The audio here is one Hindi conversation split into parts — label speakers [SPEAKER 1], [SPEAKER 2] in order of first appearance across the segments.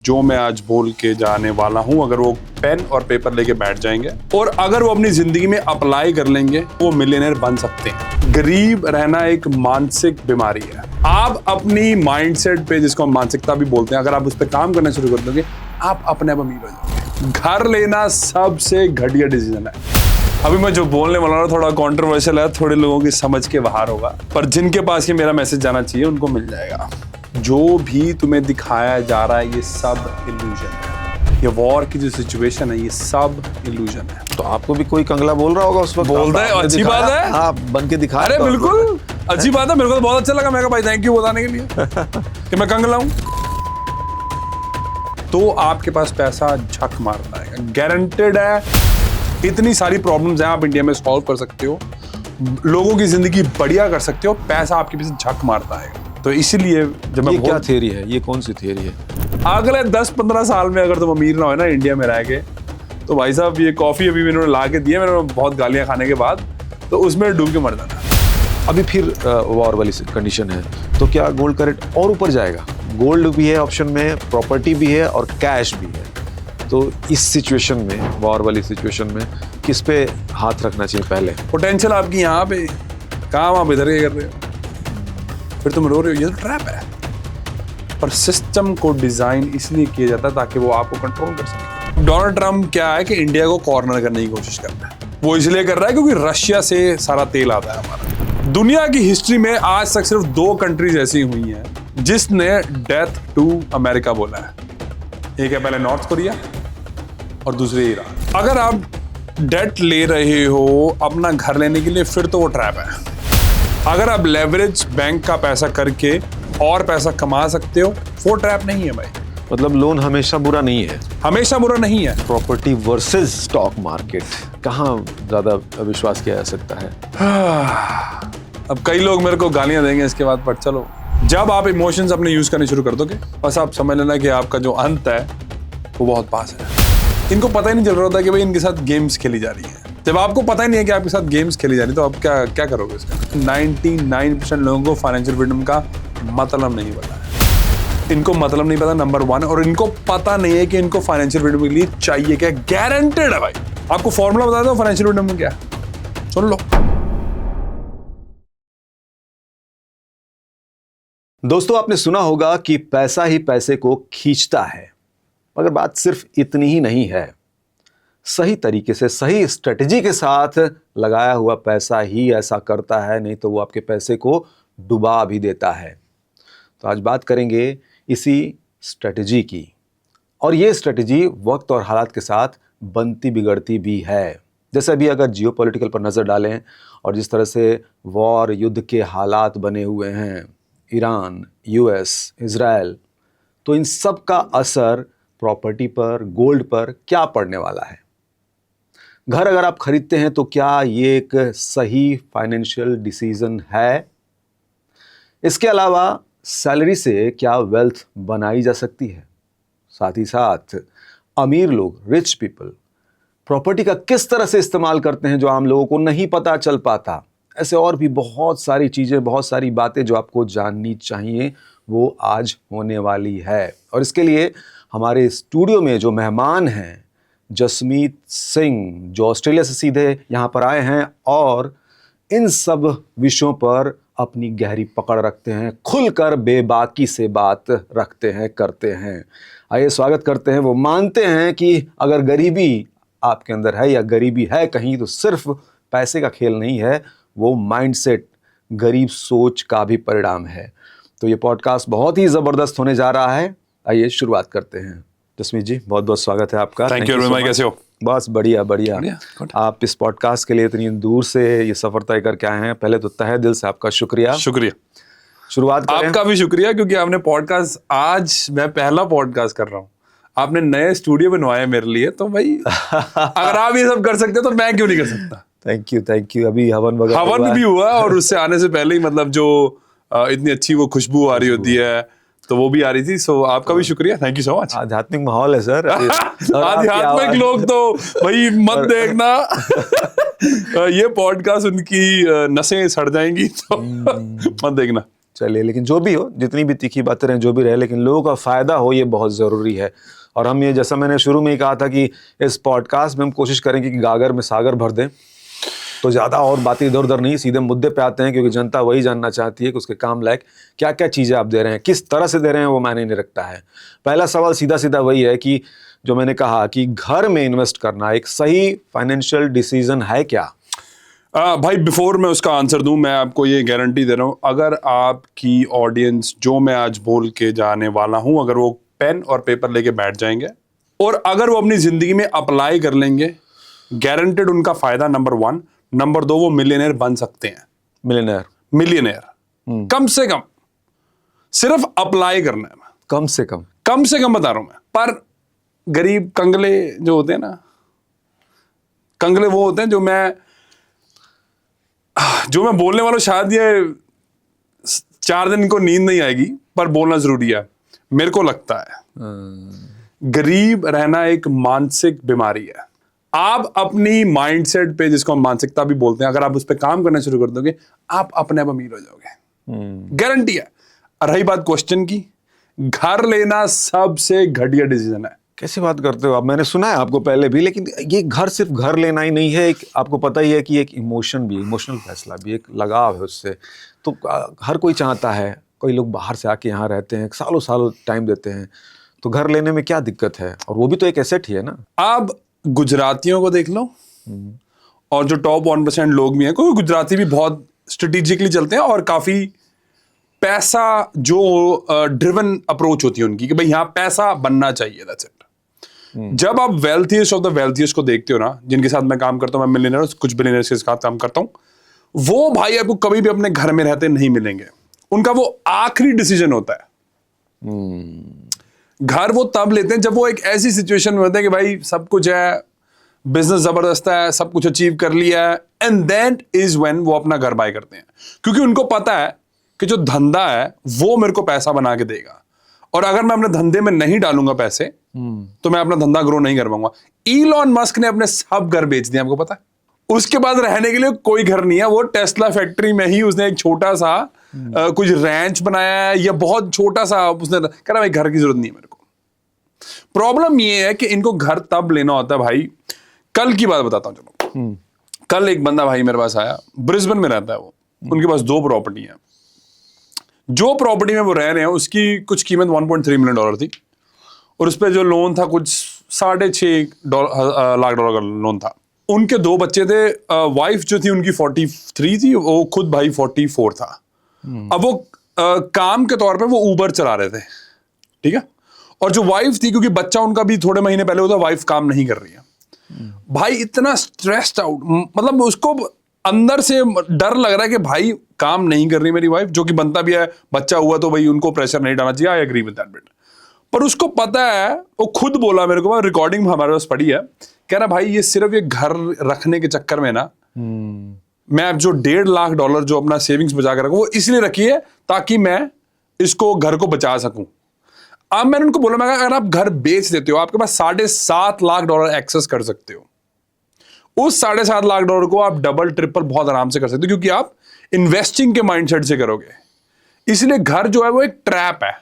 [SPEAKER 1] जो मैं आज बोल के जाने वाला हूं, अगर वो पेन और पेपर लेके बैठ जाएंगे और अगर वो अपनी जिंदगी में अप्लाई कर लेंगे, वो मिलियनेयर बन सकते हैं। गरीब रहना एक मानसिक बीमारी है। आप अपनी माइंडसेट पे, जिसको हम मानसिकता भी बोलते हैं, अगर आप उस पर काम करना शुरू कर दोगे, आप अपने आप अमीर हो जाओगे। घर लेना सबसे घटिया डिसीजन है। अभी मैं जो बोलने वाला हूं थोड़ा कंट्रोवर्शियल है, थोड़े लोगों की समझ के बाहर होगा, पर जिनके पास ये मेरा मैसेज जाना चाहिए उनको मिल जाएगा। जो भी तुम्हें दिखाया जा रहा है ये सब इल्यूजन है। ये वॉर की जो सिचुएशन है ये सब इल्यूजन है।
[SPEAKER 2] तो आपको भी कोई कंगला बोल रहा होगा उस वक्त?
[SPEAKER 1] बोल रहे हैं, अच्छी बात है।
[SPEAKER 2] आप बन के दिखा।
[SPEAKER 1] अरे बिल्कुल अच्छी बात है, मेरे को तो बहुत अच्छा लगा। मैं कहा भाई थैंक यू बताने के लिए कि मैं कंगला हूं। तो आपके पास पैसा झक मारता है, गारंटेड है। इतनी सारी प्रॉब्लम्स हैं आप इंडिया में सॉल्व कर सकते हो, लोगों की जिंदगी बढ़िया कर सकते हो, पैसा आपके पीछे झक मारता है। तो इसीलिए जब मैं
[SPEAKER 2] क्या थियरी है, ये कौन सी थियरी है?
[SPEAKER 1] अगले 10-15 साल में अगर तुम अमीर ना हो ना इंडिया में रह के, तो भाई साहब ये कॉफी अभी इन्होंने ला के दी है मैंने बहुत गालियां खाने के बाद, तो उसमें डूब के मर जाना।
[SPEAKER 2] अभी फिर वॉर वाली कंडीशन है, तो क्या गोल्ड का रेट और ऊपर जाएगा? गोल्ड भी है ऑप्शन में, प्रॉपर्टी भी है और कैश भी है। तो इस सिचुएशन में, वॉर वाली सिचुएशन में, किस पे हाथ रखना चाहिए पहले?
[SPEAKER 1] पोटेंशियल आपकी यहाँ पे, काम आप इधर के कर रहे हो, फिर तुम रो रहे हो। ये तो ट्रैप है। पर सिस्टम को डिजाइन इसलिए किया जाता है ताकि वो आपको कंट्रोल कर सके। डोनाल्ड ट्रम्प क्या है कि इंडिया को कॉर्नर करने की कोशिश कर रहा है। वो इसलिए कर रहा है क्योंकि रशिया से सारा तेल आता है हमारा। दुनिया की हिस्ट्री में आज तक सिर्फ 2 कंट्रीज ऐसी हुई हैं जिसने डेथ टू अमेरिका बोला है। एक है पहले नॉर्थ कोरिया और दूसरी ईरान। अगर आप डेट ले रहे हो अपना घर लेने के लिए, फिर तो वो ट्रैप है। अगर आप लेवरेज बैंक का पैसा करके और पैसा कमा सकते हो, वो ट्रैप नहीं है भाई।
[SPEAKER 2] मतलब लोन हमेशा बुरा नहीं है?
[SPEAKER 1] हमेशा बुरा नहीं है।
[SPEAKER 2] प्रॉपर्टी वर्सेस स्टॉक मार्केट, कहाँ ज्यादा विश्वास किया जा सकता है?
[SPEAKER 1] अब कई लोग मेरे को गालियां देंगे इसके बाद, पर चलो, जब आप इमोशंस अपने यूज करने शुरू कर दोगे, बस आप समझ लेना कि आपका जो अंत है वो बहुत पास है। इनको पता ही नहीं चल रहा होता कि भाई इनके साथ गेम्स खेली जा रही है। जब आपको पता ही नहीं है कि आपके साथ गेम्स खेली जा रही है, तो आप क्या करोगे इसका? 99% लोगों को फाइनेंशियल फ्रीडम का मतलब नहीं पता है। इनको मतलब नहीं पता, नंबर 1, और इनको पता नहीं है कि इनको फाइनेंशियल फ्रीडम के लिए चाहिए क्या। गारंटेड है भाई। आपको फॉर्मूला बता दो फाइनेंशियल फ्रीडम में क्या, सुन लो।
[SPEAKER 2] दोस्तों, आपने सुना होगा कि पैसा ही पैसे को खींचता है, मगर बात सिर्फ इतनी ही नहीं है। सही तरीके से, सही स्ट्रेटजी के साथ लगाया हुआ पैसा ही ऐसा करता है, नहीं तो वो आपके पैसे को डुबा भी देता है। तो आज बात करेंगे इसी स्ट्रेटजी की, और ये स्ट्रेटजी वक्त और हालात के साथ बनती बिगड़ती भी है। जैसे अभी अगर जियोपॉलिटिकल पर नज़र डालें और जिस तरह से वॉर, युद्ध के हालात बने हुए हैं, ईरान, यूएस, इजराइल, तो इन सब का असर प्रॉपर्टी पर, गोल्ड पर क्या पड़ने वाला है? घर अगर आप खरीदते हैं तो क्या ये एक सही फाइनेंशियल डिसीजन है? इसके अलावा सैलरी से क्या वेल्थ बनाई जा सकती है? साथ ही साथ अमीर लोग, रिच पीपल, प्रॉपर्टी का किस तरह से इस्तेमाल करते हैं जो आम लोगों को नहीं पता चल पाता। ऐसे और भी बहुत सारी चीज़ें, बहुत सारी बातें जो आपको जाननी चाहिए, वो आज होने वाली है। और इसके लिए हमारे स्टूडियो में जो मेहमान हैं, जसमीत सिंह, जो ऑस्ट्रेलिया से सीधे यहाँ पर आए हैं और इन सब विषयों पर अपनी गहरी पकड़ रखते हैं, खुलकर बेबाकी से बात रखते हैं, करते हैं। आइए स्वागत करते हैं। वो मानते हैं कि अगर गरीबी आपके अंदर है या गरीबी है कहीं, तो सिर्फ पैसे का खेल नहीं है, वो माइंडसेट, गरीब सोच का भी परिणाम है। तो ये पॉडकास्ट बहुत ही ज़बरदस्त होने जा रहा है। आइए शुरुआत करते हैं। जसमीत जी, बहुत बहुत स्वागत है आपका।
[SPEAKER 1] थैंक यू भाई, कैसे हो?
[SPEAKER 2] बस बढ़िया बढ़िया। आप इस पॉडकास्ट के लिए इतनी दूर से ये सफर तय करके आए हैं, पहले तो तहे दिल से आपका शुक्रिया। शुरुआत करें।
[SPEAKER 1] आपका भी शुक्रिया, क्योंकि आपने पॉडकास्ट, आज मैं पहला पॉडकास्ट कर रहा हूँ, आपने नए स्टूडियो बनवाया मेरे लिए, तो भाई अगर आप ये सब कर सकते तो मैं क्यों नहीं कर सकता?
[SPEAKER 2] Thank you. अभी हवन
[SPEAKER 1] भी हुआ, और उससे आने से पहले ही मतलब जो इतनी अच्छी वो खुशबू आ रही होती है, तो वो भी आ रही थी। सो आपका भी शुक्रिया, थैंक यू सो मच।
[SPEAKER 2] आध्यात्मिक माहौल है सर।
[SPEAKER 1] आध्यात्मिक लोग तो भाई मत देखना। ये पॉडकास्ट उनकी नसें सड़ जाएंगी, तो मत देखना।
[SPEAKER 2] चलिए, लेकिन जो भी हो, जितनी भी तीखी बातें रहें, जो भी रहे, लेकिन लोगों का फ़ायदा हो, ये बहुत ज़रूरी है। और हम ये, जैसा मैंने शुरू में ही कहा था कि इस पॉडकास्ट में हम कोशिश करेंगे कि गागर में सागर भर दें। तो ज़्यादा और बातें इधर उधर नहीं, सीधे मुद्दे पे आते हैं, क्योंकि जनता वही जानना चाहती है कि उसके काम लायक क्या क्या चीज़ें आप दे रहे हैं, किस तरह से दे रहे हैं, वो मायने नहीं रखता है। पहला सवाल सीधा सीधा वही है कि जो मैंने कहा कि घर में इन्वेस्ट करना एक सही फाइनेंशियल डिसीजन है क्या?
[SPEAKER 1] भाई बिफोर मैं उसका आंसर दूं, मैं आपको ये गारंटी दे रहा हूं, अगर आपकी ऑडियंस जो मैं आज बोल के जाने वाला हूं, अगर वो पेन और पेपर लेके बैठ जाएंगे और अगर वो अपनी जिंदगी में अप्लाई कर लेंगे, गारंटेड उनका फायदा नंबर 1, नंबर 2 वो मिलियनेयर बन सकते हैं। मिलियनेयर कम से कम, सिर्फ अप्लाई करना है।
[SPEAKER 2] कम से कम
[SPEAKER 1] बता रहा हूं मैं। पर गरीब कंगले जो होते हैं ना, कंगले वो होते हैं जो मैं बोलने वाला, शायद ये 4 दिन इनको नींद नहीं आएगी, पर बोलना जरूरी है। मेरे को लगता है गरीब रहना एक मानसिक बीमारी है। आप अपनी माइंडसेट पे, जिसको हम मानसिकता भी बोलते हैं, अगर आप उस पर काम करना शुरू कर दोगे, आप अपने आप अमीर हो जाओगे, गारंटी है। रही बात क्वेश्चन की, घर लेना सबसे घटिया डिसीजन है।
[SPEAKER 2] कैसी बात करते हो आप? मैंने सुना है आपको पहले भी, लेकिन ये घर सिर्फ घर लेना ही नहीं है, एक आपको पता ही है कि एक इमोशन भी, इमोशनल फैसला भी, एक लगाव है उससे। तो हर कोई चाहता है, कोई लोग बाहर से आके यहाँ रहते हैं, सालों सालों टाइम देते हैं, तो घर लेने में क्या दिक्कत है? और वो भी तो एक एसेट ही है ना।
[SPEAKER 1] आप गुजरातियों को देख लो, और जो टॉप 1% लोग भी हैं, कोई गुजराती भी बहुत स्ट्रेटेजिकली चलते हैं और काफी पैसा जो ड्रिवन अप्रोच होती है उनकी, कि भाई यहाँ पैसा बनना चाहिए, दैट्स इट। जब आप वेल्थियस्ट ऑफ द वेल्थियस्ट को देखते हो ना, जिनके साथ मैं काम करता हूं, मैं मिलियनेयर, कुछ बिलियनेयर्स के साथ काम करता हूं, वो भाई आपको कभी भी अपने घर में रहते नहीं मिलेंगे। उनका वो आखिरी डिसीजन होता है। घर वो तब लेते हैं जब वो एक ऐसी सिचुएशन में होते हैं कि भाई सब कुछ है, बिजनेस जबरदस्त है, सब कुछ अचीव कर लिया है, एंड दैट इज व्हेन वो अपना घर बाय करते हैं। क्योंकि उनको पता है कि जो धंधा है वो मेरे को पैसा बना के देगा, और अगर मैं अपने धंधे में नहीं डालूंगा पैसे, तो मैं अपना धंधा ग्रो नहीं कर पाऊंगा। इलॉन मस्क ने अपने सब घर बेच दिए, आपको पता है। उसके बाद रहने के लिए कोई घर नहीं है। वो टेस्ला फैक्ट्री में ही उसने एक छोटा सा कुछ रैंच बनाया है, या बहुत छोटा सा उसने कह रहा भाई घर की जरूरत नहीं है मेरे को। प्रॉब्लम ये है कि इनको घर तब लेना होता है भाई। कल की बात बताता हूं, चलो। कल एक बंदा भाई मेरे पास आया, ब्रिस्बेन में रहता है वो, उनके पास 2 प्रॉपर्टी है। जो प्रॉपर्टी में वो रह रहे हैं उसकी कुछ कीमत $1.3 मिलियन थी, और उस पर जो लोन था कुछ $6.5 लाख का लोन था। उनके 2 बच्चे थे, वाइफ जो थी उनकी 43 थी, वो खुद भाई 44 था। अब वो काम के तौर पे वो ऊबर चला रहे थे, ठीक है। और जो वाइफ थी, क्योंकि बच्चा उनका भी थोड़े महीने पहले हुआ था, वाइफ काम नहीं कर रही है। भाई इतना स्ट्रेस्ड आउट, मतलब उसको अंदर से डर लग रहा है कि भाई काम नहीं कर रही मेरी वाइफ, जो कि बनता भी है, बच्चा हुआ तो भाई उनको प्रेशर नहीं डालना चाहिए, I agree with that bit. पर उसको पता है, वो खुद बोला मेरे को, रिकॉर्डिंग हमारे पास पड़ी है, कह रहा भाई ये सिर्फ ये घर रखने के चक्कर में ना, मैं अब जो $1.5 लाख जो अपना सेविंग्स बचा कर रखूं, वो इसलिए रखी है ताकि मैं इसको घर को बचा सकूं। अब मैंने उनको बोला, मैं अगर आप घर बेच देते हो, आपके पास $7.5 लाख एक्सेस कर सकते हो। उस $7.5 लाख को आप डबल ट्रिपल बहुत आराम से कर सकते हो, क्योंकि आप इन्वेस्टिंग के माइंडसेट से करोगे। इसलिए घर जो है वो एक ट्रैप है।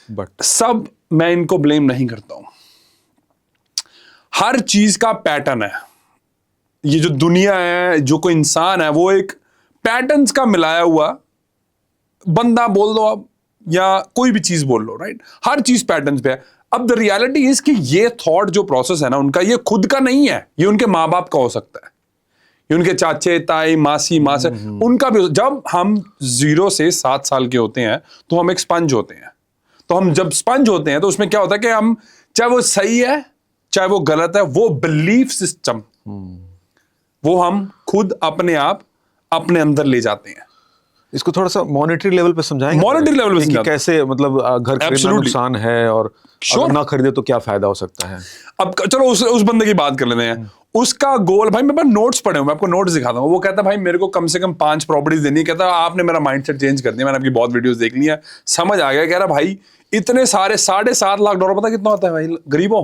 [SPEAKER 1] बट सब मैं इनको ब्लेम नहीं करता हूं। हर चीज का पैटर्न है। ये जो दुनिया है, जो कोई इंसान है, वो एक पैटर्न्स का मिलाया हुआ बंदा बोल दो आप, या कोई भी चीज बोल लो, राइट। हर चीज पैटर्न्स पे है। अब द रियलिटी इज कि ये थॉट जो प्रोसेस है ना उनका, ये खुद का नहीं है, ये उनके माँ बाप का हो सकता है, ये उनके चाचे ताई मासी माँ से उनका भी। जब हम 0 से 7 साल के होते हैं तो हम एक स्पंज होते हैं। तो हम जब स्पंज होते हैं तो उसमें क्या होता है कि हम, चाहे वो सही है चाहे वो गलत है, वो बिलीफ सिस्टम वो हम खुद अपने आप अपने अंदर ले जाते हैं।
[SPEAKER 2] इसको थोड़ा सा मॉनेटरी लेवल पे समझाएंगे?
[SPEAKER 1] मॉनेटरी लेवल पे
[SPEAKER 2] कि कैसे, मतलब घर खरीदना नुकसान है, और अगर ना खरीदे तो क्या फायदा हो सकता है।
[SPEAKER 1] अब चलो उस बंदे की बात कर लेते हैं। उसका गोल, भाई मेरे पास नोट्स पड़े हुए, मैं आपको नोट्स दिखाता हूँ। वो कहता है भाई मेरे को कम से कम 5 प्रॉपर्टीज देनी है। कहता है आपने मेरा माइंडसेट चेंज कर दिया, मैंने आपकी बहुत वीडियोस देख ली है, समझ आ गया। कह रहा भाई इतने सारे $7.5 लाख, पता कितना होता है भाई गरीबों?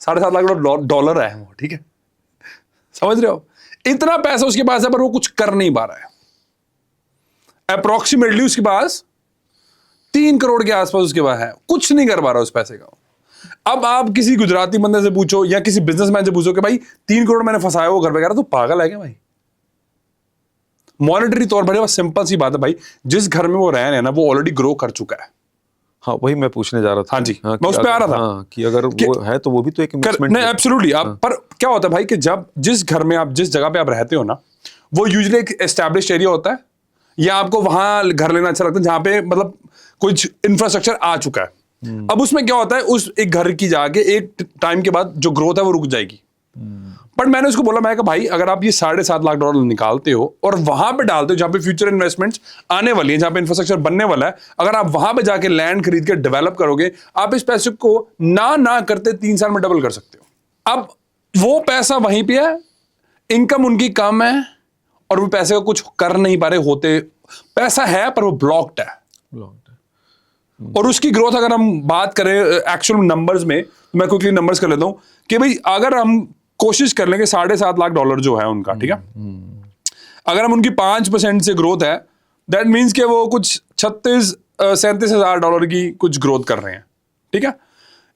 [SPEAKER 1] $7.5 लाख है वो, ठीक है, समझ रहे हो? इतना पैसा उसके पास है, पर वो कुछ कर नहीं पा रहा है। अप्रोक्सीमेटली उसके पास 3 करोड़ के आसपास उसके पास है, कुछ नहीं कर पा रहा उस पैसे का। अब आप किसी गुजराती बंदे से पूछो या किसी बिजनेसमैन से पूछो कि भाई 3 करोड़ मैंने फंसाया वो घर पे कह रहा, तो पागल है क्या भाई? मॉनेटरी तौर पर बस सिंपल सी बात है भाई, जिस घर में वो रह रहे हैं ना वो ऑलरेडी ग्रो कर चुका है।
[SPEAKER 2] हाँ, वही मैं पूछने जा रहा था।
[SPEAKER 1] हाँ जी, मैं उस पे आ रहा था।
[SPEAKER 2] हाँ, कि अगर वो है तो वो भी तो एक इन्वेस्टमेंट
[SPEAKER 1] नहीं, एब्सोल्युटली। आप पर क्या होता है भाई कि जब जिस घर में आप जिस जगह पे आप रहते हो ना, वो यूजुअली एक एस्टैब्लिश्ड एरिया होता है, या आपको वहां घर लेना अच्छा लगता है जहां पे मतलब कुछ इंफ्रास्ट्रक्चर आ चुका है। अब उसमें क्या होता है, उस एक घर की जाके एक टाइम के बाद जो ग्रोथ है वो रुक जाएगी। बट मैंने उसको बोला, मैं कहा भाई अगर आप ये $7.5 लाख निकालते हो और वहां पे डालते हो जहां पे फ्यूचर इन्वेस्टमेंट्स आने वाली है, जहां पे इंफ्रास्ट्रक्चर बनने वाला है, अगर आप वहां पे जाके लैंड खरीद के डेवलप करोगे, आप इस पैसे को ना करते 3 साल में डबल कर सकते हो। अब वो पैसा वहीं पे है, इनकम उनकी कम है और वो पैसे का कुछ कर नहीं पा रहे होते, पैसा है पर वो ब्लॉक्ड है। और उसकी ग्रोथ अगर हम बात करें एक्चुअल नंबर्स में, तो मैं क्विकली नंबर्स कर लेता हूं कि भाई अगर हम कोशिश कर लेंगे $7.5 लाख जो है उनका, ठीक है, अगर हम उनकी 5% से ग्रोथ है, दैट मीन्स कि वो कुछ $37 हजार की कुछ ग्रोथ कर रहे हैं, ठीक है।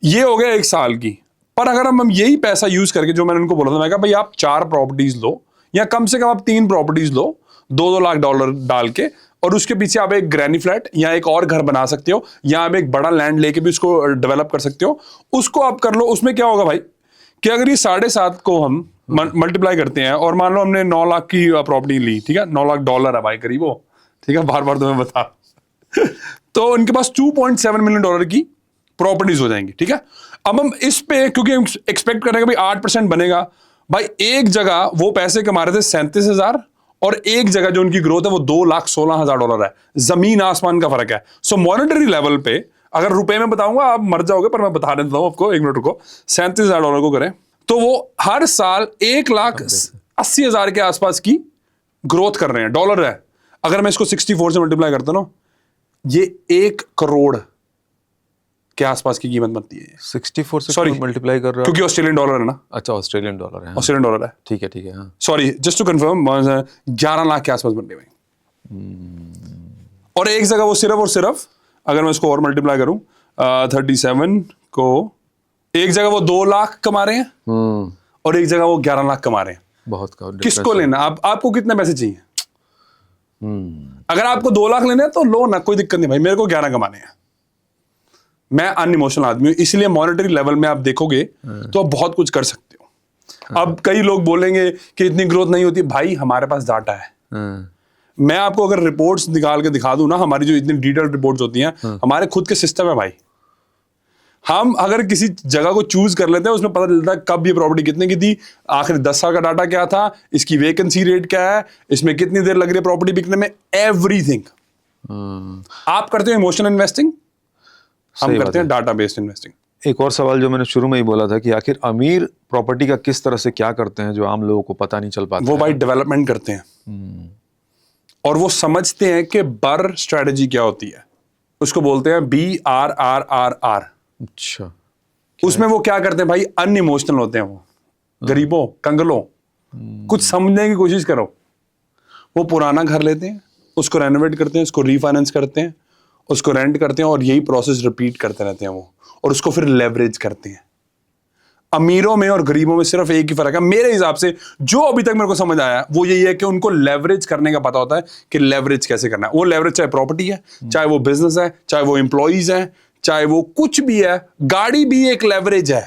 [SPEAKER 1] ये हो गया 1 साल की। पर अगर हम यही पैसा यूज करके, जो मैंने उनको बोला था, मैं कहा भाई आप 4 प्रॉपर्टीज लो या कम से कम आप 3 प्रॉपर्टीज लो $2 लाख डाल के, और उसके पीछे आप एक ग्रैनी फ्लैट या एक और घर बना सकते हो, या आप एक बड़ा लैंड लेके भी उसको डेवलप कर सकते हो, उसको आप कर लो। उसमें क्या होगा भाई कि अगर ये 7.5 को हम मल्टीप्लाई करते हैं और मान लो हमने 9 लाख की प्रॉपर्टी ली, ठीक है, $9 लाख है भाई करीब वो, ठीक है, बार बार तुम्हें बता तो उनके पास $2.7 मिलियन की प्रॉपर्टीज हो जाएंगी, ठीक है। अब हम इस पे क्योंकि हम एक्सपेक्ट कर रहे हैं कि भाई 8% बनेगा, भाई एक जगह वो पैसे कमा रहे थे 37,000 और एक जगह जो उनकी ग्रोथ है वो $2,16,000 है, जमीन आसमान का फर्क है। सो मॉनेटरी लेवल पे अगर रुपए में बताऊंगा आप मर जाओगे, पर मैं बता देता हूं आपको, 1 मिनट रुको, $37,000 को करें तो वो हर साल $1,80,000 के आसपास की ग्रोथ कर रहे हैं, डॉलर है। अगर मैं इसको 64 से मल्टीप्लाई करता हूं ना, ये 1 करोड़ के आसपास की कीमत बनती है।
[SPEAKER 2] 64 से
[SPEAKER 1] सॉरी
[SPEAKER 2] मल्टीप्लाई कर रहा हूं,
[SPEAKER 1] क्योंकि ऑस्ट्रेलियन डॉलर है ना।
[SPEAKER 2] अच्छा, ऑस्ट्रेलियन डॉलर है,
[SPEAKER 1] ऑस्ट्रेलियन डॉलर है,
[SPEAKER 2] ठीक है, हाँ।
[SPEAKER 1] Sorry, just to confirm, 11 lakh के आसपास बन गए भाई। और एक जगह वो सिर्फ और सिर्फ, अगर मैं इसको और मल्टीप्लाई करूं, 37 को, एक जगह वो 2 लाख कमा रहे हैं और एक जगह वो 11 लाख कमा रहे हैं।
[SPEAKER 2] बहुत का
[SPEAKER 1] किसको लेना? आपको कितने पैसे चाहिए? अगर आपको 2 लाख लेने हैं तो लो ना, कोई दिक्कत नहीं भाई, मेरे को 11 कमाने हैं। मैं अनइमोशनल आदमी हूं, इसलिए मॉनेटरी लेवल में आप देखोगे तो आप बहुत कुछ कर सकते हो। अब कई लोग बोलेंगे कि इतनी ग्रोथ नहीं होती, भाई हमारे पास डाटा है। मैं आपको अगर रिपोर्ट्स निकाल के दिखा दूं ना, हमारी जो इतनी डिटेल्ड रिपोर्ट्स होती हैं, हमारे खुद के सिस्टम है भाई। हम अगर किसी जगह को चूज कर लेते हैं, उसमें पता चलता है कब ये प्रॉपर्टी कितने की थी, आखिर 10 साल का डाटा क्या था, इसकी वैकेंसी रेट क्या है, इसमें कितनी देर लग रही है प्रॉपर्टी बिकने में, एवरीथिंग। आप करते हो इमोशनल इन्वेस्टिंग, हम करते हैं डाटा बेस्ड इन्वेस्टिंग।
[SPEAKER 2] एक और सवाल जो मैंने शुरू में ही बोला था कि आखिर अमीर प्रॉपर्टी का किस तरह से क्या करते हैं जो आम लोगों को पता नहीं चल पाता।
[SPEAKER 1] वो भाई डेवलपमेंट करते हैं और वो समझते हैं कि बर स्ट्रेटजी क्या होती है, उसको बोलते हैं BRRRR।
[SPEAKER 2] अच्छा,
[SPEAKER 1] उसमें वो क्या करते हैं भाई, अनइमोशनल होते हैं वो, गरीबों कंगलों, कुछ समझने की कोशिश करो। वो पुराना घर लेते हैं, उसको रेनोवेट करते हैं, उसको रीफाइनेंस करते हैं, उसको रेंट करते हैं, और यही प्रोसेस रिपीट करते रहते हैं वो, और उसको फिर लेवरेज करते हैं। अमीरों में और गरीबों में सिर्फ एक ही फर्क है मेरे हिसाब से, जो अभी तक मेरे को समझ आया वो यही है कि उनको लेवरेज करने का पता होता है कि लेवरेज कैसे करना है। वो लेवरेज चाहे प्रॉपर्टी है, चाहे वो बिजनेस है, चाहे वो एम्प्लॉइज है, चाहे वो कुछ भी है, गाड़ी भी एक लेवरेज है।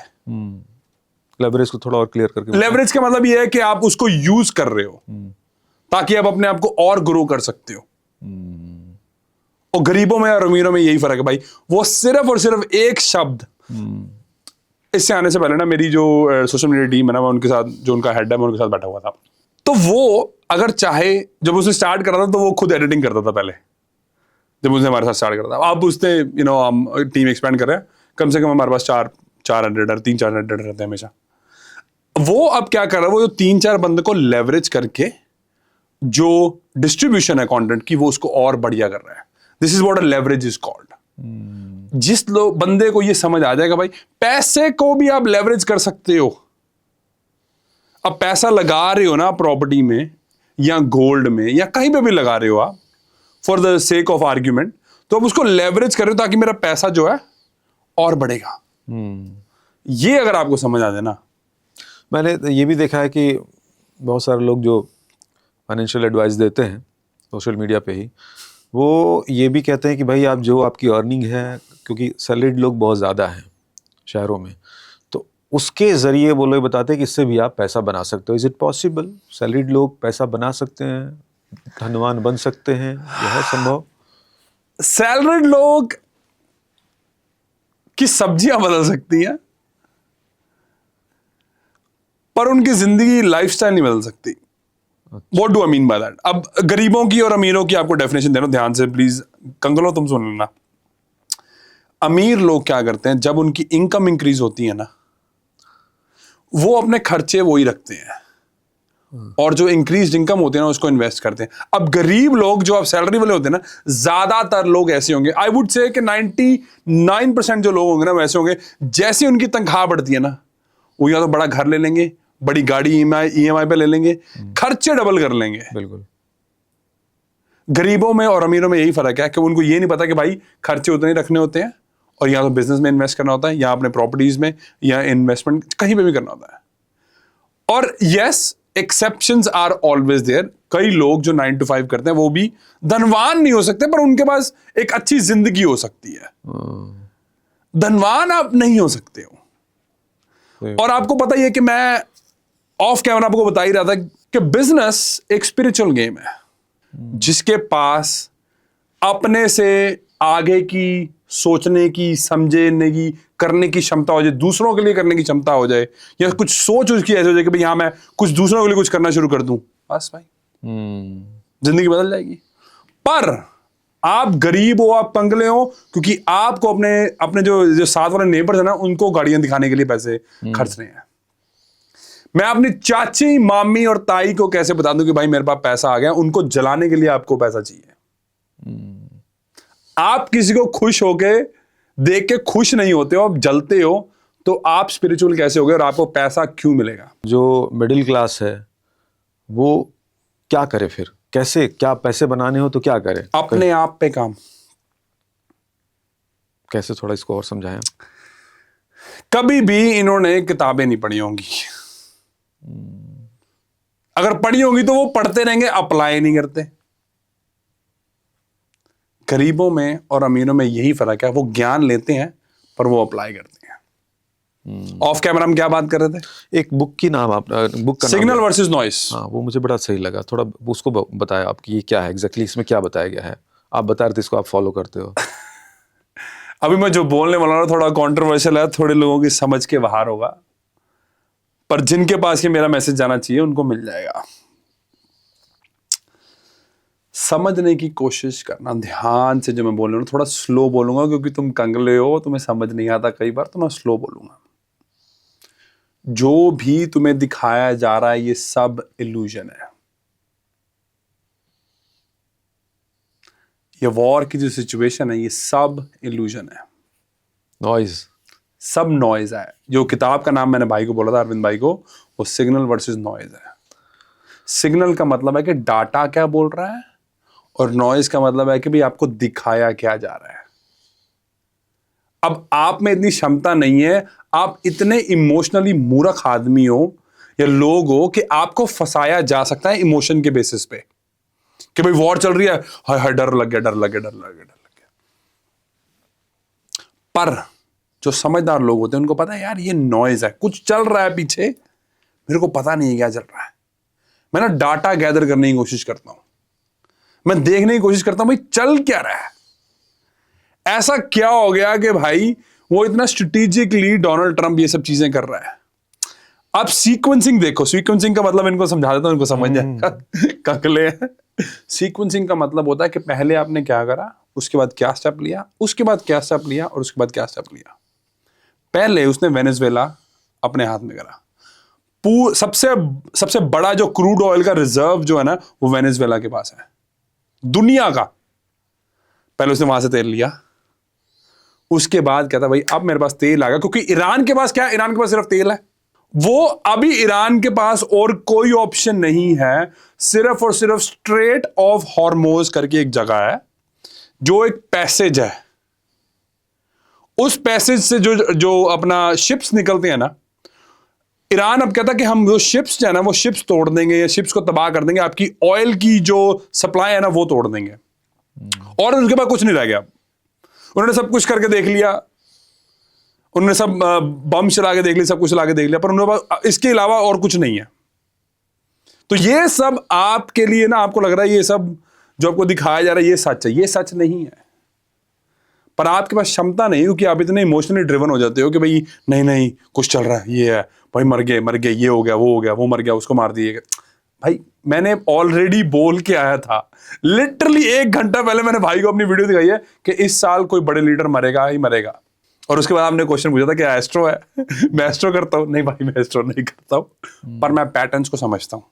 [SPEAKER 2] लेवरेज को थोड़ा और क्लियर करके।
[SPEAKER 1] लेवरेज का मतलब ये है कि आप उसको यूज कर रहे हो ताकि आप अपने आप को और ग्रो कर सकते हो। और गरीबों में और अमीरों में यही फर्क है भाई। वो सिर्फ और सिर्फ एक शब्द, इससे आने से पहले ना मेरी जो सोशल मीडिया टीम है ना, मैं उनके साथ, जो उनका हेड है, मैं उनके साथ बैठा हुआ था। तो वो अगर चाहे, जब उसने स्टार्ट करा था तो वो खुद एडिटिंग करता था पहले, जब उसने हमारे साथ स्टार्ट करा था। अब उसने हम टीम एक्सपेंड कर रहे हैं, कम से कम हमारे पास 4 एडिटर, 3-4 एडिटर रहते हैं हमेशा। वो अब क्या कर रहा है, वो जो 3-4 बंदे को लेवरेज करके जो डिस्ट्रीब्यूशन है कंटेंट की, वो उसको और बढ़िया कर रहा है। This is what a leverage is called. जिस बंदे को ये समझ आ जाएगा भाई, पैसे को भी आप लेवरेज कर सकते हो। अब पैसा लगा रहे हो ना प्रॉपर्टी में या गोल्ड में या कहीं पे भी लगा रहे हो आप, for the sake of argument, तो आप उसको लेवरेज कर रहे हो ताकि मेरा पैसा जो है और बढ़ेगा। ये अगर आपको समझ आ जाए ना।
[SPEAKER 2] मैंने ये भी देखा है कि बहुत सारे लोग जो फाइनेंशियल एडवाइस देते हैं सोशल मीडिया पे ही, वो ये भी कहते हैं कि भाई आप जो आपकी अर्निंग है, क्योंकि सैलरीड लोग बहुत ज़्यादा हैं शहरों में, तो उसके ज़रिए वो लोग बताते हैं कि इससे भी आप पैसा बना सकते हो। Is it possible? सैलरीड लोग पैसा बना सकते हैं, धनवान बन सकते हैं, यह है संभव?
[SPEAKER 1] सैलरीड लोग की सब्जियां बदल सकती हैं, पर उनकी जिंदगी लाइफस्टाइल नहीं बदल सकती। What do I mean by that? अब गरीबों की और अमीरों की आपको डेफिनेशन दे रहा हूं, ध्यान से प्लीज कंगलो तुम सुन लेना। अमीर लोग क्या करते हैं, जब उनकी इनकम इंक्रीज होती है ना, वो अपने खर्चे वही रखते हैं और जो इंक्रीज इनकम होती है ना उसको इन्वेस्ट करते हैं। अब गरीब लोग जो अब सैलरी वाले होते हैं ना, ज्यादातर लोग ऐसे होंगे, आई वुड से कि 99% जो लोग होंगे ना वैसे होंगे, जैसे उनकी तनख्वाह बढ़ती है ना, वो या तो बड़ा घर ले लेंगे, बड़ी गाड़ी ईएमआई पे ले लेंगे, खर्चे डबल कर लेंगे।
[SPEAKER 2] बिल्कुल।
[SPEAKER 1] गरीबों में और अमीरों में यही फर्क है कि उनको ये नहीं पता कि भाई खर्चे उतने ही रखने होते हैं और या तो बिजनेस में इन्वेस्ट करना होता है या अपने प्रॉपर्टीज में या इन्वेस्टमेंट कहीं पे भी करना होता है। और yes, exceptions are always there. कई लोग जो 9 to 5 करते हैं वो भी धनवान नहीं हो सकते, पर उनके पास एक अच्छी जिंदगी हो सकती है। धनवान आप नहीं हो सकते हो। और आपको पता ही है कि मैं ऑफ कैमरा आपको बता ही रहा था कि बिजनेस एक स्पिरिचुअल गेम है। जिसके पास अपने से आगे की सोचने की, समझने की, करने की क्षमता हो जाए, दूसरों के लिए करने की क्षमता हो जाए, या कुछ सोच उसकी ऐसे हो जाए कि भाई हाँ मैं कुछ दूसरों के लिए कुछ करना शुरू कर दूं, बस भाई जिंदगी बदल जाएगी। पर आप गरीब हो, आप पंगले हो, क्योंकि आपको अपने जो साथ वाले नेबर्स है ना, उनको गाड़ियां दिखाने के लिए पैसे खर्चने हैं। मैं अपनी चाची, मामी और ताई को कैसे बता दूं कि भाई मेरे पास पैसा आ गया? उनको जलाने के लिए आपको पैसा चाहिए। आप किसी को खुश होके देख के खुश नहीं होते हो, आप जलते हो, तो आप स्पिरिचुअल कैसे होगे और आपको पैसा क्यों मिलेगा?
[SPEAKER 2] जो मिडिल क्लास है वो क्या करे फिर? कैसे, क्या पैसे बनाने हो तो क्या करे?
[SPEAKER 1] अपने आप पे काम।
[SPEAKER 2] कैसे, थोड़ा इसको और समझाएं।
[SPEAKER 1] कभी भी इन्होंने किताबें नहीं पढ़ी होंगी, अगर पढ़ी होंगी तो वो पढ़ते रहेंगे, अप्लाई नहीं करते। गरीबों में और अमीरों में यही फर्क है, वो ज्ञान लेते हैं पर वो अप्लाई करते हैं। ऑफ कैमरा हम क्या बात कर रहे थे?
[SPEAKER 2] एक बुक की नाम, आप बुक का
[SPEAKER 1] सिग्नल वर्सेस नॉइस।
[SPEAKER 2] हाँ, वो मुझे बड़ा सही लगा। थोड़ा उसको बताया आप कि ये क्या है एग्जैक्टली, इसमें क्या बताया गया है। आप बता रहे थे इसको आप फॉलो करते हो।
[SPEAKER 1] अभी मैं जो बोलने वाला हूं थोड़ा कंट्रोवर्शियल है, थोड़े लोगों की समझ के बाहर होगा, पर जिनके पास ये मेरा मैसेज जाना चाहिए उनको मिल जाएगा। समझने की कोशिश करना ध्यान से। जो मैं बोल रहा हूं थोड़ा स्लो बोलूंगा क्योंकि तुम कंगले हो, तुम्हें समझ नहीं आता कई बार, तो मैं स्लो बोलूंगा। जो भी तुम्हें दिखाया जा रहा है ये सब इल्यूजन है। ये वॉर की जो सिचुएशन है ये सब इल्यूजन है,
[SPEAKER 2] नॉइज,
[SPEAKER 1] सब नॉइज है। जो किताब का नाम मैंने भाई को बोला था, अरविंद भाई को, वो सिग्नल वर्सेस नॉइज है। सिग्नल का मतलब है कि डाटा क्या बोल रहा है, और नॉइज का मतलब है कि भाई आपको दिखाया क्या जा रहा है। अब आप में इतनी क्षमता नहीं है, आप इतने इमोशनली मूर्ख आदमी हो या लोग हो कि आपको फंसाया जा सकता है इमोशन के बेसिस पे कि भाई वॉर चल रही है, हाय हाय डर लग गया, डर लग गया, डर लग गया, डर लग गया। पर जो समझदार लोग होते हैं उनको पता है यार ये नॉइज है, कुछ चल रहा है पीछे, मेरे को पता नहीं है क्या चल रहा है। मैं ना डाटा गैदर करने की कोशिश करता हूं, मैं देखने की कोशिश करता हूं भाई चल क्या रहा है, ऐसा क्या हो गया कि भाई वो इतना स्ट्रेटेजिकली डोनाल्ड ट्रंप ये सब चीजें कर रहा है। अब सीक्वेंसिंग देखो, सीक्वेंसिंग का मतलब इनको समझा देता हूं, इनको समझ जाएगा ककले। सीक्वेंसिंग का मतलब होता है कि पहले आपने क्या करा, उसके बाद क्या स्टेप लिया, उसके बाद क्या स्टेप लिया, और उसके बाद क्या स्टेप लिया। पहले उसने वेनेजुएला अपने हाथ में करा। सबसे बड़ा जो क्रूड ऑयल का रिजर्व जो है ना, वो वेनेजुएला के पास है दुनिया का। पहले उसने वहां से तेल लिया, उसके बाद कहता भाई अब मेरे पास तेल आ गया, क्योंकि ईरान के पास क्या है, ईरान के पास सिर्फ तेल है, वो अभी ईरान के पास और कोई ऑप्शन नहीं है, सिर्फ और सिर्फ स्ट्रेट ऑफ हॉर्मोज करके एक जगह है जो एक पैसेज है। उस पैसेज से जो अपना शिप्स निकलते हैं ना, ईरान अब कहता कि हम वो शिप्स जो है ना वो शिप्स तोड़ देंगे या शिप्स को तबाह कर देंगे, आपकी ऑयल की जो सप्लाई है ना वो तोड़ देंगे, और उसके बाद कुछ नहीं रह गया। उन्होंने सब कुछ करके देख लिया, उन्होंने सब बम चला के देख लिया, सब कुछ चला के देख लिया, पर उनके पास इसके अलावा और कुछ नहीं है। तो ये सब आपके लिए ना, आपको लग रहा है ये सब जो आपको दिखाया जा रहा है ये सच है, ये सच नहीं है। पर आपके पास क्षमता नहीं, क्योंकि आप इतने इमोशनली ड्रिवन हो जाते हो कि भाई नहीं नहीं कुछ चल रहा है, ये है भाई, मर गए, ये हो गया, वो मर गया, उसको मार दिए। भाई मैंने ऑलरेडी बोल के आया था, लिटरली 1 घंटा पहले मैंने भाई को अपनी वीडियो दिखाई है कि इस साल कोई बड़े लीडर मरेगा ही मरेगा। और उसके बाद आपने क्वेश्चन पूछा था क्या एस्ट्रो है? मैं एस्ट्रो करता हूं? नहीं भाई, मैं एस्ट्रो नहीं करता हूं, पर मैं पैटर्न्स को समझता हूं।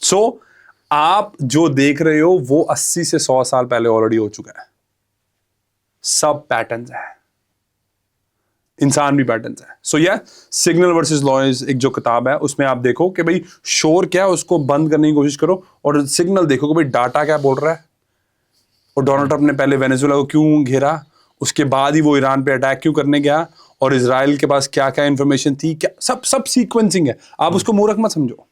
[SPEAKER 1] सो आप जो देख रहे हो वो 80 से 100 साल पहले ऑलरेडी हो चुका है। सब पैटर्न्स है, इंसान भी पैटर्न्स है। सो या सिग्नल वर्सेस नॉइज एक जो किताब है उसमें आप देखो कि भाई शोर क्या है, उसको बंद करने की कोशिश करो, और सिग्नल देखो कि भाई डाटा क्या बोल रहा है। और डोनाल्ड ट्रंप ने पहले वेनेजुएला को क्यों घेरा, उसके बाद ही वो ईरान पे अटैक क्यों करने गया, और इजराइल के पास क्या क्या इंफॉर्मेशन थी, क्या सब सीक्वेंसिंग है। आप उसको मूर्ख मत समझो।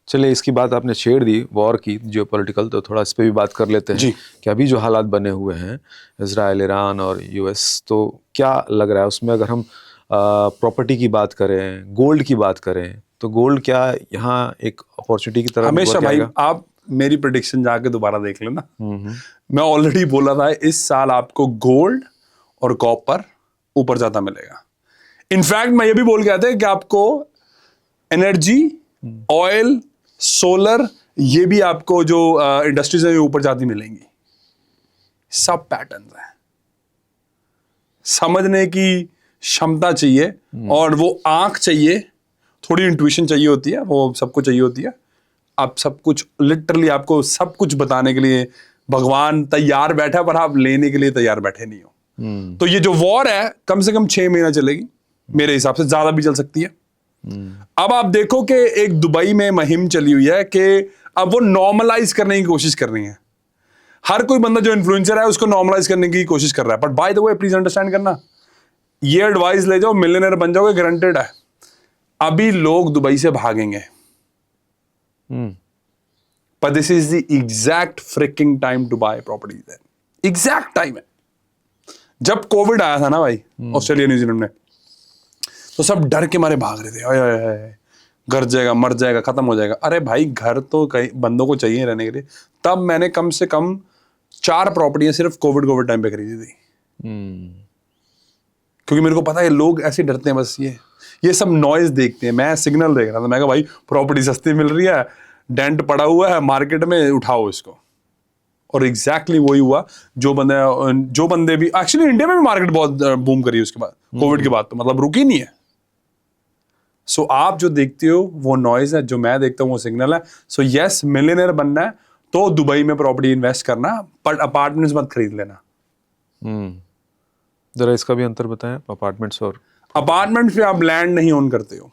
[SPEAKER 2] चलिए, इसकी बात आपने छेड़ दी वॉर की, जियोपॉलिटिकल, तो थोड़ा इस पे भी बात कर लेते हैं
[SPEAKER 1] जी।
[SPEAKER 2] कि अभी जो हालात बने हुए हैं इजराइल, ईरान और यूएस, तो क्या लग रहा है उसमें? अगर हम प्रॉपर्टी की बात करें, गोल्ड की बात करें, तो गोल्ड क्या यहाँ एक अपॉर्चुनिटी की तरह
[SPEAKER 1] हमेशा भाई, आप मेरी प्रेडिक्शन जाके दोबारा देख लेना। मैं ऑलरेडी बोला था इस साल आपको गोल्ड और कॉपर ऊपर ज्यादा मिलेगा। इनफैक्ट मैं ये भी बोल के आया था कि आपको एनर्जी, ऑयल, सोलर, ये भी आपको जो इंडस्ट्रीज है ऊपर जाती मिलेंगी। सब पैटर्न्स है, समझने की क्षमता चाहिए, और वो आंख चाहिए, थोड़ी इंट्यूशन चाहिए होती है, वो सबको चाहिए होती है। आप सब कुछ लिटरली आपको सब कुछ बताने के लिए भगवान तैयार बैठा, पर आप लेने के लिए तैयार बैठे नहीं हो। तो ये जो वॉर है कम से कम 6 महीना चलेगी, मेरे हिसाब से ज्यादा भी चल सकती है। अब आप देखो कि एक दुबई में मुहिम चली हुई है कि अब वो नॉर्मलाइज करने की कोशिश कर रही है। हर कोई बंदा जो इन्फ्लुएंसर है उसको नॉर्मलाइज करने की कोशिश कर रहा है। But by the way please understand करना, ये एडवाइस ले जाओ, मिलियनेयर बन जाओगे, गारंटेड है। अभी लोग दुबई से भागेंगे, पर this is the exact freaking time to buy properties. Exact time है। जब कोविड आया था ना भाई ऑस्ट्रेलिया न्यूजीलैंड में, तो सब डर के मारे भाग रहे थे, घर जाएगा, मर जाएगा, खत्म हो जाएगा। अरे भाई घर तो कई बंदों को चाहिए रहने के लिए। तब मैंने कम से कम 4 प्रॉपर्टियां सिर्फ कोविड टाइम पे खरीदी थी, क्योंकि मेरे को पता है लोग ऐसे डरते हैं, बस ये सब नॉइज देखते हैं। मैं सिग्नल देख रहा था, मैं कहा भाई प्रॉपर्टी सस्ती मिल रही है, डेंट पड़ा हुआ है मार्केट में, उठाओ इसको। और एग्जैक्टली वही हुआ। जो बंदे भी एक्चुअली इंडिया में भी मार्केट बहुत बूम करी उसके बाद, कोविड के बाद, तो मतलब रुकी नहीं है। सो आप जो देखते हो वो नॉइज है, जो मैं देखता हूँ वो सिग्नल है। सो यस, मिलियनेयर बनना है तो दुबई में प्रॉपर्टी इन्वेस्ट करना, पर अपार्टमेंट्स मत खरीद लेना।
[SPEAKER 2] जरा इसका भी अंतर बताएं, अपार्टमेंट्स और
[SPEAKER 1] अपार्टमेंट्स पे आप लैंड नहीं ओन करते हो।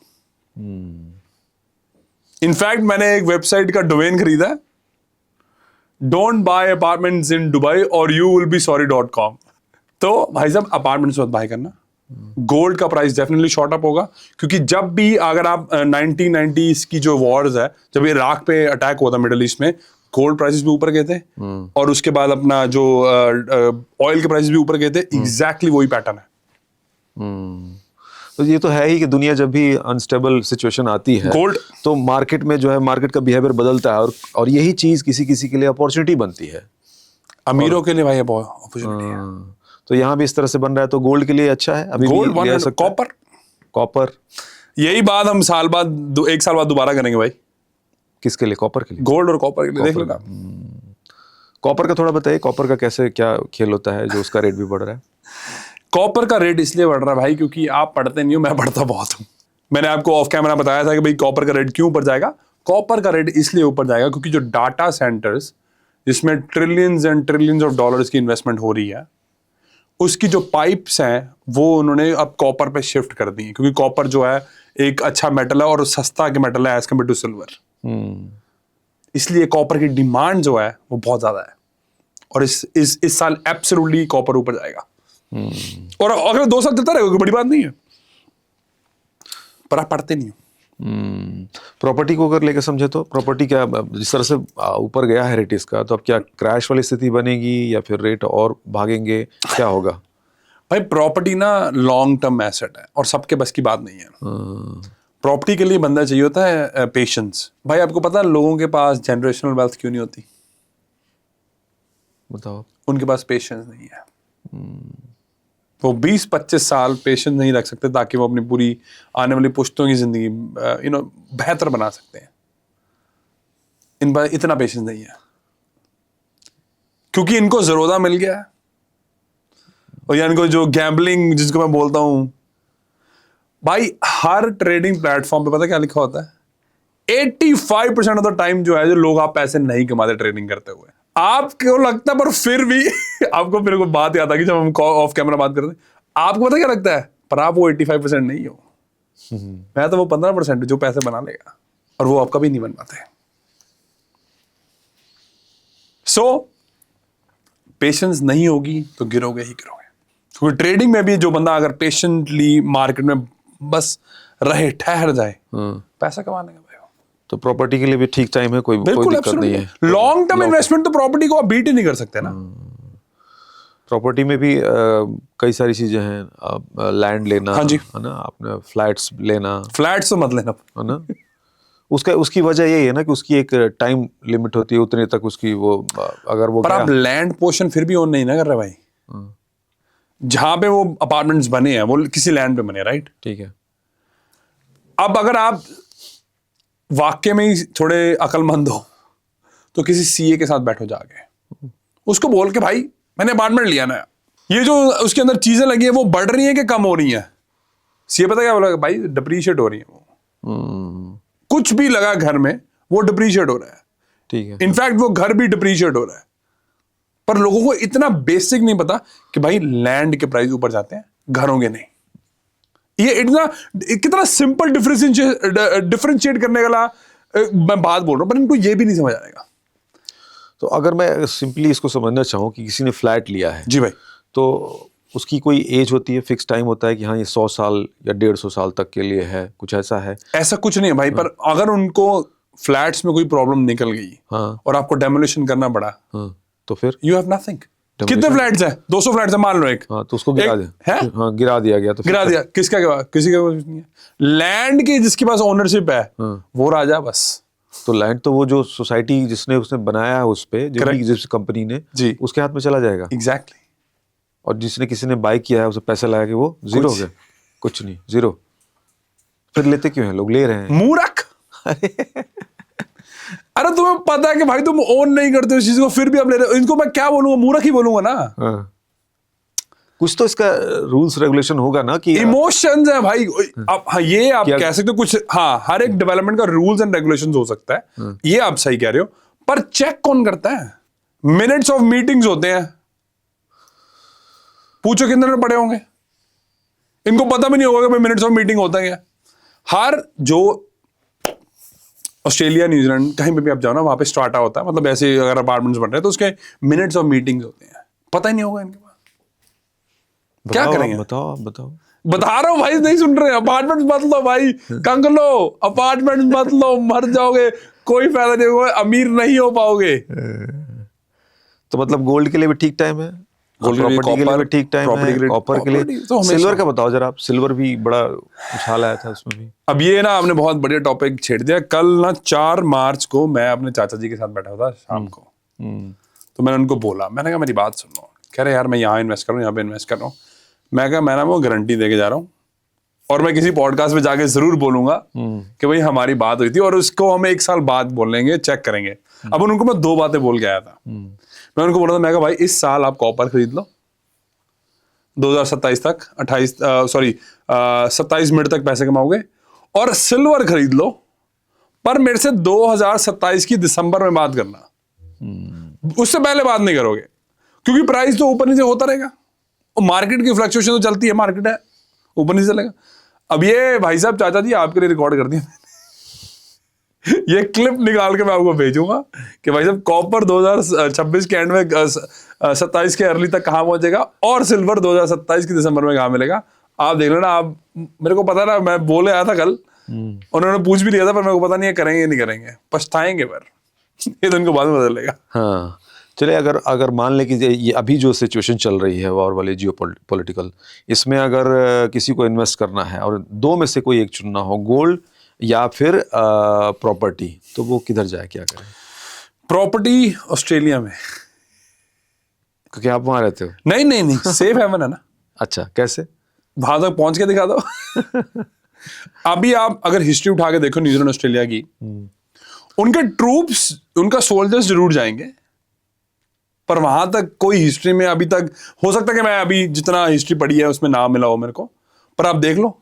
[SPEAKER 1] इनफैक्ट मैंने एक वेबसाइट का डोमेन खरीदा है, don't buy apartments in Dubai और यू विल बी सॉरी.com। तो भाई साहब अपार्टमेंट्स मत बाय करना। गोल्ड का प्राइस डेफिनेटली शॉर्ट अप होगा, क्योंकि जब भी अगर आप 1990s की जो वॉर्स है, जब इराक पे अटैक हुआ था मिडिल ईस्ट में, गोल्ड प्राइसेस भी ऊपर गए थे, और उसके बाद अपना जो ऑयल के प्राइसेस भी ऊपर गए थे। एग्जैक्टली वही पैटर्न है।
[SPEAKER 2] तो ये तो है ही कि दुनिया जब भी अनस्टेबल सिचुएशन आती है,
[SPEAKER 1] गोल्ड
[SPEAKER 2] तो मार्केट में जो है, मार्केट का बिहेवियर बदलता है, और यही चीज किसी किसी के लिए अपॉर्चुनिटी बनती है,
[SPEAKER 1] अमीरों के लिए भाई अपॉर्चुनिटी है।
[SPEAKER 2] तो यहाँ भी इस तरह से बन रहा है, तो गोल्ड के लिए अच्छा है अभी
[SPEAKER 1] गोल्ड
[SPEAKER 2] भी ले सकते हैं। कॉपर यही
[SPEAKER 1] बात हम 1 साल बाद दोबारा करेंगे भाई।
[SPEAKER 2] किसके लिए? कॉपर के लिए?
[SPEAKER 1] गोल्ड और कॉपर के लिए देख लेना।
[SPEAKER 2] कॉपर का थोड़ा बताइए, कॉपर का कैसे क्या खेल होता है जो उसका रेट भी बढ़ रहा है?
[SPEAKER 1] कॉपर का रेट इसलिए बढ़ रहा है भाई क्योंकि आप पढ़ते नहीं हो, मैं पढ़ता बहुत हूँ। मैंने आपको ऑफ कैमरा बताया था कि भाई कॉपर का रेट क्यों ऊपर जाएगा। कॉपर का रेट इसलिए ऊपर जाएगा क्योंकि जो डाटा सेंटर्स, जिसमें trillions and trillions of dollars की इन्वेस्टमेंट हो रही है, उसकी जो पाइप्स हैं वो उन्होंने अब कॉपर पे शिफ्ट कर दी है। क्योंकि कॉपर जो है एक अच्छा मेटल है और सस्ता के मेटल है एज कम्पेयर टू सिल्वर। इसलिए कॉपर की डिमांड जो है वो बहुत ज्यादा है, और इस साल एब्सोल्युटली कॉपर ऊपर जाएगा। और अगर 2 साल चलता रहेगा कोई बड़ी बात नहीं है, पर आप पढ़ते नहीं हो।
[SPEAKER 2] प्रॉपर्टी को अगर लेकर समझे तो प्रॉपर्टी क्या जिस तरह से ऊपर गया है रेट इसका, तो अब क्या क्रैश वाली स्थिति बनेगी या फिर रेट और भागेंगे, क्या होगा?
[SPEAKER 1] भाई प्रॉपर्टी ना लॉन्ग टर्म एसेट है और सबके बस की बात नहीं है। प्रॉपर्टी के लिए बंदा चाहिए होता है पेशेंस। भाई आपको पता है लोगों के पास जनरेशनल वेल्थ क्यों नहीं होती?
[SPEAKER 2] बताओ।
[SPEAKER 1] उनके पास पेशेंस नहीं है। वो 20-25 साल पेशेंस नहीं रख सकते ताकि वो अपनी पूरी आने वाली पुश्तों की जिंदगी बेहतर बना सकते हैं। इन पर इतना पेशेंस नहीं है क्योंकि इनको जरोदा मिल गया है। और यानी को जो गैम्बलिंग जिसको मैं बोलता हूं, भाई हर ट्रेडिंग प्लेटफॉर्म पे पता क्या लिखा होता है? 85% ऑफ द टाइम जो है जो लोग आप पैसे नहीं कमाते ट्रेडिंग करते हुए। आपको लगता है, पर फिर भी आपको मेरे को बात याद आ गई जब हम ऑफ कैमरा बात करते हैं, आपको पता क्या लगता है? पर आप वो 85% नहीं हो। मैं तो वो 15% जो पैसे बना लेगा, और वो आप कभी नहीं बन पाते। सो पेशेंस नहीं होगी तो गिरोगे ही गिरोगे। क्योंकि ट्रेडिंग में भी जो बंदा अगर पेशेंटली मार्केट में बस रहे, ठहर जाए, पैसा कमाने का।
[SPEAKER 2] तो प्रॉपर्टी के लिए भी ठीक टाइम है, कोई दिक्कत नहीं है।
[SPEAKER 1] लॉन्ग टर्म इन्वेस्टमेंट तो प्रॉपर्टी को आप बीट ही नहीं कर सकते ना।
[SPEAKER 2] प्रॉपर्टी में भी कई सारी चीजें हैं, लैंड लेना,
[SPEAKER 1] हाँ जी,
[SPEAKER 2] है ना, आपने फ्लैट्स लेना।
[SPEAKER 1] फ्लैट्स तो मत लेना,
[SPEAKER 2] है ना। उसकी वजह यही है ना कि उसकी एक टाइम लिमिट होती है, उतने तक उसकी वो अगर वो
[SPEAKER 1] पर आप लैंड पोर्शन फिर भी ओन नहीं ना कर रहे भाई। जहां पे वो अपार्टमेंट्स बने हैं वो किसी लैंड पे बने, राइट?
[SPEAKER 2] ठीक है।
[SPEAKER 1] अब अगर आप वाक्य में ही थोड़े अकलमंद हो तो किसी सीए के साथ बैठो जाके, उसको बोल के भाई मैंने अपार्टमेंट लिया ना, ये जो उसके अंदर चीजें लगी है वो बढ़ रही है कि कम हो रही है? सीए पता क्या बोला? भाई डिप्रीशिएट हो रही है वो। कुछ भी लगा घर में वो डिप्रीशिएट हो रहा है।
[SPEAKER 2] ठीक है।
[SPEAKER 1] इनफैक्ट वो घर भी डिप्रीशिएट हो रहा है। पर लोगों को इतना बेसिक नहीं पता कि भाई लैंड के प्राइस ऊपर जाते हैं, घरों के नहीं। ये इतना कितना सिंपल डिफरेंशिएट करने वाला मैं बात बोल रहा हूं, पर इनको ये भी नहीं समझ आएगा।
[SPEAKER 2] तो अगर मैं सिंपली इसको समझना चाहूँ कि किसी ने फ्लैट लिया है
[SPEAKER 1] जी भाई,
[SPEAKER 2] तो उसकी कोई एज होती है, फिक्स टाइम होता है कि हाँ ये 100 साल या 150 साल तक के लिए है, कुछ ऐसा है?
[SPEAKER 1] ऐसा कुछ नहीं है भाई। पर अगर उनको फ्लैट्स में कोई प्रॉब्लम निकल गई,
[SPEAKER 2] हाँ,
[SPEAKER 1] और आपको डेमोलिशन करना पड़ा,
[SPEAKER 2] हाँ, तो फिर
[SPEAKER 1] यू हैव नथिंग। कितने फ्लैट्स हैं? 200 फ्लैट्स है मान लो एक।
[SPEAKER 2] हाँ, तो उसको गिरा दिया। हाँ, गिरा दिया गया तो
[SPEAKER 1] गिरा दिया। किसका किसी का कुछ नहीं है। लैंड की जिसके पास ओनरशिप है वो राजा बस।
[SPEAKER 2] तो लैंड तो वो जो सोसाइटी जिसने उसने बनाया है उस पे, जिस कंपनी ने
[SPEAKER 1] जी,
[SPEAKER 2] उसके हाथ में चला जाएगा।
[SPEAKER 1] एग्जैक्टली।
[SPEAKER 2] और जिसने किसी ने बाय किया है उसे पैसा लगा के वो जीरो हो गया, कुछ नहीं, जीरो। फिर लेते क्यों हैं लोग? ले रहे हैं।
[SPEAKER 1] मूर्ख। अरे तुम्हें पता है कि भाई तुम ओन नहीं करते उस चीज को, फिर भी आप ले रहे हो। इनको मैं क्या बोलूंगा? मूर्ख ही बोलूंगा ना।
[SPEAKER 2] हाँ। कुछ तो इसका रूल्स रेगुलेशन होगा ना कि
[SPEAKER 1] इमोशंस है भाई। अब हाँ, ये आप कह सकते हो कुछ, हाँ, हर एक डेवलपमेंट का रूल्स एंड रेगुलेशंस हो सकता है, ये आप सही कह रहे हो। पर चेक कौन करता है? मिनट्स ऑफ मीटिंग्स होते हैं, पूछो कितने में पड़े होंगे। इनको पता भी नहीं होगा कि मिनट्स ऑफ मीटिंग होता है क्या। हर जो ऑस्ट्रेलिया, न्यूजीलैंड, कहीं पे भी आप जाओ ना, वहां पे स्ट्राटा होता है, मतलब ऐसे अगर अपार्टमेंट्स बन रहे हैं तो उसके मिनट्स ऑफ मीटिंग्स होते हैं। पता ही नहीं होगा इनके पास। क्या करेंगे?
[SPEAKER 2] बताओ।
[SPEAKER 1] बता रहा हूं भाई, नहीं सुन रहे। अपार्टमेंट मत लो भाई, कंगलो, अपार्टमेंट मत लो, मर जाओगे, कोई फायदा नहीं होगा, अमीर नहीं हो पाओगे।
[SPEAKER 2] तो मतलब गोल्ड के लिए भी ठीक टाइम है, प्रॉपर्टी के लिए भी ठीक टाइम है, कॉपर के लिए। सिल्वर का बताओ जरा आप। सिल्वर भी बड़ा उछाल आया था उसमें भी।
[SPEAKER 1] अब ये ना आपने बहुत बढ़िया टॉपिक छेड़ दिया। कल ना 4 मार्च को मैं अपने चाचा जी के साथ बैठा था शाम को। तो मैंने उनको बोला, मैंने कहा मेरी बात सुन लो। कह रहे यार मैं यहाँ इन्वेस्ट कर रहा हूँ, यहाँ पे इन्वेस्ट कर रहा हूँ। मैं कहा मैं ना वो गारंटी देके जा रहा हूँ, और मैं किसी पॉडकास्ट में जाके जरूर बोलूंगा कि भाई हमारी बात हुई थी, और उसको हम 1 साल बाद बोलेंगे, चेक करेंगे। अब उनको मैं 2 बातें बोल के आया था। मैं उनको बोला था, मैं कहा भाई इस साल आप कॉपर खरीद लो, 2027 तक 27 मिनट तक पैसे कमाओगे, और सिल्वर खरीद लो, पर मेरे से 2027 की दिसंबर में बात करना, उससे पहले बात नहीं करोगे, क्योंकि प्राइस तो ऊपर नीचे होता रहेगा। और मार्केट की फ्लक्चुएशन तो चलती है, मार्केट है, ऊपर नीचे चलेगा। अब ये भाई साहब चाचा जी आपके लिए रिकॉर्ड कर दिया ये क्लिप निकाल के मैं आपको भेजूंगा कि भाई साहब कॉपर 2026 के एंड में 27 के अर्ली तक कहाँ पहुंचेगा और सिल्वर 2027 के दिसंबर में कहाँ मिलेगा। आप देख लेना। आप, मेरे को पता ना, मैं बोले आया था कल, उन्होंने पूछ भी लिया था, पर मेरे को पता नहीं है करेंगे नहीं करेंगे, पछताएंगे पर ये तो उनको बाद में बदलेगा।
[SPEAKER 2] हाँ चलिए, अगर अगर मान लें कि ये अभी जो सिचुएशन चल रही है वॉर वाली जियोपॉलिटिकल, इसमें अगर किसी को इन्वेस्ट करना है और दो में से कोई एक चुनना हो, गोल्ड या फिर प्रॉपर्टी, तो वो किधर जाए, क्या करें?
[SPEAKER 1] प्रॉपर्टी ऑस्ट्रेलिया में।
[SPEAKER 2] क्योंकि आप वहां रहते हो।
[SPEAKER 1] नहीं नहीं नहीं, सेफ हेवन है ना।
[SPEAKER 2] अच्छा, कैसे?
[SPEAKER 1] वहां तक पहुंच के दिखा दो अभी आप अगर हिस्ट्री उठा के देखो न्यूजीलैंड ऑस्ट्रेलिया की, उनके ट्रूप्स, उनका सोल्जर्स जरूर जाएंगे, पर वहां तक कोई हिस्ट्री में अभी तक, हो सकता है कि मैं अभी जितना हिस्ट्री पढ़ी है उसमें नाम मिला हो मेरे को, पर आप देख लो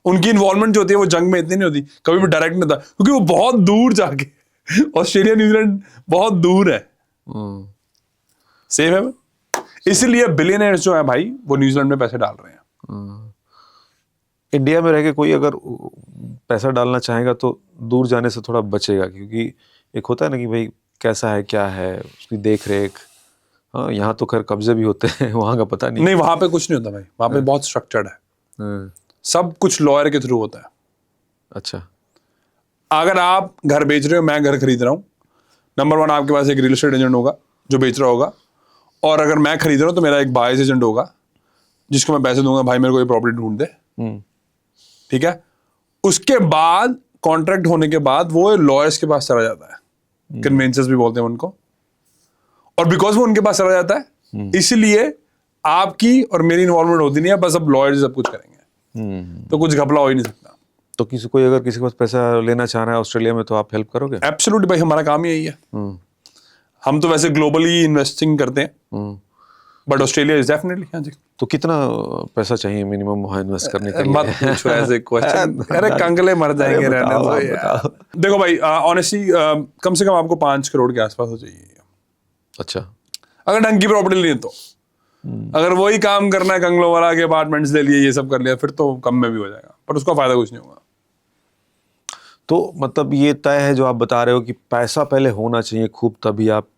[SPEAKER 1] उनकी इन्वॉल्वमेंट जो होती है वो जंग में इतनी नहीं होती, कभी भी डायरेक्ट नहीं होता, क्योंकि वो बहुत दूर जाके ऑस्ट्रेलिया न्यूजीलैंड बहुत दूर है। सेफ है, इसलिए बिलियनर्स जो है भाई वो न्यूजीलैंड में पैसे डाल रहे हैं।
[SPEAKER 2] इंडिया में रह के कोई अगर पैसा डालना चाहेगा तो दूर जाने से थोड़ा बचेगा, क्योंकि एक होता है ना कि भाई कैसा है, क्या है, उसकी देख रेख। हाँ, यहाँ तो खैर कब्जे भी होते हैं, वहाँ का पता नहीं।
[SPEAKER 1] नहीं, वहां पे कुछ नहीं होता भाई, वहां पे बहुत स्ट्रक्चर्ड है, सब कुछ लॉयर के थ्रू होता है।
[SPEAKER 2] अच्छा,
[SPEAKER 1] अगर आप घर बेच रहे हो, मैं घर खरीद रहा हूँ, नंबर 1 आपके पास एक रियल एस्टेट एजेंट होगा जो बेच रहा होगा, और अगर मैं खरीद रहा हूँ तो मेरा एक बायर्स एजेंट होगा जिसको मैं पैसे दूंगा, भाई मेरे को ये प्रॉपर्टी ढूंढ दे, ठीक है। उसके बाद कॉन्ट्रैक्ट होने के बाद वो लॉयर्स के पास चला जाता है, कन्वेंसर्स भी बोलते हैं उनको, और बिकॉज वो उनके पास चला जाता है इसलिए आपकी और मेरी इन्वॉल्वमेंट होती नहीं है, बस अब लॉयर्स सब कुछ करेंगे, तो कुछ घपला हो ही नहीं सकता।
[SPEAKER 2] तो कोई अगर किसी के पास पैसा लेना चाह रहा है ऑस्ट्रेलिया में, तो आप हेल्प करोगे?
[SPEAKER 1] एब्सोल्युटली भाई, हमारा काम ही यही है। हम तो वैसे ग्लोबली इन्वेस्टिंग करते हैं, बट ऑस्ट्रेलिया इज डेफिनेटली। हाँ जी।
[SPEAKER 2] तो कितना पैसा चाहिए मिनिमम वहाँ इन्वेस्ट करने के लिए?
[SPEAKER 1] मत पूछो ऐसे क्वेश्चन, अरे कंगले मर जाएंगे रहने दो यार। देखो भाई, ऑनेस्टली कम से कम आपको 5 करोड़ के आसपास हो चाहिए।
[SPEAKER 2] अच्छा,
[SPEAKER 1] अगर ढंग की प्रॉपर्टी नहीं तो, अगर वही काम करना है कंगलों वाला के अपार्टमेंट्स ले लिए, ये सब कर लिया, फिर तो कम में भी हो जाएगा, पर उसका फायदा कुछ नहीं होगा।
[SPEAKER 2] तो मतलब ये तय है जो आप बता रहे हो कि पैसा पहले होना चाहिए खूब, तभी आप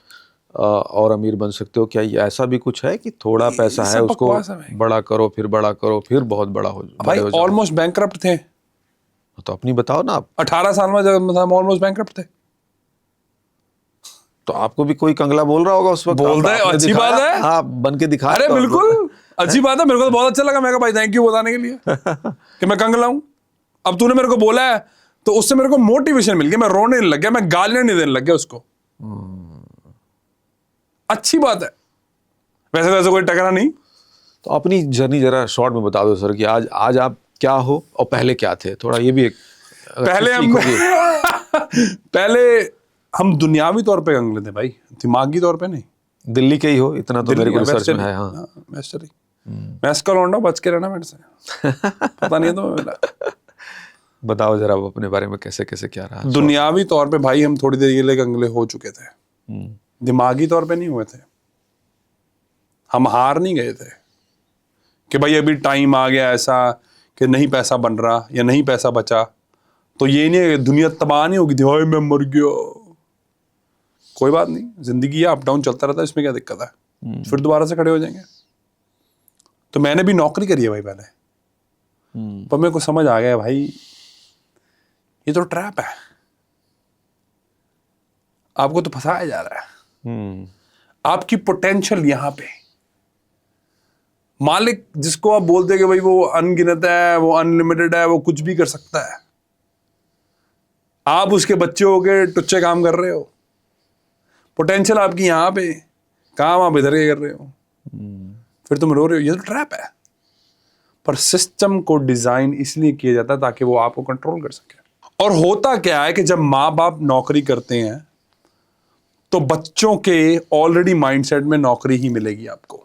[SPEAKER 2] और अमीर बन सकते हो। क्या ये ऐसा भी कुछ है कि थोड़ा पैसा है उसको बड़ा करो, फिर बड़ा करो, फिर बहुत बड़ा हो
[SPEAKER 1] भाई? ऑलमोस्ट बैंकक्रप्ट थे।
[SPEAKER 2] तो अपनी बताओ ना आप।
[SPEAKER 1] 18 साल में जब हम ऑलमोस्ट बैंकक्रप्ट थे।
[SPEAKER 2] तो आपको भी कोई कंगला बोल रहा होगा उस वक्त?
[SPEAKER 1] बोलता है, अच्छी बात है।
[SPEAKER 2] हाँ, बन के दिखा।
[SPEAKER 1] अरे बिल्कुल अच्छी बात है, मेरे को तो बहुत अच्छा लगा। मैं कहा भाई थैंक यू बताने के लिए कि मैं कंगला हूं। अब तूने मेरे को बोला है तो उससे मेरे को मोटिवेशन मिल गया, मैं रोने नहीं लग गया, मैं गालियां नहीं देने लग गया उसको। अच्छी बात है। वैसे तो ऐसा कोई टकरा नहीं।
[SPEAKER 2] तो अपनी जर्नी जरा शॉर्ट में बता दो सर कि आज आप क्या हो और पहले क्या थे, थोड़ा ये भी एक।
[SPEAKER 1] पहले हम दुनियावी तौर पे कंगले थे भाई, दिमागी तौर पे नहीं।
[SPEAKER 2] दिल्ली के ही हो, इतना तो मेरे को रिसर्च में है। हाँ,
[SPEAKER 1] मैं इसका लौंडा, बच के रहना मेरे से पता नहीं है तो
[SPEAKER 2] बताओ जरा अपने बारे में, कैसे कैसे क्या रहा?
[SPEAKER 1] दुनियावी तौर पे भाई हम थोड़ी देर के लिए कंगले हो चुके थे, दिमागी तौर पे नहीं हुए थे। हम हार नहीं गए थे कि भाई अभी टाइम आ गया ऐसा कि नहीं पैसा बन रहा या नहीं पैसा बचा तो ये नहीं है दुनिया तबाह नहीं होगी, भाई मैं मर गया। कोई बात नहीं, जिंदगी है, अप डाउन चलता रहता है, इसमें क्या दिक्कत है, फिर दोबारा से खड़े हो जाएंगे। तो मैंने भी नौकरी करी है भाई पहले, पर मेरे को समझ आ गया भाई ये तो ट्रैप है, आपको तो फंसाया जा रहा है। आपकी पोटेंशियल यहां पे, मालिक जिसको आप बोलते हैं कि भाई वो अनगिनत है, वो अनलिमिटेड है, वो कुछ भी कर सकता है, आप उसके बच्चे हो के टुच्चे काम कर रहे हो। पोटेंशियल आपकी यहां पे, काम आप इधर के कर रहे हो, फिर तुम रो रहे हो। ये तो ट्रैप है। पर सिस्टम को डिजाइन इसलिए किया जाता है ताकि वो आपको कंट्रोल कर सके। और होता क्या है कि जब माँ बाप नौकरी करते हैं तो बच्चों के ऑलरेडी माइंडसेट में नौकरी ही मिलेगी आपको।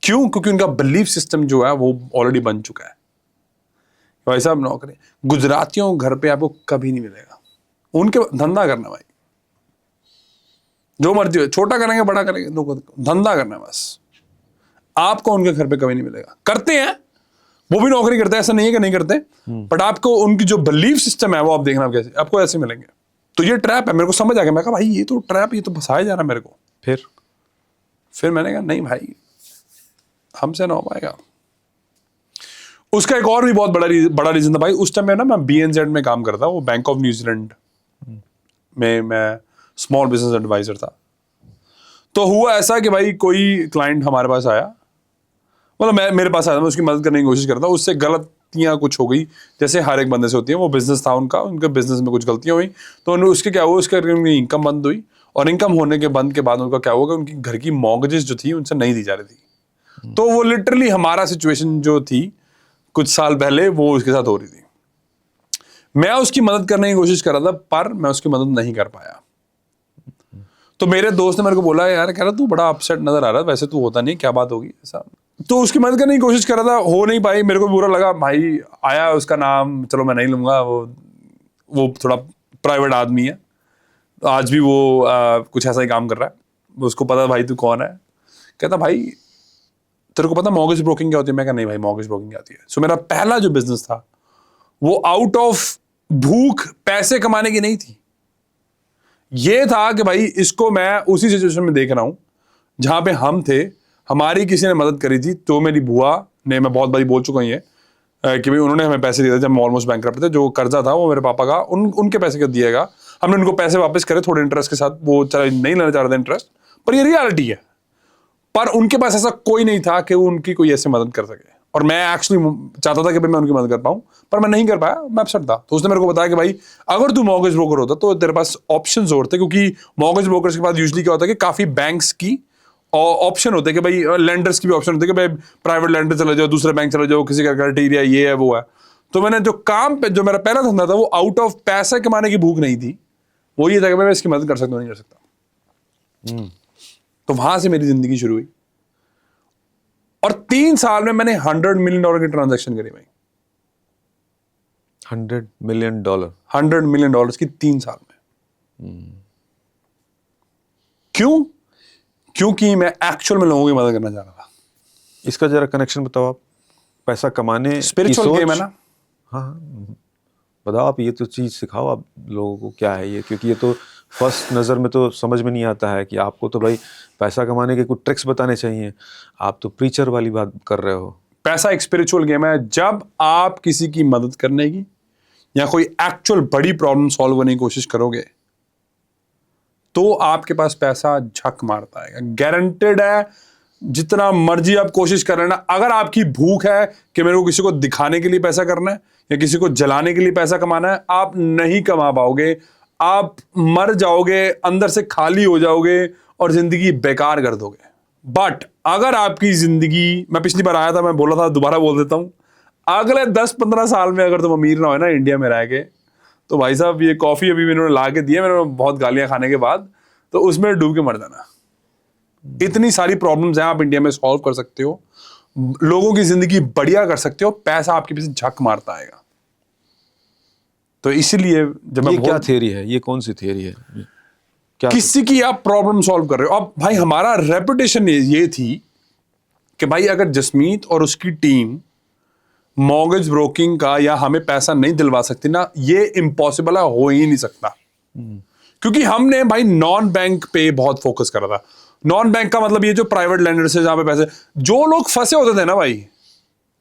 [SPEAKER 1] क्यों? क्योंकि उनका बिलीफ सिस्टम जो है वो ऑलरेडी बन चुका है, भाई साहब नौकरी। गुजरातियों घर पे आपको कभी नहीं मिलेगा, उनके धंधा करना भाई, जो मर्जी हो, छोटा करेंगे बड़ा करेंगे, धंधा करना बस। आपको उनके घर पे कभी नहीं मिलेगा। करते हैं वो भी नौकरी करते हैं, ऐसा नहीं है कि नहीं करते, बट आपको उनकी जो बिलीफ सिस्टम है वो आप देखना कैसे, आपको ऐसे मिलेंगे। तो ये ट्रैप है, मेरे को समझ आ गया। मैं कहा भाई ये तो ट्रैप, ये तो फंसाया जा रहा है मेरे को। फिर मैंने कहा नहीं भाई, हमसे ना हो पाएगा। उसका एक और भी बहुत बड़ा रीजन था भाई। उस टाइम में ना मैं BNZ में काम करता, वो बैंक ऑफ न्यूजीलैंड में मैं स्मॉल बिजनेस एडवाइजर था। तो हुआ ऐसा कि भाई कोई क्लाइंट हमारे पास आया, मतलब मेरे पास आया, मैं उसकी मदद करने की कोशिश करता, उससे गलतियां कुछ हो गई, जैसे हर एक बंदे से होती है। वो बिजनेस था उनका, उनके बिजनेस में कुछ गलतियां हुई, तो उसके क्या हुआ, उसके उनकी इनकम बंद हुई, और इनकम होने के बंद के बाद उनका क्या हुआ कि उनकी घर की मॉर्गेजेस जो थी उनसे नहीं दी जा रही थी। तो वो लिटरली हमारा सिचुएशन जो थी कुछ साल पहले, वो उसके साथ हो रही थी। मैं उसकी मदद करने की कोशिश कर रहा था, पर मैं उसकी मदद नहीं कर पाया। तो मेरे दोस्त ने मेरे को बोला, यार कह रहा तू बड़ा अपसेट नजर आ रहा है, वैसे तू होता नहीं, क्या बात होगी ऐसा। तो उसकी मदद करने की कोशिश कर रहा था, हो नहीं पाई। मेरे को बुरा लगा भाई, आया उसका नाम, चलो मैं नहीं लूंगा, वो थोड़ा प्राइवेट आदमी है, आज भी वो कुछ ऐसा ही काम कर रहा है। उसको पता भाई तू कौन है। कहता भाई तेरे को पता मॉर्गेज ब्रोकिंग क्या होती है? मैं कहा नहीं भाई, मॉर्गेज ब्रोकिंग क्या होती है। सो मेरा पहला जो बिजनेस था वो आउट ऑफ भूख पैसे कमाने की नहीं थी, ये था कि भाई इसको मैं उसी सिचुएशन में देख रहा हूं जहां पे हम थे, हमारी किसी ने मदद करी थी। तो मेरी बुआ ने, मैं बहुत बारी बोल चुका हूं ये, कि भाई उन्होंने हमें पैसे दिए थे जब हम ऑलमोस्ट बैंकरप्ट थे। जो कर्जा था वो मेरे पापा का, उनके पैसे का दिएगा, हमने उनको पैसे वापस करे थोड़े इंटरेस्ट के साथ। वो चला नहीं लेना चाह रहे थे इंटरेस्ट, पर ये रियलिटी है। पर उनके पास ऐसा कोई नहीं था कि वो उनकी कोई ऐसे मदद कर सके, और मैं एक्चुअली चाहता था कि भाई मैं उनकी मदद कर पाऊं, पर मैं नहीं कर पाया, मैं अपसेट था। तो उसने मेरे को बताया कि भाई अगर तू मॉर्गेज ब्रोकर होता तो तेरे पास ऑप्शंस और थे, क्योंकि मॉर्गेज ब्रोकर्स के पास यूजुअली क्या होता है कि काफी बैंक्स की ऑप्शन होते हैं, कि भाई लेंडर्स की भी ऑप्शन होते हैं कि भाई प्राइवेट लेंडर चले जाओ, दूसरे बैंक चले जाओ, किसी का क्राइटेरिया ये है वो है। तो मैंने जो काम पे, जो मेरा पहला धंधा था, वो आउट ऑफ पैसा कमाने की भूख नहीं थी, वो ये था कि मैं इसकी मदद कर सकता हूं, नहीं कर सकता। तो वहां से मेरी जिंदगी शुरू हुई, और 3 साल में मैंने $100 मिलियन की ट्रांजैक्शन करी भाई।
[SPEAKER 2] $100 मिलियन
[SPEAKER 1] $100 मिलियन की 3 साल में। क्यों? क्योंकि मैं एक्चुअल में लोगों की मदद करना चाह रहा था।
[SPEAKER 2] इसका जरा कनेक्शन बताओ आप, पैसा कमाने
[SPEAKER 1] स्पिरिचुअल गेम है ना।
[SPEAKER 2] हाँ, बताओ आप, ये तो चीज सिखाओ आप लोगों को, क्या है ये, क्योंकि ये तो फर्स्ट नज़र में तो समझ में नहीं आता है। कि आपको तो भाई पैसा कमाने के कुछ ट्रिक्स बताने चाहिए, आप तो प्रीचर वाली बात कर रहे हो।
[SPEAKER 1] पैसा एक स्पिरिचुअल गेम है। जब आप किसी की मदद करने की या कोई एक्चुअल बड़ी प्रॉब्लम सॉल्व करने की कोशिश करोगे, तो आपके पास पैसा झक मारता है, गारंटेड है। जितना मर्जी आप कोशिश कर लेना, अगर आपकी भूख है कि मेरे को किसी को दिखाने के लिए पैसा करना है या किसी को जलाने के लिए पैसा कमाना है, आप नहीं कमा पाओगे। आप मर जाओगे, अंदर से खाली हो जाओगे और जिंदगी बेकार कर दोगे। बट अगर आपकी जिंदगी, मैं पिछली बार आया था, मैं बोला था, दोबारा बोल देता हूं, अगले 10-15 साल में अगर तुम अमीर ना हो ना इंडिया में रह के, तो भाई साहब ये कॉफी अभी इन्होंने ला के दी है, मैंने बहुत गालियां खाने के बाद, तो उसमें डूब के मर जाना। इतनी सारी प्रॉब्लम्स हैं आप इंडिया में सॉल्व कर सकते हो, लोगों की जिंदगी बढ़िया कर सकते हो, पैसा आपके पीछे झक मारता आएगा। तो इसीलिए जब
[SPEAKER 2] ये क्या थियरी है, ये कौन सी थियरी है, क्या
[SPEAKER 1] किसी की आप प्रॉब्लम सॉल्व कर रहे हो। अब भाई हमारा रेपुटेशन ये थी कि भाई अगर जसमीत और उसकी टीम मॉर्गेज ब्रोकिंग का या हमें पैसा नहीं दिलवा सकती ना, ये इम्पॉसिबल है, हो ही नहीं सकता। क्योंकि हमने भाई नॉन बैंक पे बहुत फोकस करा था। नॉन बैंक का मतलब ये जो प्राइवेट लेंडर से, जहां पे पैसे, जो लोग फंसे होते थे ना भाई,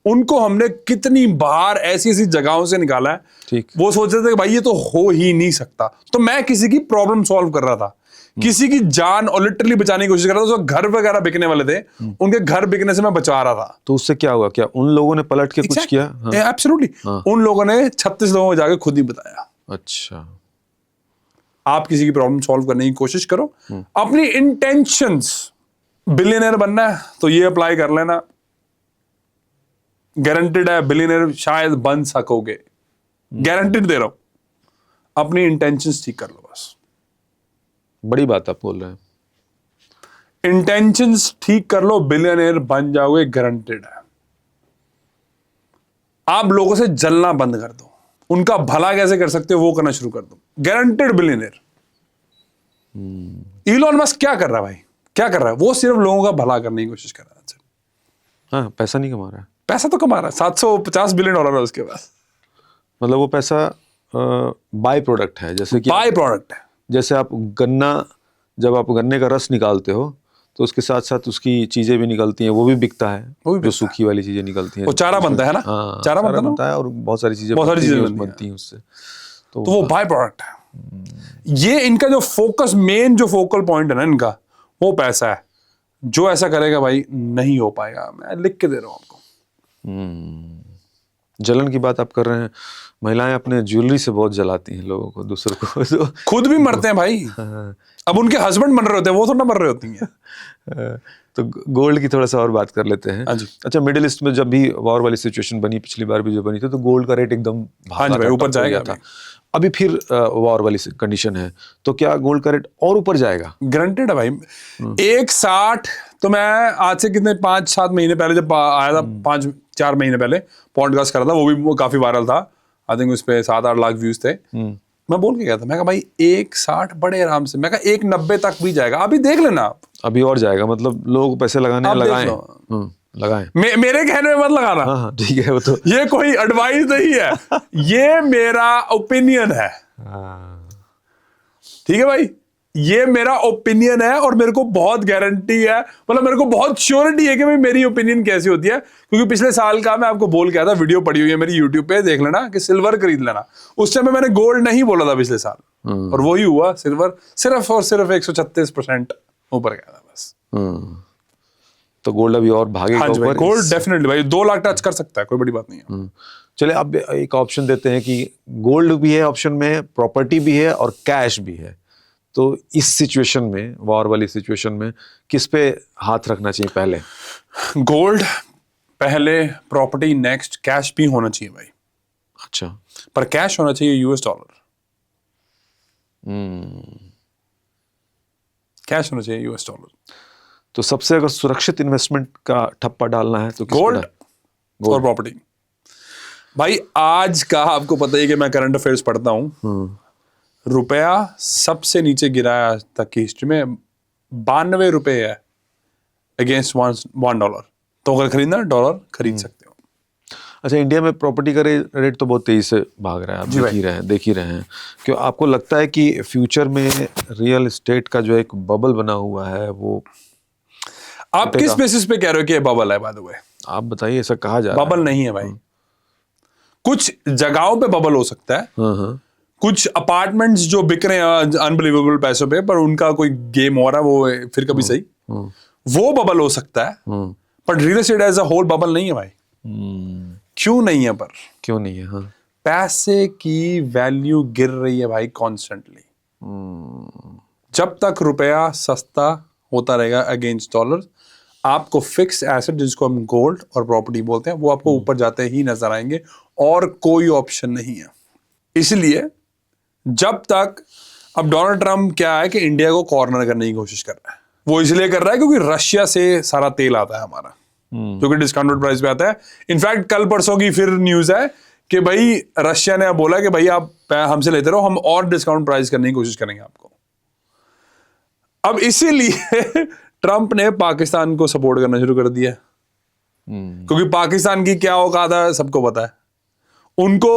[SPEAKER 1] उनको हमने कितनी बार ऐसी ऐसी जगहों से निकाला है।
[SPEAKER 2] ठीक,
[SPEAKER 1] वो सोचते थे कि भाई ये तो हो ही नहीं सकता। तो मैं किसी की प्रॉब्लम सॉल्व कर रहा था, किसी की जान और लिटरली बचाने की कोशिश कर रहा था। जो घर वगैरह बिकने वाले थे, उनके घर बिकने से मैं बचा रहा था।
[SPEAKER 2] तो उससे क्या हुआ, क्या उन लोगों ने पलट के कुछ किया?
[SPEAKER 1] एब्सोल्युटली। उन लोगों ने 36 लोगों को जाके खुद ही बताया।
[SPEAKER 2] अच्छा,
[SPEAKER 1] आप किसी की प्रॉब्लम सॉल्व करने की कोशिश करो, अपनी इंटेंशंस, बिलियनर बनना है तो ये अप्लाई कर लेना, गारंटेड है बिलियनर शायद बन सकोगे, गारंटेड दे रहा हूं। अपनी इंटेंशंस ठीक कर लो बस।
[SPEAKER 2] बड़ी बात आप बोल रहे हैं।
[SPEAKER 1] इंटेंशंस ठीक कर लो, बिलियनर बन जाओगे, गारंटेड है। आप लोगों से जलना बंद कर दो, उनका भला कैसे कर सकते हो वो करना शुरू कर दो, गारंटेड बिलियनर। इलॉन मस्क क्या कर रहा है भाई, क्या कर रहा है? वो सिर्फ लोगों का भला करने की कोशिश कर रहा है।
[SPEAKER 2] हाँ, पैसा नहीं कमा रहा है।
[SPEAKER 1] पैसा तो कमा रहा है, $750 बिलियन है उसके पास।
[SPEAKER 2] मतलब वो पैसा बाय प्रोडक्ट है, जैसे कि
[SPEAKER 1] बाय प्रोडक्ट है।
[SPEAKER 2] जैसे आप गन्ना, जब आप गन्ने का रस निकालते हो तो उसके साथ साथ उसकी चीजें भी निकलती हैं, वो भी बिकता है, जो सूखी वाली चीजें निकलती हैं,
[SPEAKER 1] वो चारा बनता है ना,
[SPEAKER 2] हाँ,
[SPEAKER 1] चारा बनता
[SPEAKER 2] है और बहुत सारी चीजें बनती हैं उससे,
[SPEAKER 1] तो वो बाय प्रोडक्ट है। ये इनका जो फोकस, मेन जो फोकल पॉइंट है ना इनका, वो पैसा है। जो ऐसा करेगा भाई नहीं हो पाएगा, मैं लिख के दे रहा हूं आपको।
[SPEAKER 2] जलन की बात आप कर रहे हैं, महिलाएं अपने ज्वेलरी से बहुत जलाती हैं लोगों को, दूसरों को, तो
[SPEAKER 1] खुद भी मरते हैं भाई। अब उनके हस्बैंड मर रहे होते हैं, वो थोड़ा मर रहे होती हैं।
[SPEAKER 2] तो गोल्ड की थोड़ा सा और बात कर लेते हैं। अच्छा, मिडिल ईस्ट में जब भी वॉर वाली सिचुएशन बनी, पिछली बार भी जो बनी थी, तो गोल्ड का रेट एकदम
[SPEAKER 1] भाई ऊपर जाएगा था।
[SPEAKER 2] अभी फिर वॉर वाली कंडीशन है, तो क्या गोल्ड का रेट और ऊपर जाएगा?
[SPEAKER 1] गारंटेड है भाई। 160 तो मैं आज से कितने 5-7 महीने पहले जब आया था, 5-4 महीने पहले पॉडकास्ट करा था, वो काफी वायरल था। आई थिंक उस पे 7-8 लाख व्यूज थे। मैं बोल के गया था, मैं कहा भाई 160 बड़े आराम से, मैं कहा 190 तक भी जाएगा। अभी देख लेना आप,
[SPEAKER 2] अभी और जाएगा, मतलब लोग पैसे लगाने लगाएं।
[SPEAKER 1] मेरे कहने में मत लगाना।
[SPEAKER 2] हाँ, ठीक है, वो तो
[SPEAKER 1] ये कोई एडवाइस नहीं है, ये मेरा ओपिनियन है। ठीक है भाई, ये मेरा ओपिनियन है और मेरे को बहुत गारंटी है, मतलब मेरे को बहुत श्योरिटी है कि भाई मेरी ओपिनियन कैसी होती है। क्योंकि पिछले साल का मैं आपको बोल के आया था, वीडियो पड़ी हुई है मेरी यूट्यूब पे, देख लेना, कि सिल्वर खरीद लेना। उस समय मैंने गोल्ड नहीं बोला था पिछले साल, और वही हुआ, सिल्वर सिर्फ और सिर्फ 136% ऊपर गया था बस।
[SPEAKER 2] तो गोल्ड अभी और भागेगा ऊपर।
[SPEAKER 1] गोल्ड डेफिनेटली भाई 2 लाख टच कर सकता है, कोई बड़ी बात नहीं है।
[SPEAKER 2] चले, अब एक ऑप्शन देते हैं कि गोल्ड भी है ऑप्शन में, प्रॉपर्टी भी है और कैश भी है। तो इस सिचुएशन में, वॉर वाली सिचुएशन में, किस पे हाथ रखना चाहिए पहले?
[SPEAKER 1] गोल्ड पहले, प्रॉपर्टी नेक्स्ट, कैश भी होना चाहिए भाई।
[SPEAKER 2] अच्छा,
[SPEAKER 1] पर कैश होना चाहिए US डॉलर। कैश होना चाहिए US डॉलर।
[SPEAKER 2] तो सबसे अगर सुरक्षित इन्वेस्टमेंट का ठप्पा डालना है तो
[SPEAKER 1] गोल्ड और प्रॉपर्टी। भाई आज का आपको पता ही कि मैं करंट अफेयर्स पढ़ता हूं। रुपया सबसे नीचे गिरा है आज तक की हिस्ट्री में, 92 रुपए है अगेंस्ट $1। तो अगर खरीदना डॉलर खरीद सकते हो।
[SPEAKER 2] अच्छा, इंडिया में प्रॉपर्टी का रेट तो बहुत तेजी से भाग रहा है, आप देख ही रहे हैं। क्यों आपको लगता है कि फ्यूचर में रियल एस्टेट का जो एक बबल बना हुआ है, वो
[SPEAKER 1] आप किस बेसिस पे कह रहे हो कि ये बबल है? बाय द वे
[SPEAKER 2] आप बताइए, ऐसा कहा जा रहा है।
[SPEAKER 1] बबल नहीं है भाई। कुछ जगहों पे बबल हो सकता है, कुछ अपार्टमेंट्स जो बिक रहे हैं अनबिलीवेबल पैसों पे, पर उनका कोई गेम हो रहा है, वो फिर कभी सही, वो बबल हो सकता है। पर real estate as a whole bubble नहीं है भाई। क्यों नहीं है? पर
[SPEAKER 2] क्यों नहीं है? हाँ,
[SPEAKER 1] पैसे की वैल्यू गिर रही है भाई कॉन्स्टेंटली। जब तक रुपया सस्ता होता रहेगा अगेंस्ट डॉलर, आपको फिक्स एसेट, जिसको हम गोल्ड और प्रॉपर्टी बोलते हैं, वो आपको ऊपर जाते ही नजर आएंगे, और कोई ऑप्शन नहीं है। इसलिए जब तक, अब डोनाल्ड ट्रंप क्या है कि इंडिया को कॉर्नर करने की कोशिश कर रहा है। वो इसलिए कर रहा है क्योंकि रशिया से सारा तेल आता है हमारा, जो कि डिस्काउंटेड प्राइस पे आता है। इनफैक्ट कल परसों की फिर न्यूज है कि भाई रशिया ने बोला कि भाई आप हमसे लेते रहो, हम और डिस्काउंट प्राइस करने की कोशिश करेंगे आपको। अब इसीलिए ट्रंप ने पाकिस्तान को सपोर्ट करना शुरू कर दिया, क्योंकि पाकिस्तान की क्या औकात है सबको पता है। उनको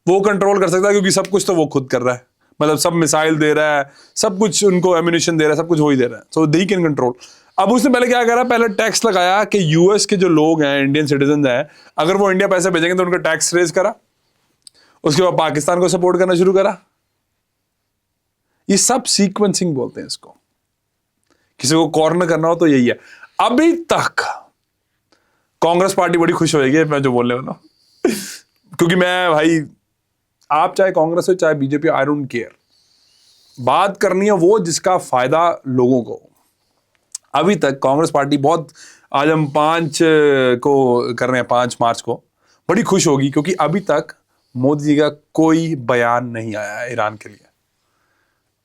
[SPEAKER 1] वो कंट्रोल कर सकता है, क्योंकि सब कुछ तो वो खुद कर रहा है, मतलब सब मिसाइल दे रहा है, सब कुछ उनको एम्यूनिशन दे रहा है, सब कुछ वो ही दे रहा है, सो दे कैन कंट्रोल। अब उसने पहले क्या करा, पहले टैक्स लगाया कि यूएस के जो लोग हैं, इंडियन सिटीजन हैं, अगर वो इंडिया पैसे भेजेंगे तो उनका टैक्स रेज करा। उसके बाद पाकिस्तान को सपोर्ट करना शुरू करा। ये सब सीक्वेंसिंग बोलते हैं इसको। किसी को कॉर्नर करना हो तो यही है। अभी तक कांग्रेस पार्टी बड़ी खुश होगी मैं जो बोलने वाला हूं, क्योंकि मैं भाई, आप चाहे कांग्रेस हो चाहे बीजेपी, आई डोंट केयर। बात करनी है वो जिसका फायदा लोगों को। अभी तक कांग्रेस पार्टी बहुत, आज हम 5 को कर रहे हैं, 5 मार्च को, बड़ी खुश होगी, क्योंकि अभी तक मोदी जी का कोई बयान नहीं आया है ईरान के लिए।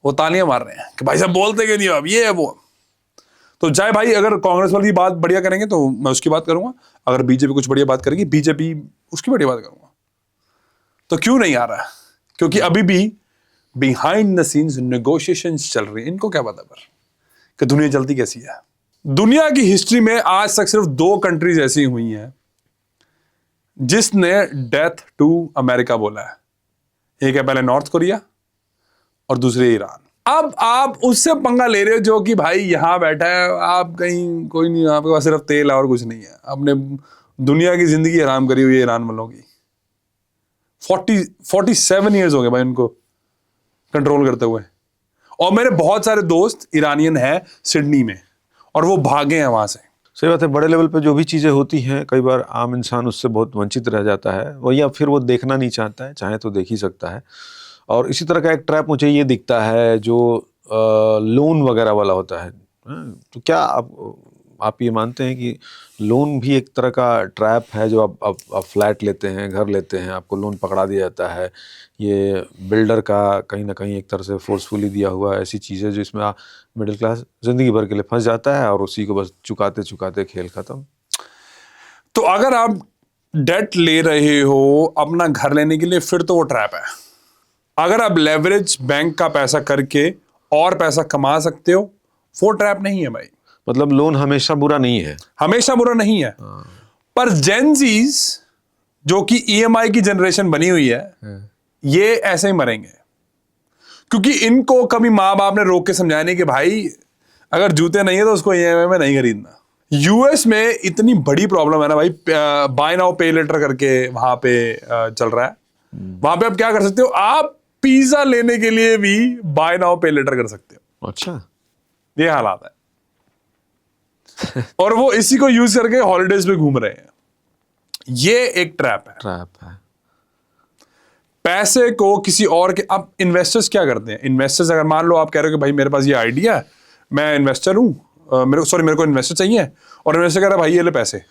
[SPEAKER 1] वो तालियां मार रहे हैं कि भाई साहब बोलते क्यों नहीं हो, अब ये है वो। तो चाहे भाई अगर कांग्रेस वाली बात बढ़िया करेंगे तो मैं उसकी बात करूंगा, अगर बीजेपी कुछ बढ़िया बात करेगी, बीजेपी उसकी बढ़िया बात करूंगा। तो क्यों नहीं आ रहा? क्योंकि अभी भी बिहाइंड द सीन्स नेगोशिएशंस चल रही हैं। इनको क्या पता पर कि दुनिया चलती कैसी है। दुनिया की हिस्ट्री में आज तक सिर्फ 2 कंट्रीज ऐसी हुई हैं जिसने डेथ टू अमेरिका बोला है। एक है पहले नॉर्थ कोरिया और दूसरे ईरान। अब आप उससे पंगा ले रहे हो जो कि भाई यहां बैठा है, आप कहीं कोई नहीं, आपके पास सिर्फ तेल है और कुछ नहीं है, आपने दुनिया की जिंदगी हराम करी हुई है ईरान वालों की। 47 ईयर्स हो गए भाई उनको कंट्रोल करते हुए। और मेरे बहुत सारे दोस्त ईरानियन हैं सिडनी में और वो भागे हैं वहां से।
[SPEAKER 2] सही बात है, बड़े लेवल पे जो भी चीज़ें होती हैं कई बार आम इंसान उससे बहुत वंचित रह जाता है, वो या फिर वो देखना नहीं चाहता है, चाहे तो देख ही सकता है। और इसी तरह का एक ट्रैप मुझे ये दिखता है जो लोन वगैरह वाला होता है। तो क्या आप ये मानते हैं कि लोन भी एक तरह का ट्रैप है? जो आप फ्लैट लेते हैं, घर लेते हैं, आपको लोन पकड़ा दिया जाता है, ये बिल्डर का कहीं ना कहीं एक तरह से फोर्सफुली दिया हुआ ऐसी चीज़ें जो इसमें मिडिल क्लास ज़िंदगी भर के लिए फंस जाता है और उसी को बस चुकाते चुकाते खेल ख़त्म।
[SPEAKER 1] तो अगर आप डेट ले रहे हो अपना घर लेने के लिए, फिर तो वो ट्रैप है। अगर आप लेवरेज बैंक का पैसा करके और पैसा कमा सकते हो, वो ट्रैप नहीं है भाई।
[SPEAKER 2] मतलब लोन हमेशा बुरा नहीं है।
[SPEAKER 1] हमेशा बुरा नहीं है। पर जेनजीज जो कि ईएमआई की जनरेशन बनी हुई है, ये ऐसे ही मरेंगे, क्योंकि इनको कभी माँ बाप ने रोक के समझाया नहीं कि भाई अगर जूते नहीं है तो उसको ईएमआई में नहीं खरीदना। यूएस में इतनी बड़ी प्रॉब्लम है ना भाई, बाय नाउ पे लेटर करके वहां पे चल रहा है। वहां पे आप क्या कर सकते हो, आप पिज्जा लेने के लिए भी बाय नाउ पे लेटर कर सकते हो।
[SPEAKER 2] अच्छा,
[SPEAKER 1] ये हालात है। और वो इसी को यूज करके हॉलिडेज पे घूम रहे हैं। ये एक ट्रैप है।
[SPEAKER 2] ट्रैप है।
[SPEAKER 1] पैसे को किसी और के, अब इन्वेस्टर्स क्या करते हैं? इन्वेस्टर्स अगर मान लो आप कह रहे हो कि भाई मेरे पास ये आइडिया है, मैं इन्वेस्टर हूं, मेरे को इन्वेस्टर चाहिए, और इन्वेस्टर कह रहा है भाई ये ले पैसे।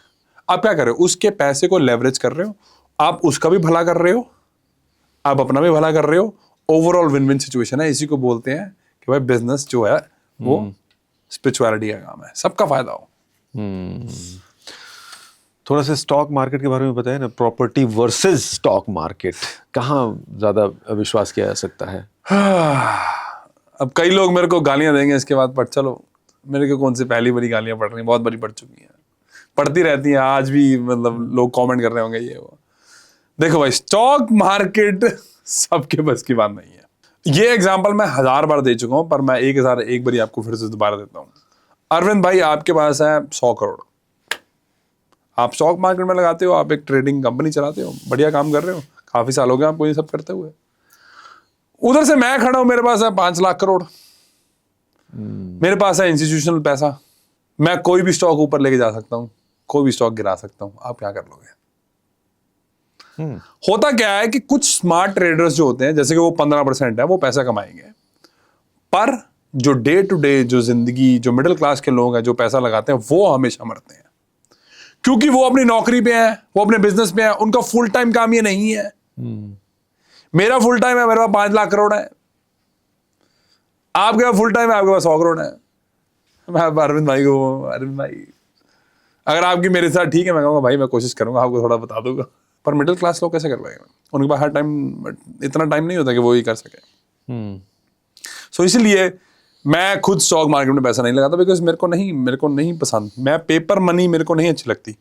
[SPEAKER 1] आप क्या कर रहे हो? उसके पैसे को लेवरेज कर रहे हो, आप उसका भी भला कर रहे हो, आप अपना भी भला कर रहे हो। ओवरऑल विन विन सिचुएशन है। इसी को बोलते हैं कि भाई बिजनेस जो है वो स्पिरिचुअलिटी का काम है, सबका फायदा हो।
[SPEAKER 2] थोड़ा सा स्टॉक मार्केट के बारे में बताइए ना, प्रॉपर्टी वर्सेस स्टॉक मार्केट, कहाँ ज़्यादा विश्वास किया जा सकता है?
[SPEAKER 1] अब कई लोग मेरे को गालियां देंगे इसके बाद, पर चलो, मेरे को कौन सी पहली बड़ी गालियां पड़ रही हैं, बहुत बड़ी पड़ चुकी हैं, पड़ती रहती हैं आज भी, मतलब लोग कमेंट कर रहे होंगे ये वो। देखो भाई, स्टॉक मार्केट सबके बस की बात नहीं है। ये एग्जांपल मैं 1000 बार दे चुका हूं, पर मैं 1000 एक बार आपको फिर से दोबारा देता हूं। अरविंद भाई, आपके पास है 100 करोड़, आप स्टॉक मार्केट में लगाते हो, आप एक ट्रेडिंग कंपनी चलाते हो, बढ़िया काम कर रहे हो, काफी साल हो गए आपको ये सब करते हुए। उधर से मैं खड़ा हूं, मेरे पास है 5 लाख करोड़, मेरे पास है इंस्टीट्यूशनल पैसा, मैं कोई भी स्टॉक ऊपर लेके जा सकता हूं, कोई भी स्टॉक गिरा सकता हूं। आप क्या कर लोगे? होता क्या है कि कुछ स्मार्ट ट्रेडर्स जो होते हैं, जैसे कि वो 15% है, वो पैसा कमाएंगे, पर जो डे टू डे जो जिंदगी, जो मिडिल क्लास के लोग हैं जो पैसा लगाते हैं, वो हमेशा मरते हैं, क्योंकि वो अपनी नौकरी पे है, वो अपने बिजनेस पे है, उनका फुल टाइम काम ये नहीं है। मेरा फुल टाइम है, मेरे पास 5 लाख करोड़ है, आपके पास फुल टाइम है, आपके पास 100 करोड़ है। मैं अरविंद भाई को, अरविंद भाई अगर आपकी मेरे साथ ठीक है, मैं कहूँगा भाई मैं कोशिश करूंगा, आपको थोड़ा बता दूंगा। पर मिडिल क्लास लोग कैसे कर पाएंगे? उनके पास हर टाइम इतना टाइम नहीं होता कि वो ही कर सके। सो इसलिए मैं खुद स्टॉक मार्केट में पैसा नहीं लगाता, बिकॉज मेरे को नहीं पसंद। मैं पेपर मनी मेरे को नहीं अच्छी लगती।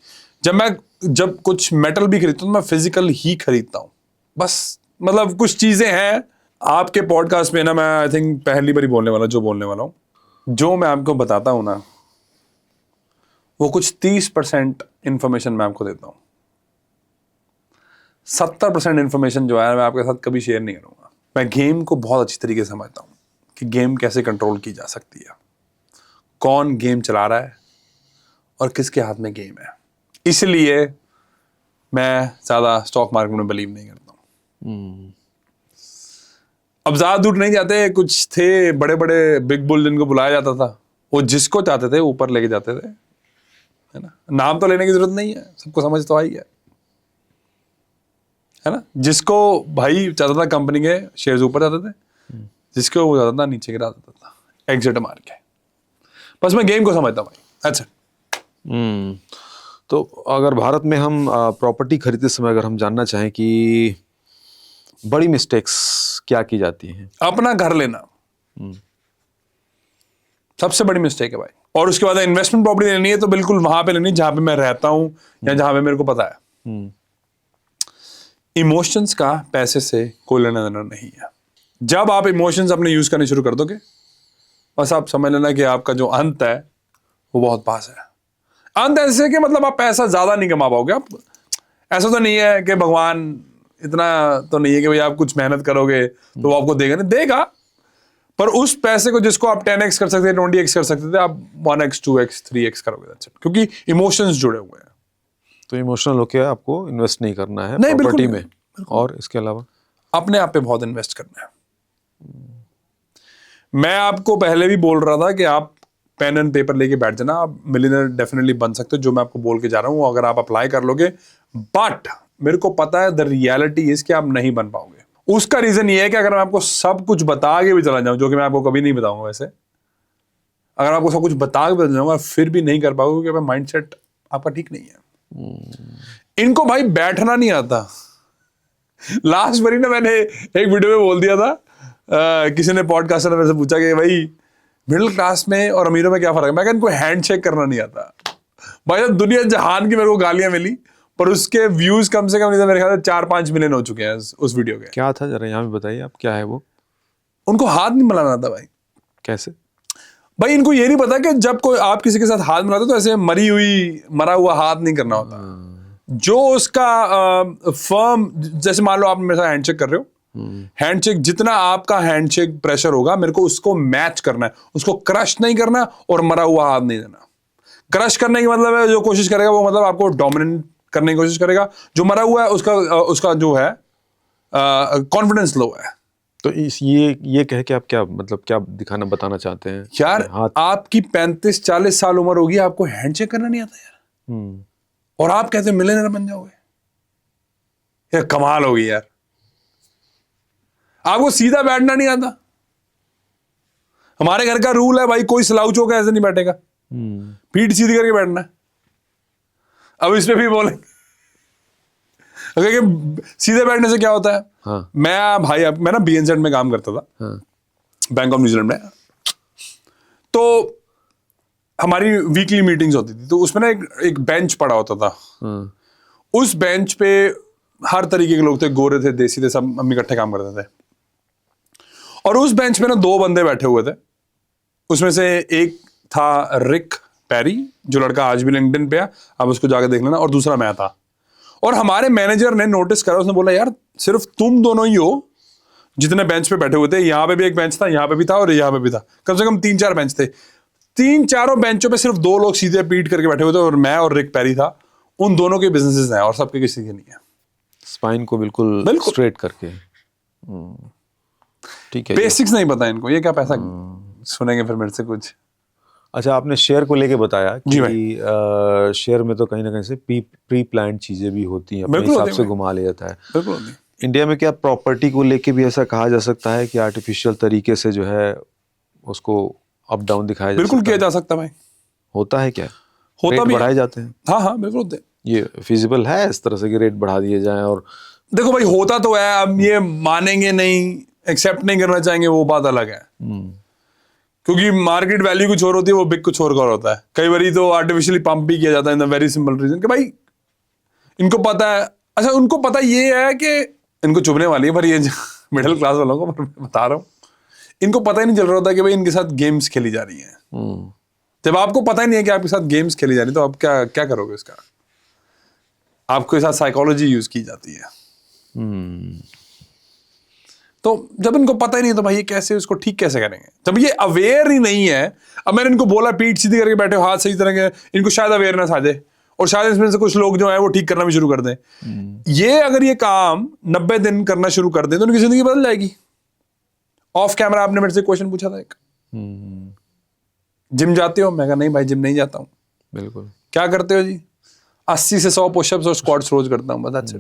[SPEAKER 1] जब कुछ मेटल भी खरीदता हूँ तो मैं फिजिकल ही खरीदता हूँ बस। मतलब कुछ चीजें हैं आपके पॉडकास्ट में ना, मैं आई थिंक पहली बार बोलने वाला हूँ, जो मैं आपको बताता हूँ ना, वो कुछ 30% इंफॉर्मेशन मैं आपको देता हूँ। 70% इंफॉर्मेशन जो है मैं आपके साथ कभी शेयर नहीं करूंगा। मैं गेम को बहुत अच्छी तरीके से समझता हूँ कि गेम कैसे कंट्रोल की जा सकती है, कौन गेम चला रहा है और किसके हाथ में गेम है। इसलिए मैं ज्यादा स्टॉक मार्केट में बिलीव नहीं करता हूँ। अब ज्यादा दूर नहीं जाते, कुछ थे बड़े बड़े बिग बुल जिनको बुलाया जाता था, वो जिसको चाहते थे ऊपर लेके जाते थे, है ना। नाम तो लेने की जरूरत नहीं है, सबको समझ तो आई है ना। जिसको भाई चाहता था कंपनी के शेयर्स ऊपर जाते थे, जिसको वो जाता था नीचे गिरा देता था, एग्जिट मार के। बस मैं गेम को समझता हूँ भाई। अच्छा,
[SPEAKER 2] तो अगर भारत में हम प्रॉपर्टी खरीदते समय अगर हम जानना चाहें कि बड़ी मिस्टेक्स क्या की जाती हैं?
[SPEAKER 1] अपना घर लेना सबसे बड़ी मिस्टेक है भाई। और उसके बाद इन्वेस्टमेंट प्रॉपर्टी लेनी है तो बिल्कुल वहां पे लेनी जहां पे मैं रहता हूँ या जहां पे मेरे को पता है। इमोशंस का पैसे से कोई लेना देना नहीं है। जब आप इमोशंस अपने यूज करने शुरू कर दोगे, बस आप समझ लेना कि आपका जो अंत है वो बहुत पास है। अंत ऐसे कि मतलब आप पैसा ज्यादा नहीं कमा पाओगे। आप ऐसा तो नहीं है कि भगवान इतना तो नहीं है कि भाई आप कुछ मेहनत करोगे तो वो आपको देगा, नहीं देगा, पर उस पैसे को जिसको आप 10x कर सकते थे, 20x कर सकते थे, आप 1x 2x 3x करोगे, क्योंकि इमोशंस जुड़े हुए हैं।
[SPEAKER 2] तो इमोशनल होके आपको इन्वेस्ट नहीं करना है
[SPEAKER 1] नहीं,
[SPEAKER 2] प्रॉपर्टी
[SPEAKER 1] बिल्कुल,
[SPEAKER 2] में, और इसके अलावा
[SPEAKER 1] अपने आप पे बहुत इन्वेस्ट करना है। मैं आपको पहले भी बोल रहा था कि आप पेन एंड पेपर लेके बैठ जाना, आप मिलियनर डेफिनेटली बन सकते हो, जो मैं आपको बोल के जा रहा हूं अगर आप अप्लाई कर लोगे। बट मेरे को पता है द रियलिटी इज कि आप नहीं बन पाओगे। उसका रीजन ये है कि अगर मैं आपको सब कुछ बता के भी चला जाऊं, जो कि मैं आपको कभी नहीं बताऊंगा वैसे, अगर आपको सब कुछ बता के भी चला जाऊंगा फिर भी नहीं कर पाओगे, क्योंकि माइंडसेट आपका ठीक नहीं है। इनको भाई बैठना नहीं आता। लास्ट बारी ना मैंने एक वीडियो में बोल दिया था, किसी ने पॉडकास्टर ने मेरे से पूछा कि भाई मिडिल क्लास में और अमीरों में क्या फर्क है। मैं इनको हैंड शेक करना नहीं आता। भाई साहब दुनिया जहान की मेरे को गालियां मिली, पर उसके व्यूज कम से कम नहीं था, मेरे ख्याल से 4-5 मिलियन हो चुके हैं उस वीडियो के।
[SPEAKER 2] क्या था जरा यहाँ भी बताइए आप, क्या है वो?
[SPEAKER 1] उनको हाथ नहीं मिलाना था भाई।
[SPEAKER 2] कैसे?
[SPEAKER 1] भाई इनको ये नहीं पता कि जब कोई आप किसी के साथ हाथ मिलाते हो तो ऐसे मरा हुआ हाथ नहीं करना होता। जो उसका फर्म, जैसे मान लो आप मेरे साथ हैंडशेक कर रहे हो, हैंडशेक जितना आपका हैंडशेक प्रेशर होगा मेरे को उसको मैच करना है, उसको क्रश नहीं करना और मरा हुआ हाथ नहीं देना। क्रश करने की मतलब है जो कोशिश करेगा वो मतलब आपको डोमिनेट करने की कोशिश करेगा। जो मरा हुआ है उसका जो है कॉन्फिडेंस लो है।
[SPEAKER 2] तो ये कह के आप क्या मतलब क्या दिखाना बताना चाहते हैं
[SPEAKER 1] यार? आपकी 35-40 साल उम्र होगी, आपको हैंडशेक करना नहीं आता यार, और आप कहते हो मिलियनेयर बन जाओगे? यार कमाल होगी यार। आपको सीधा बैठना नहीं आता। हमारे घर का रूल है भाई, कोई सलाउच होकर ऐसे नहीं बैठेगा, पीठ सीधी करके बैठना है। अब इस पे भी बोलेंगे सीधे बैठने से क्या होता है।
[SPEAKER 2] हाँ।
[SPEAKER 1] मैं ना BNZ में काम करता था, हाँ। बैंक ऑफ न्यूजीलैंड में। तो हमारी वीकली मीटिंग्स होती थी, तो उसमें ना एक बेंच पड़ा होता था। हाँ। उस बेंच पे हर तरीके के लोग थे, गोरे थे, देसी थे, सब हम इकट्ठे काम करते थे। और उस बेंच पे ना 2 बंदे बैठे हुए थे। उसमें से एक था रिक पेरी, जो लड़का आज भी लिंक्डइन पे है, आप उसको जाकर देख लेना, और दूसरा मैं था। और हमारे मैनेजर ने नोटिस करा, उसने बोला यार सिर्फ तुम दोनों ही हो जितने बेंच पे बैठे हुए थे। यहाँ पे भी एक बेंच था, यहाँ पे भी था, और यहाँ पे भी था। कम से कम 3-4 बेंच थे। 3-4 बेंचों पे सिर्फ 2 लोग सीधे पीट करके बैठे हुए थे, और मैं और रिक पेरी था। उन दोनों के बिजनेसेस हैं और सबके किसी के नहीं है।
[SPEAKER 2] स्पाइन को बिल्कुल स्ट्रेट करके। ठीक है।
[SPEAKER 1] बेसिक्स नहीं पता इनको, ये क्या पैसा सुनेंगे फिर मेरे से कुछ।
[SPEAKER 2] अच्छा, आपने शेयर को लेके बताया कि शेयर में तो कहीं ना कहीं से प्री प्लान्ड चीजें भी होती हैं, अपने हिसाब से घुमा लिया जाता है।
[SPEAKER 1] बिल्कुल।
[SPEAKER 2] इंडिया में क्या प्रॉपर्टी को लेके भी ऐसा कहा जा सकता है कि आर्टिफिशियल तरीके से जो है उसको अप डाउन दिखाया जा सकता है?
[SPEAKER 1] बिल्कुल किया जा सकता है भाई।
[SPEAKER 2] होता है क्या?
[SPEAKER 1] होता
[SPEAKER 2] रेट
[SPEAKER 1] भी
[SPEAKER 2] बढ़ाए जाते हैं?
[SPEAKER 1] हाँ बिल्कुल होते हैं।
[SPEAKER 2] ये फिजिबल है इस तरह से कि रेट बढ़ा दिए जाएं? और
[SPEAKER 1] देखो भाई, होता तो है, अब ये मानेंगे नहीं, एक्सेप्ट नहीं करना चाहेंगे, वो बात अलग है। क्योंकि मार्केट वैल्यू कुछ और होती है, वो बिग कुछ और का होता है। कई बार तो आर्टिफिशियली पंप भी किया जाता है, in the very simple reason कि भाई इनको पता है। अच्छा, उनको पता ये है कि इनको चुभने वाली है, पर ये मिडिल क्लास वालों को मैं बता रहा हूँ, इनको पता ही नहीं चल रहा होता कि भाई इनके साथ गेम्स खेली जा रही है। जब आपको पता ही नहीं है कि आपके साथ गेम्स खेली जा रही है, तो आप क्या करोगे इसका? आपके साथ साइकोलॉजी यूज की जाती है। तो जब इनको पता ही नहीं तो भाई ये कैसे उसको ठीक कैसे करेंगे? जब ये अवेयर ही नहीं है। अब मैंने इनको बोला पीठ सीधी करके बैठे हो, हाथ सही तरह के, इनको शायद अवेयरनेस आ जाए और शायद इसमें से कुछ लोग जो है वो ठीक करना भी शुरू कर दें। ये अगर ये काम 90 दिन करना शुरू कर दें तो उनकी जिंदगी बदल जाएगी। ऑफ कैमरा आपने मेरे से क्वेश्चन पूछा था एक, जिम जाते हो? मैं कहा नहीं भाई, जिम नहीं जाता हूँ।
[SPEAKER 2] बिल्कुल।
[SPEAKER 1] क्या करते हो जी? 80 से 100 पुशअप्स और स्क्वाट्स रोज करता हूँ, बस।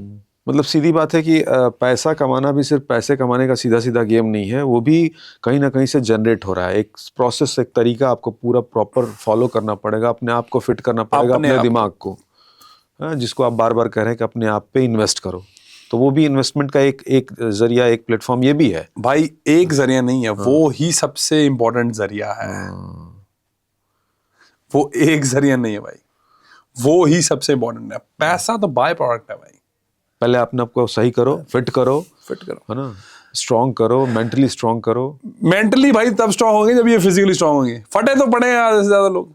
[SPEAKER 2] मतलब सीधी बात है कि पैसा कमाना भी सिर्फ पैसे कमाने का सीधा सीधा गेम नहीं है, वो भी कहीं ना कहीं से जनरेट हो रहा है। एक प्रोसेस, एक तरीका आपको पूरा प्रॉपर फॉलो करना पड़ेगा, अपने आप को फिट करना पड़ेगा, अपने दिमाग को, जिसको आप बार बार कह रहे हैं कि अपने आप पे इन्वेस्ट करो। तो वो भी इन्वेस्टमेंट का एक जरिया, एक प्लेटफॉर्म ये भी है
[SPEAKER 1] भाई। एक जरिया नहीं है, वो ही सबसे इंपॉर्टेंट जरिया है। वो एक जरिया नहीं है भाई, वो ही सबसे इंपॉर्टेंट है। पैसा तो बाय प्रोडक्ट है भाई।
[SPEAKER 2] पहले अपने आप को सही करो, फिट करो, है ना, स्ट्रांग करो, मेंटली स्ट्रांग करो।
[SPEAKER 1] मेंटली भाई तब स्ट्रांग होंगे जब ये फिजिकली स्ट्रांग होंगे। फटे तो पड़े हैं आधे से ज्यादा लोग।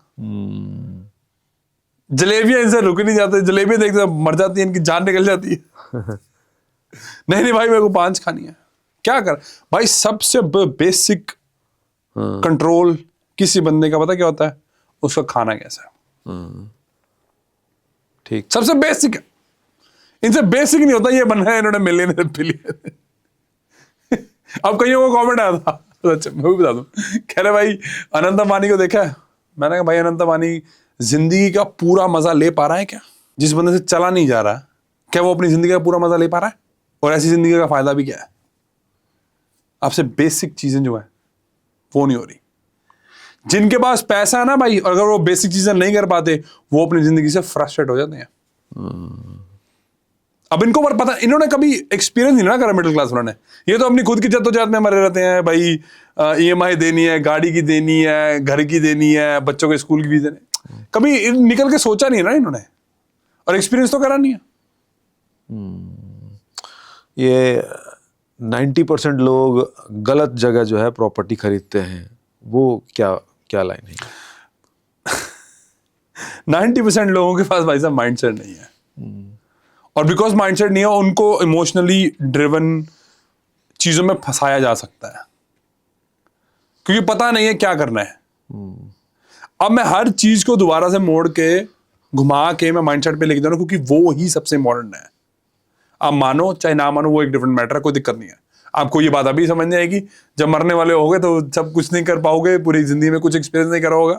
[SPEAKER 1] जलेबियां इनसे रुक नहीं जाते, जलेबियां देखते मर जाती है, इनकी जान निकल जाती है। नहीं भाई मेरे को 5 खानी है, क्या कर भाई। सबसे बेसिक कंट्रोल किसी बंदे का पता क्या होता है? उसका खाना कैसा है।
[SPEAKER 2] ठीक,
[SPEAKER 1] सबसे बेसिक है। इनसे बेसिक नहीं होता ये बनना है इन्होंने मिलियन बिलियन। अब कईयों को कमेंट आया था, अच्छा मैं भी बता दूं, कह रहे भाई अनंत अंबानी को देखा है? मैंने कहा भाई अनंत अंबानी जिंदगी का पूरा मजा ले पा रहा है क्या? जिस बंदे से चला नहीं जा रहा, क्या वो अपनी जिंदगी का पूरा मजा ले पा रहा है? और ऐसी जिंदगी का फायदा भी क्या है? आपसे बेसिक चीजें जो है वो नहीं हो रही। जिनके पास पैसा है ना भाई, और अगर वो बेसिक चीजें नहीं कर पाते, वो अपनी जिंदगी से फ्रस्ट्रेट हो जाते हैं। अब इनको पर पता, इन्होंने कभी एक्सपीरियंस नहीं ना करा मिडिल क्लास वालों ने। ये तो अपनी खुद की जद्दोजहद में मरे रहते हैं भाई। EMI देनी है, गाड़ी की देनी है, घर की देनी है, बच्चों के स्कूल की फीस देनी। कभी निकल के सोचा नहीं है ना इन्होंने, और एक्सपीरियंस तो करा नहीं है।
[SPEAKER 2] ये 90% लोग गलत जगह जो है प्रॉपर्टी खरीदते हैं, वो क्या क्या लाइन है?
[SPEAKER 1] 90% लोगों के पास भाई साहब माइंडसेट नहीं है, और बिकॉज माइंडसेट नहीं है उनको इमोशनली ड्रिवन चीजों में फंसाया जा सकता है, क्योंकि पता नहीं है क्या करना है। अब मैं हर चीज को दोबारा से मोड़ के घुमा के मैं माइंडसेट पे लेके जा रहा हूं, क्योंकि वो ही सबसे इंपॉर्टेंट है। आप मानो चाहे ना मानो, वो एक डिफरेंट मैटर है, कोई दिक्कत नहीं है। आपको ये बात अभी समझ नहीं आएगी, जब मरने वाले होगे तो सब कुछ नहीं कर पाओगे, पूरी जिंदगी में कुछ एक्सपीरियंस नहीं करा होगा,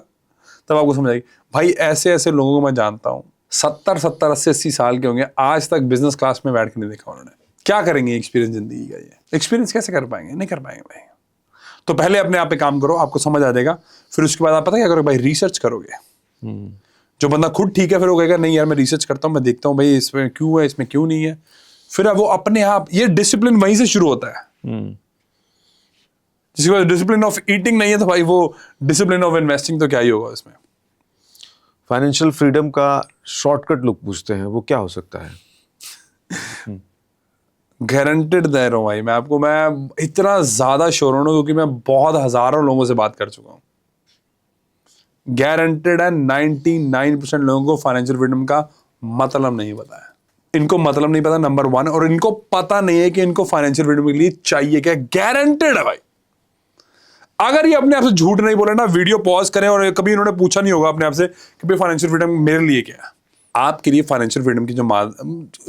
[SPEAKER 1] तब आपको समझ आएगी। भाई ऐसे ऐसे लोगों को मैं जानता हूं, 70 80 साल के होंगे, आज तक बिजनेस क्लास में बैठ के नहीं देखा उन्होंने। क्या करेंगे एक्सपीरियंस जिंदगी का? ये एक्सपीरियंस कैसे कर पाएंगे? नहीं कर पाएंगे भाई। तो पहले अपने आप पे काम करो, आपको समझ आ जाएगा। फिर उसके बाद आप पता क्या करोगे भाई? रिसर्च करोगे। जो बंदा खुद ठीक है, फिर वो कहेगा नहीं यार मैं रिसर्च करता हूँ, मैं देखता हूँ भाई इसमें क्यों है, इसमें क्यों नहीं है। फिर वो अपने आप, ये डिसिप्लिन वहीं से शुरू होता है। जिसके पास डिसिप्लिन ऑफ ईटिंग नहीं है, तो भाई वो डिसिप्लिन ऑफ इन्वेस्टिंग तो क्या ही होगा इसमें।
[SPEAKER 2] फाइनेंशियल फ्रीडम का शॉर्टकट लोग पूछते हैं, वो क्या हो सकता है?
[SPEAKER 1] गारंटेड दे रहा हूं भाई मैं आपको, मैं इतना ज्यादा श्योर हूं क्योंकि मैं बहुत हजारों लोगों से बात कर चुका हूं। गारंटेड है 99% लोगों को फाइनेंशियल फ्रीडम का मतलब नहीं पता है। इनको मतलब नहीं पता, नंबर 1, और इनको पता नहीं है कि इनको फाइनेंशियल फ्रीडम के लिए चाहिए क्या। गारंटेड है भाई। अगर ये अपने आप से झूठ नहीं बोले ना, वीडियो पॉज करें, और कभी इन्होंने पूछा नहीं होगा अपने आप से कि भाई फाइनेंशियल फ्रीडम मेरे लिए क्या है। आपके लिए फाइनेंशियल फ्रीडम की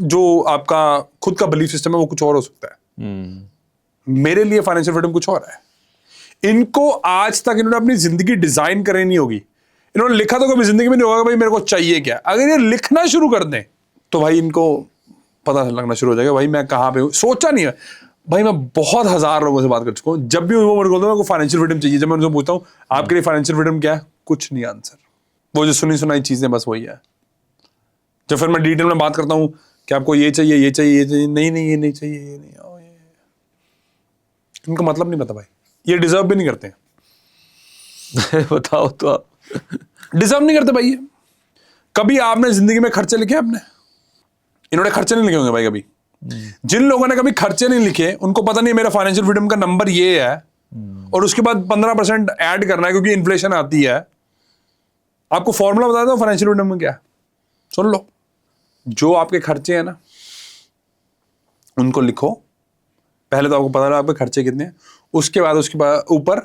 [SPEAKER 1] जो आपका खुद का बिलीफ सिस्टम है वो कुछ और हो सकता है। मेरे लिए फाइनेंशियल फ्रीडम कुछ और है। इनको आज तक इन्होंने अपनी जिंदगी डिजाइन करी नहीं होगी, इन्होंने लिखा तो कभी जिंदगी में नहीं होगा भाई मेरे को चाहिए क्या। अगर ये लिखना शुरू कर दें तो भाई इनको पता लगना शुरू हो जाएगा भाई मैं कहां पे हूं। सोचा नहीं है भाई, मैं बहुत हजार लोगों से बात कर चुका हूं, जब भी वो मेरे को बोलते हैं फाइनेंशियल फ्रीडम चाहिए, जब मैं उनसे पूछता हूं आपके लिए फाइनेंशियल फ्रीडम क्या है, कुछ नहीं आंसर। वो जो सुनी सुनाई चीजें बस वही है। जब फिर मैं डिटेल में बात करता हूं कि आपको ये चाहिए, ये चाहिए, ये चाहिए, नहीं नहीं ये नहीं चाहिए, ये नहीं, इनको मतलब नहीं पता भाई, ये डिजर्व भी नहीं करते।
[SPEAKER 2] बताओ तो आप।
[SPEAKER 1] डिजर्व नहीं करते भाई। कभी आपने जिंदगी में खर्चे लिखे आपने? इन्होंने खर्चे नहीं लिखे होंगे भाई कभी। जिन लोगों ने कभी खर्चे नहीं लिखे उनको पता नहीं मेरा फाइनेंशियल फ्रीडम का नंबर ये है, और उसके बाद 15% ऐड करना है क्योंकि इन्फ्लेशन आती है। आपको फॉर्मूला बता दो फाइनेंशियल फ्रीडम में क्या है, सुन लो। जो आपके खर्चे हैं ना उनको लिखो। पहले तो आपको पता लगा आपके खर्चे कितने हैं, उसके बाद ऊपर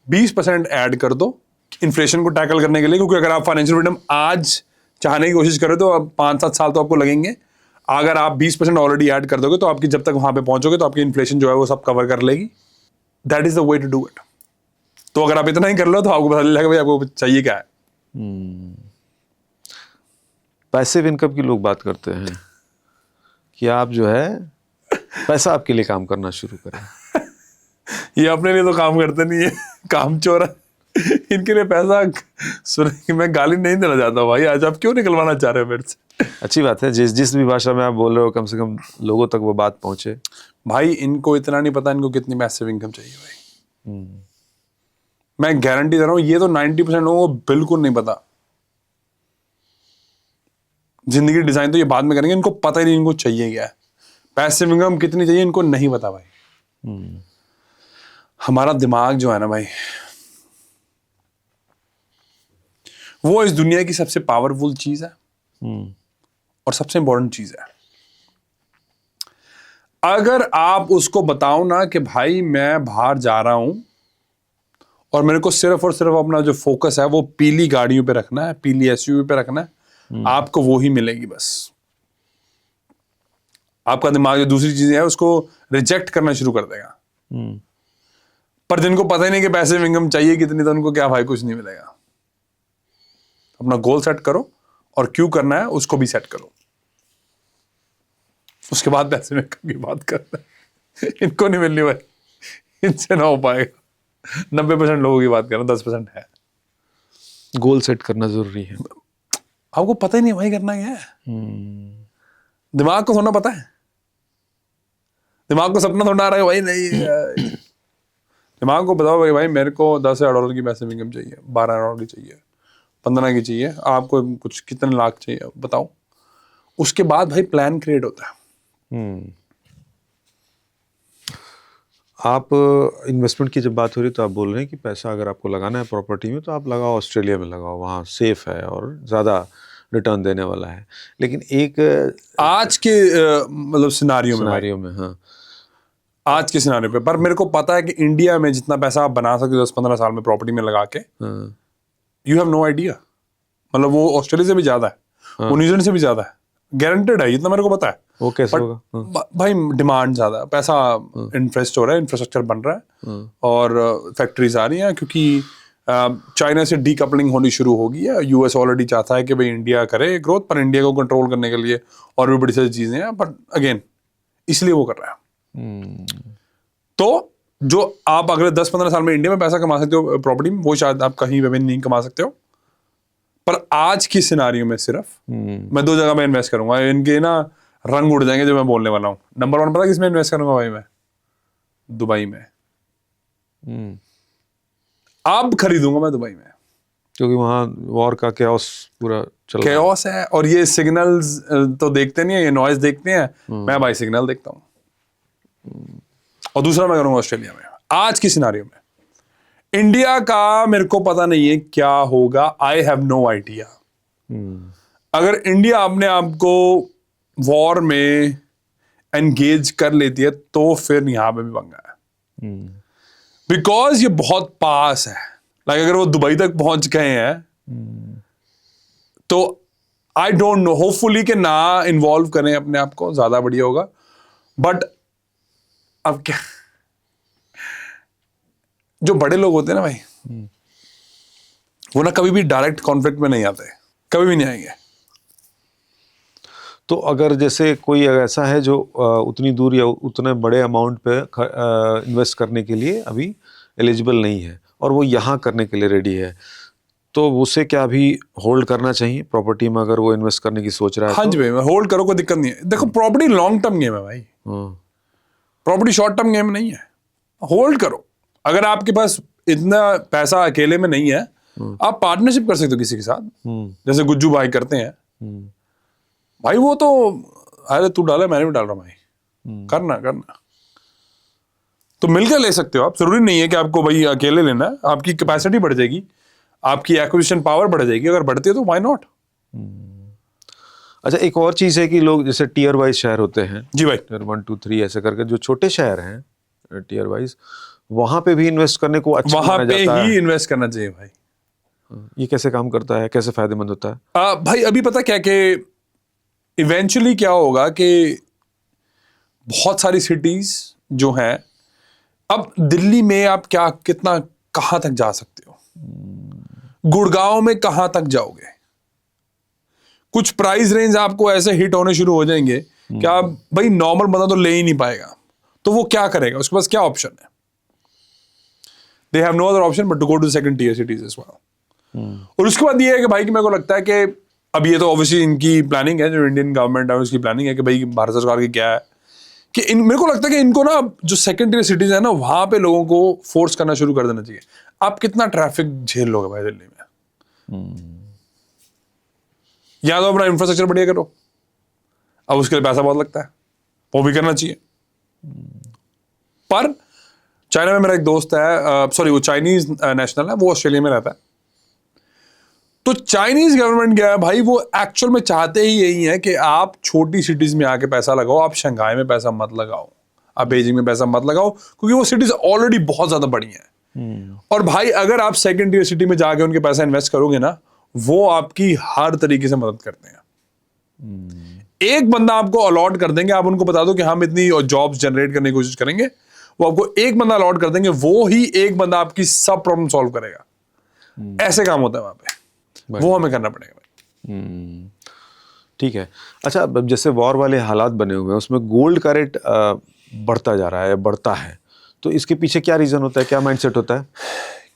[SPEAKER 1] 20% ऐड कर दो इन्फ्लेशन को टैकल करने के लिए। क्योंकि अगर आप फाइनेंशियल फ्रीडम आज चाहने की कोशिश करें तो अब 5-7 साल तो आपको लगेंगे। अगर आप 20% ऑलरेडी ऐड कर दोगे तो आपकी जब तक वहां पे पहुंचोगे तो आपकी इन्फ्लेशन जो है वो सब कवर कर लेगी। That is the way to do it. तो अगर आप इतना ही कर लो तो आपको पता चलेगा भाई आपको चाहिए क्या है।
[SPEAKER 2] पैसिव इनकम की लोग बात करते हैं कि आप जो है पैसा आपके लिए काम करना शुरू करें।
[SPEAKER 1] ये अपने लिए तो काम करते नहीं है, काम चोर है। इनके लिए पैसा सुन, मैं गाली नहीं देना चाहता भाई, आज आप क्यों निकलवाना चाह रहे हो मेरे से? मैं
[SPEAKER 2] अच्छी बात है, जिस भी भाषा में आप बोल रहे हो कम से कम लोगों तक वो बात पहुंचे।
[SPEAKER 1] भाई इनको इतना नहीं पता इनको कितनी मैसिव इनकम चाहिए भाई। मैं गारंटी दे रहा हूं ये तो 90% लोगों को बिल्कुल नहीं पता। जिंदगी डिजाइन तो ये बाद में करेंगे, इनको पता ही नहीं इनको चाहिए क्या है। पैसिव इनकम कितनी चाहिए इनको नहीं पता भाई। हमारा दिमाग जो है ना भाई, वो इस दुनिया की सबसे पावरफुल चीज है और सबसे इंपॉर्टेंट चीज है। अगर आप उसको बताओ ना कि भाई मैं बाहर जा रहा हूं और मेरे को सिर्फ और सिर्फ अपना जो फोकस है वो पीली गाड़ियों पे रखना है, पीली एसयूवी पे रखना है, आपको वो ही मिलेगी बस। आपका दिमाग जो दूसरी चीजें है उसको रिजेक्ट करना शुरू कर देगा। पर जिनको पता ही नहीं कि पैसिव इनकम चाहिए कितनी, तो उनको क्या भाई कुछ नहीं मिलेगा। अपना गोल सेट करो और क्यों करना है उसको भी सेट करो, उसके बाद पैसिव इनकम की बात करना है। इनको नहीं मिलनी भाई, इनसे ना हो पाएगा। 90% लोगों की बात कर रहा हूं, 10% है।
[SPEAKER 2] गोल सेट करना जरूरी है।
[SPEAKER 1] आपको पता ही नहीं भाई करना क्या है। दिमाग को थोड़ा पता है, दिमाग को सपना थोड़ा आ रहा है भाई नहीं। दिमाग को बताओ भाई मेरे को $10,000 की पैसिव इनकम चाहिए, $12 की चाहिए, 15 की चाहिए, आपको कुछ कितने लाख चाहिए बताओ। उसके बाद भाई प्लान क्रिएट होता है।
[SPEAKER 2] आप इन्वेस्टमेंट की जब बात हो रही तो आप बोल रहे हैं कि पैसा अगर आपको लगाना है प्रॉपर्टी में तो आप लगाओ, ऑस्ट्रेलिया में लगाओ, वहाँ सेफ है और ज़्यादा रिटर्न देने वाला है। लेकिन एक
[SPEAKER 1] आज के मतलब सिनारियो
[SPEAKER 2] में हाँ,
[SPEAKER 1] आज के सिनारियो पे, पर मेरे को पता है कि इंडिया में जितना पैसा आप बना सकते हो 10-15 साल में प्रॉपर्टी में लगा के, यू हैव नो आइडिया। मतलब वो ऑस्ट्रेलिया से भी ज्यादा है, वो न्यूजीलैंड से भी ज्यादा है, गारंटेड है, इतना मेरे को पता है।
[SPEAKER 2] वो कैसे होगा?
[SPEAKER 1] भाई डिमांड ज्यादा, पैसा इन्वेस्ट हो रहा है, इंफ्रास्ट्रक्चर बन रहा है और फैक्ट्रीज आ रही हैं, क्योंकि चाइना से डीकपलिंग होनी शुरू होगी है। यूएस ऑलरेडी चाहता है कि भाई इंडिया करे ग्रोथ, पर इंडिया को कंट्रोल करने के लिए और भी बड़ी सारी चीजें हैं, बट अगेन इसलिए वो कर रहा है। तो जो आप अगले 10-15 साल में इंडिया में पैसा कमा सकते हो प्रॉपर्टी में, वो शायद आप कहीं पे भी नहीं कमा सकते हो। पर आज की सिनारियो में सिर्फ मैं 2 जगह में इन्वेस्ट करूंगा, इनके ना रंग उड़ जाएंगे जो मैं बोलने वाला हूं। नंबर 1 पता किसमें इन्वेस्ट करूंगा भाई मैं? दुबई में। अब खरीदूंगा मैं दुबई में,
[SPEAKER 2] क्योंकि वहाँ वॉर का कैओस पूरा चल रहा है।
[SPEAKER 1] कैओस है और ये सिग्नल्स तो देखते नहीं है, ये नॉइज देखते हैं, मैं भाई सिग्नल देखता हूँ। और दूसरा मैं करूंगा ऑस्ट्रेलिया में। आज की सिनारियो में इंडिया का मेरे को पता नहीं है क्या होगा, आई हैव नो आइडिया। अगर इंडिया अपने आप को वॉर में एंगेज कर लेती है तो फिर यहां पे भी पंगा है, बिकॉज ये बहुत पास है। लाइक अगर वो दुबई तक पहुंच गए हैं तो आई डोंट नो, होपफुली कि ना इन्वॉल्व करें अपने आप को, ज्यादा बढ़िया होगा। बट अब क्या, जो बड़े लोग होते हैं ना भाई, वो ना कभी भी डायरेक्ट कॉन्फ्लिक्ट में नहीं आते, कभी भी नहीं आएंगे।
[SPEAKER 2] तो अगर जैसे कोई ऐसा है जो उतनी दूर या उतने बड़े अमाउंट पे इन्वेस्ट करने के लिए अभी एलिजिबल नहीं है और वो यहाँ करने के लिए रेडी है, तो उसे क्या अभी होल्ड करना चाहिए प्रॉपर्टी में अगर वो इन्वेस्ट करने की सोच रहा है?
[SPEAKER 1] हाँ जी भाई, होल्ड करो, कोई दिक्कत नहीं है। देखो प्रॉपर्टी लॉन्ग टर्म गेम है भाई, प्रॉपर्टी शॉर्ट टर्म गेम नहीं है। होल्ड करो। अगर आपके पास इतना पैसा अकेले में नहीं है, आप पार्टनरशिप कर सकते हो किसी के साथ, जैसे गुज्जू भाई करते हैं। भाई वो तो अरे तू डाले मैंने भी डाल रहा हूं भाई, करना तो मिलकर ले सकते हो आप। जरूरी नहीं है कि आपको भाई अकेले लेना है, आपकी कैपेसिटी बढ़ जाएगी, आपकी एक्विजिशन पावर बढ़ जाएगी। अगर बढ़ती है तो व्हाई नॉट।
[SPEAKER 2] अच्छा, एक और चीज है कि लोग जैसे टीयर वाइज शहर होते हैं,
[SPEAKER 1] जी भाई,
[SPEAKER 2] टीयर 1 2 3 ऐसे करके जो छोटे शहर हैं टीयर वाइज, वहां पे भी इन्वेस्ट करने को अच्छा
[SPEAKER 1] वहां
[SPEAKER 2] माना
[SPEAKER 1] पे
[SPEAKER 2] जाता
[SPEAKER 1] ही
[SPEAKER 2] है।
[SPEAKER 1] इन्वेस्ट करना चाहिए भाई।
[SPEAKER 2] ये कैसे काम करता है, कैसे फायदेमंद होता है?
[SPEAKER 1] भाई अभी पता क्या कि इवेंचुअली क्या होगा कि बहुत सारी सिटीज जो हैं, अब दिल्ली में आप क्या कितना कहां तक जा सकते हो, गुड़गांव में कहां तक जाओगे? कुछ प्राइस रेंज आपको ऐसे हिट होने शुरू हो जाएंगे कि आप भाई नॉर्मल बंदा तो ले ही नहीं पाएगा। तो वो क्या करेगा, उसके पास क्या ऑप्शन है? They have no other option but to go to second tier cities as well. और उसके बाद ये है कि भाई कि मेरे को लगता है कि अब ये तो ऑब्वियसली इनकी प्लानिंग है, जो इंडियन गवर्नमेंट है उसकी प्लानिंग है कि भाई भारत सरकार की क्या है कि मेरे को लगता है कि इनको ना जो सेकंड टियर सिटीज है ना, वहां पे लोगों को फोर्स करना शुरू कर देना चाहिए। आप कितना ट्रैफिक झेल लोगे भाई दिल्ली में? या तो अपना इंफ्रास्ट्रक्चर बढ़िया करो, अब उसके लिए पैसा बहुत लगता है, वो भी करना चाहिए। पर चाइना में मेरा एक दोस्त है, सॉरी वो चाइनीज नेशनल है, वो ऑस्ट्रेलिया में रहता है। तो चाइनीज गवर्नमेंट क्या है भाई, वो एक्चुअल में चाहते ही यही है कि आप छोटी सिटीज में आके पैसा लगाओ, आप शंघाई में पैसा मत लगाओ, आप बेजिंग में पैसा मत लगाओ, क्योंकि वो सिटीज ऑलरेडी बहुत ज्यादा बड़ी हैं। और भाई अगर आप सेकंड ईयर सिटी में जाके उनके पैसा इन्वेस्ट करोगे ना, वो आपकी हर तरीके से मदद करते हैं। एक बंदा आपको अलॉट कर देंगे, आप उनको बता दो कि हम इतनी जॉब्स जनरेट करने की कोशिश करेंगे, वो आपको एक बंदा अलॉट कर देंगे, वो ही एक बंदा आपकी सब प्रॉब्लम सॉल्व करेगा। ऐसे काम होता है वहां पे, वो हमें करना पड़ेगा भाई।
[SPEAKER 2] ठीक है। अच्छा, अब जैसे वॉर वाले हालात बने हुए हैं, उसमें गोल्ड का रेट बढ़ता जा रहा है, बढ़ता है, तो इसके पीछे क्या रीजन होता है, क्या माइंडसेट होता है?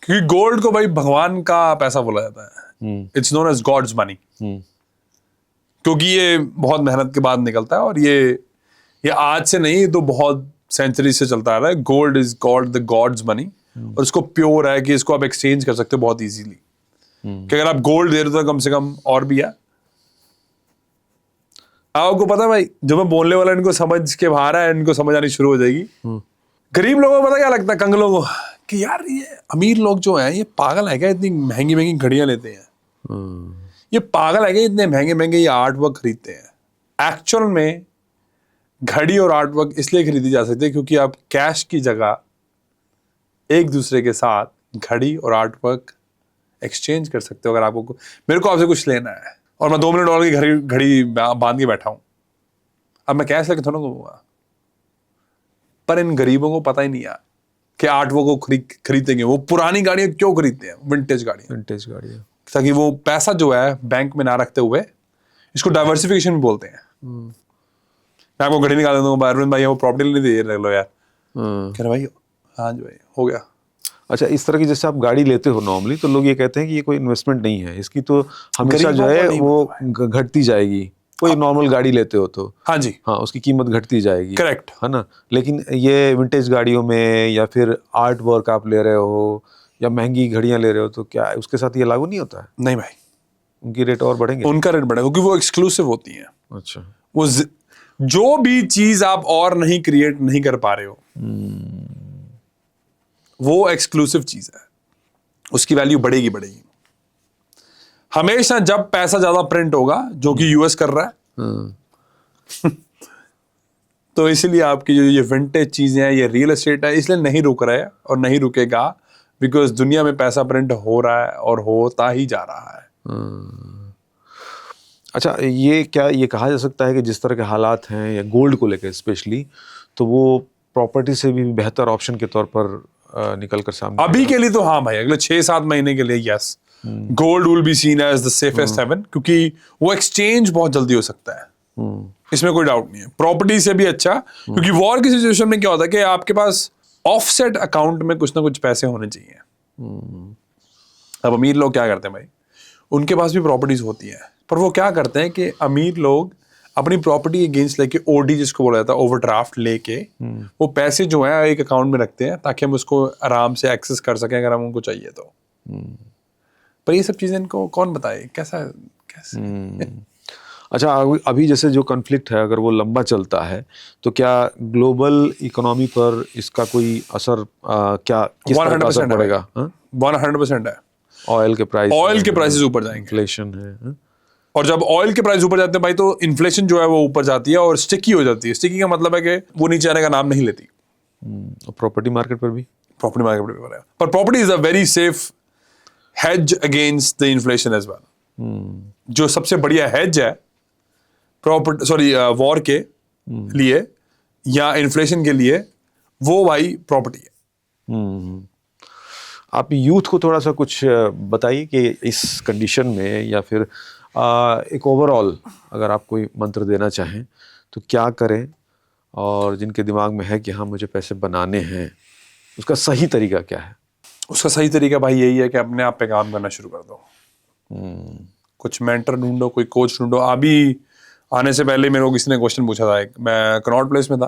[SPEAKER 1] क्योंकि गोल्ड को भाई भगवान का पैसा बोला जाता है, it's known as God's money, क्योंकि ये बहुत मेहनत के बाद निकलता है, और ये आज से नहीं, तो बहुत सेंचुरी से चलता आ रहा है। Gold is God the gods money, और इसको प्योर है कि इसको आप एक्सचेंज कर सकते हो बहुत इजीली, कि अगर आप गोल्ड दे रहे हो तो कम से कम और भी है। आपको पता है भाई, जो मैं बोलने वाला इनको समझ के बाहर है, इनको समझ आनी शुरू हो जाएगी। गरीब लोगों को पता क्या लगता है, कंगलों को, कि यार ये अमीर लोग जो हैं ये पागल है क्या, इतनी महंगी महंगी घड़ियां लेते हैं, ये पागल है क्या, इतने महंगे महंगे ये आर्ट वर्क खरीदते हैं। एक्चुअल में घड़ी और आर्ट वर्क इसलिए खरीदी जा सकती है क्योंकि आप कैश की जगह एक दूसरे के साथ घड़ी और आर्ट वर्क एक्सचेंज कर सकते हो। अगर आपको, मेरे को आपसे कुछ लेना है और मैं $2 मिलियन की घड़ी बांध के बैठा हूं, अब मैं कैश लेके थोड़ा घूमूंगा। पर इन गरीबों को पता ही नहीं है कि आर्ट वर्क को खरीदेंगे, वो पुरानी गाड़ियां क्यों खरीदते हैं, विंटेज गाड़ियां, ताकि वो पैसा जो है बैंक में ना रखते हुए, इसको डाइवर्सिफिकेशन बोलते हैं। मैं आपको घड़ी निकाल देता हूँ, अरविंद भाई वो प्रॉपर्टी नहीं दे रहे लो यार, कह रहे भाई हाँ जी भाई हो गया।
[SPEAKER 2] अच्छा, इस तरह की जैसे आप गाड़ी लेते हो नॉर्मली, तो लोग ये कहते हैं कि ये कोई इन्वेस्टमेंट नहीं है, इसकी तो हमेशा जो है वो घटती जाएगी। कोई नॉर्मल गाड़ी लेते हो तो
[SPEAKER 1] हाँ जी,
[SPEAKER 2] हाँ, उसकी कीमत घटती जाएगी,
[SPEAKER 1] करेक्ट
[SPEAKER 2] है ना। लेकिन ये विंटेज गाड़ियों में या फिर आर्ट वर्क आप ले रहे हो या महंगी घड़ियां ले रहे हो, तो क्या उसके साथ ये लागू नहीं होता है?
[SPEAKER 1] नहीं भाई,
[SPEAKER 2] उनकी रेट और बढ़ेंगे?
[SPEAKER 1] उनका रेट बढ़ेगा क्योंकि वो एक्सक्लूसिव होती हैं।
[SPEAKER 2] अच्छा,
[SPEAKER 1] वो जो भी चीज आप और नहीं क्रिएट नहीं कर पा रहे हो, वो एक्सक्लूसिव चीज है, उसकी वैल्यू बढ़ेगी बढ़ेगी। हमेशा जब पैसा ज्यादा प्रिंट होगा, जो कि यूएस कर रहा है तो इसलिए आपकी जो ये विंटेज चीजें हैं, ये रियल एस्टेट है, इसलिए नहीं रुक रहा है और नहीं रुकेगा, बिकॉज दुनिया में पैसा प्रिंट हो रहा है और होता ही जा रहा है।
[SPEAKER 2] अच्छा, ये क्या ये कहा जा सकता है कि जिस तरह के हालात हैं या गोल्ड को लेकर स्पेशली, तो वो प्रॉपर्टी से भी बेहतर ऑप्शन के तौर पर निकल कर सामने
[SPEAKER 1] अभी के लिए तो हाँ भाई, अगले 6-7 महीने के लिए yes, gold will be seen as the safest haven, क्योंकि वो एक्सचेंज बहुत जल्दी हो सकता है, इसमें कोई डाउट नहीं है। प्रॉपर्टी से भी अच्छा, क्योंकि वॉर की सिचुएशन में क्या होता है कि आपके पास ऑफसेट अकाउंट में कुछ ना कुछ पैसे होने चाहिए। अब अमीर लोग क्या करते हैं भाई, उनके पास भी प्रॉपर्टीज होती हैं, पर वो क्या करते हैं कि अमीर लोग अपनी प्रॉपर्टी अगेंस्ट लेके ओडी जिसको बोला जाता है, ओवरड्राफ्ट लेके वो पैसे जो है एक अकाउंट में रखते हैं ताकि हम उसको आराम से एक्सेस कर सकें अगर हम उनको चाहिए तो। पर ये सब चीजें इनको कौन बताए, कैसे
[SPEAKER 2] अच्छा, अभी जैसे जो कॉन्फ्लिक्ट है, अगर वो लंबा चलता है तो क्या ग्लोबल इकोनॉमी पर इसका कोई असर क्या किस तरह का असर पड़ेगा?
[SPEAKER 1] 100% है।
[SPEAKER 2] ऑयल के
[SPEAKER 1] प्राइसेस ऊपर जाएंगे,
[SPEAKER 2] इन्फ्लेशन है,
[SPEAKER 1] और जब ऑयल के प्राइस ऊपर जाते हैं भाई, तो इन्फ्लेशन जो है वो ऊपर जाती है और स्टिकी हो जाती है। स्टिकी का मतलब है कि वो नीचे आने का नाम नहीं लेती।
[SPEAKER 2] प्रॉपर्टी मार्केट पर भी पर
[SPEAKER 1] property is a very safe hedge against the inflation as well. जो सबसे बढ़िया हेज है वॉर के लिए या इन्फ्लेशन के लिए, वो भाई प्रॉपर्टी है।
[SPEAKER 2] आप यूथ को थोड़ा सा कुछ बताइए कि इस कंडीशन में, या फिर एक ओवरऑल अगर आप कोई मंत्र देना चाहें तो क्या करें, और जिनके दिमाग में है कि हाँ मुझे पैसे बनाने हैं, उसका सही तरीका क्या है?
[SPEAKER 1] उसका सही तरीका भाई यही है कि अपने आप पे काम करना शुरू कर दो। कुछ मेंटर ढूंढो, कोई कोच ढूंढो। अभी आने से पहले मेरे को किसी ने क्वेश्चन पूछा था, मैं कनॉट प्लेस में था,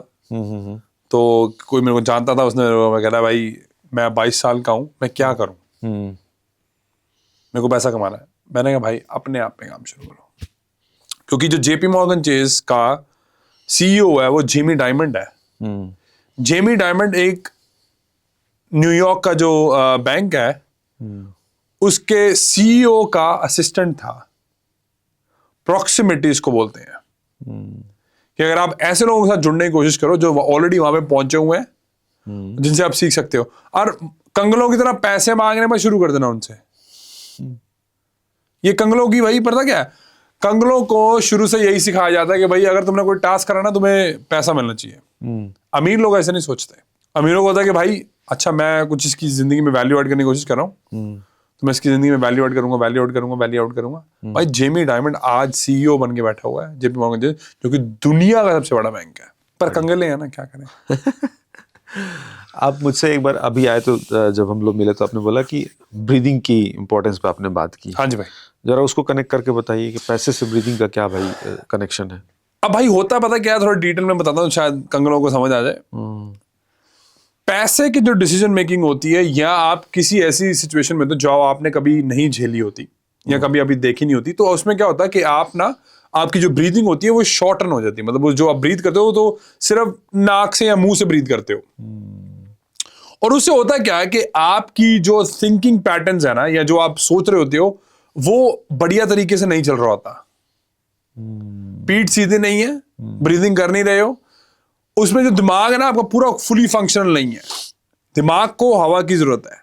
[SPEAKER 1] तो कोई मेरे को जानता था, उसने कह रहा भाई मैं 22 साल का हूँ, मैं क्या करूँ, मेरे को पैसा कमाना है। मैंने कहा भाई अपने आप पे काम शुरू करो, क्योंकि जो JP Morgan Chase का सीईओ है वो जेमी डायमंड है। जेमी डायमंड एक न्यूयॉर्क का जो बैंक है उसके सीईओ का असिस्टेंट था। प्रॉक्सिमिटी इसको बोलते हैं कि अगर आप ऐसे लोगों के साथ जुड़ने की कोशिश करो जो ऑलरेडी वहां पे पहुंचे हुए हैं, जिनसे आप सीख सकते हो, और कंगलों की तरह पैसे मांगने में शुरू कर देना उनसे। ये कंगलों की भाई पता क्या है, कंगलों को शुरू से यही सिखाया जाता है कि भाई अगर तुमने कोई टास्क करा ना तुम्हें पैसा मिलना चाहिए। अमीर लोग ऐसे नहीं सोचते। अमीरों को होता है कि भाई अच्छा मैं कुछ इसकी जिंदगी में वैल्यू ऐड करने की कोशिश कर रहा हूँ, तो मैं इसकी जिंदगी में वैल्यू ऐड करूंगा, वैल्यू ऐड करूंगा, वैल्यू ऐड करूंगा। भाई जेमी डायमंड आज सीईओ बन के बैठा हुआ है जेपी मॉर्गन जो कि दुनिया का सबसे बड़ा बैंक है, पर कंगले हैं ना, क्या करें।
[SPEAKER 2] आप मुझसे एक बार अभी आए तो जब हम लोग मिले तो आपने बोला कि ब्रीदिंग की इंपॉर्टेंस पे आपने बात की।
[SPEAKER 1] हाँ जी भाई,
[SPEAKER 2] जरा उसको कनेक्ट करके बताइए कि पैसे से ब्रीदिंग का क्या भाई कनेक्शन है।
[SPEAKER 1] अब भाई होता पता क्या है, थोड़ा डिटेल में बताता हूँ शायद कंगलों को समझ आ जाए। पैसे की जो डिसीजन मेकिंग होती है, या आप किसी ऐसी सिचुएशन में तो जो आपने कभी नहीं झेली होती या कभी अभी देखी नहीं होती, तो उसमें क्या होता है कि आप ना आपकी जो ब्रीदिंग होती है वो शॉर्टन हो जाती है। मतलब वो जो आप ब्रीथ करते हो तो सिर्फ नाक से या मुंह से ब्रीथ करते हो, और उससे होता क्या है कि आपकी जो थिंकिंग पैटर्न्स है ना, या जो आप सोच रहे होते हो वो बढ़िया तरीके से नहीं चल रहा होता। पीठ सीधी नहीं है, ब्रीदिंग कर नहीं रहे हो, उसमें जो दिमाग है ना आपका पूरा फुली फंक्शनल नहीं है। दिमाग को हवा की जरूरत है।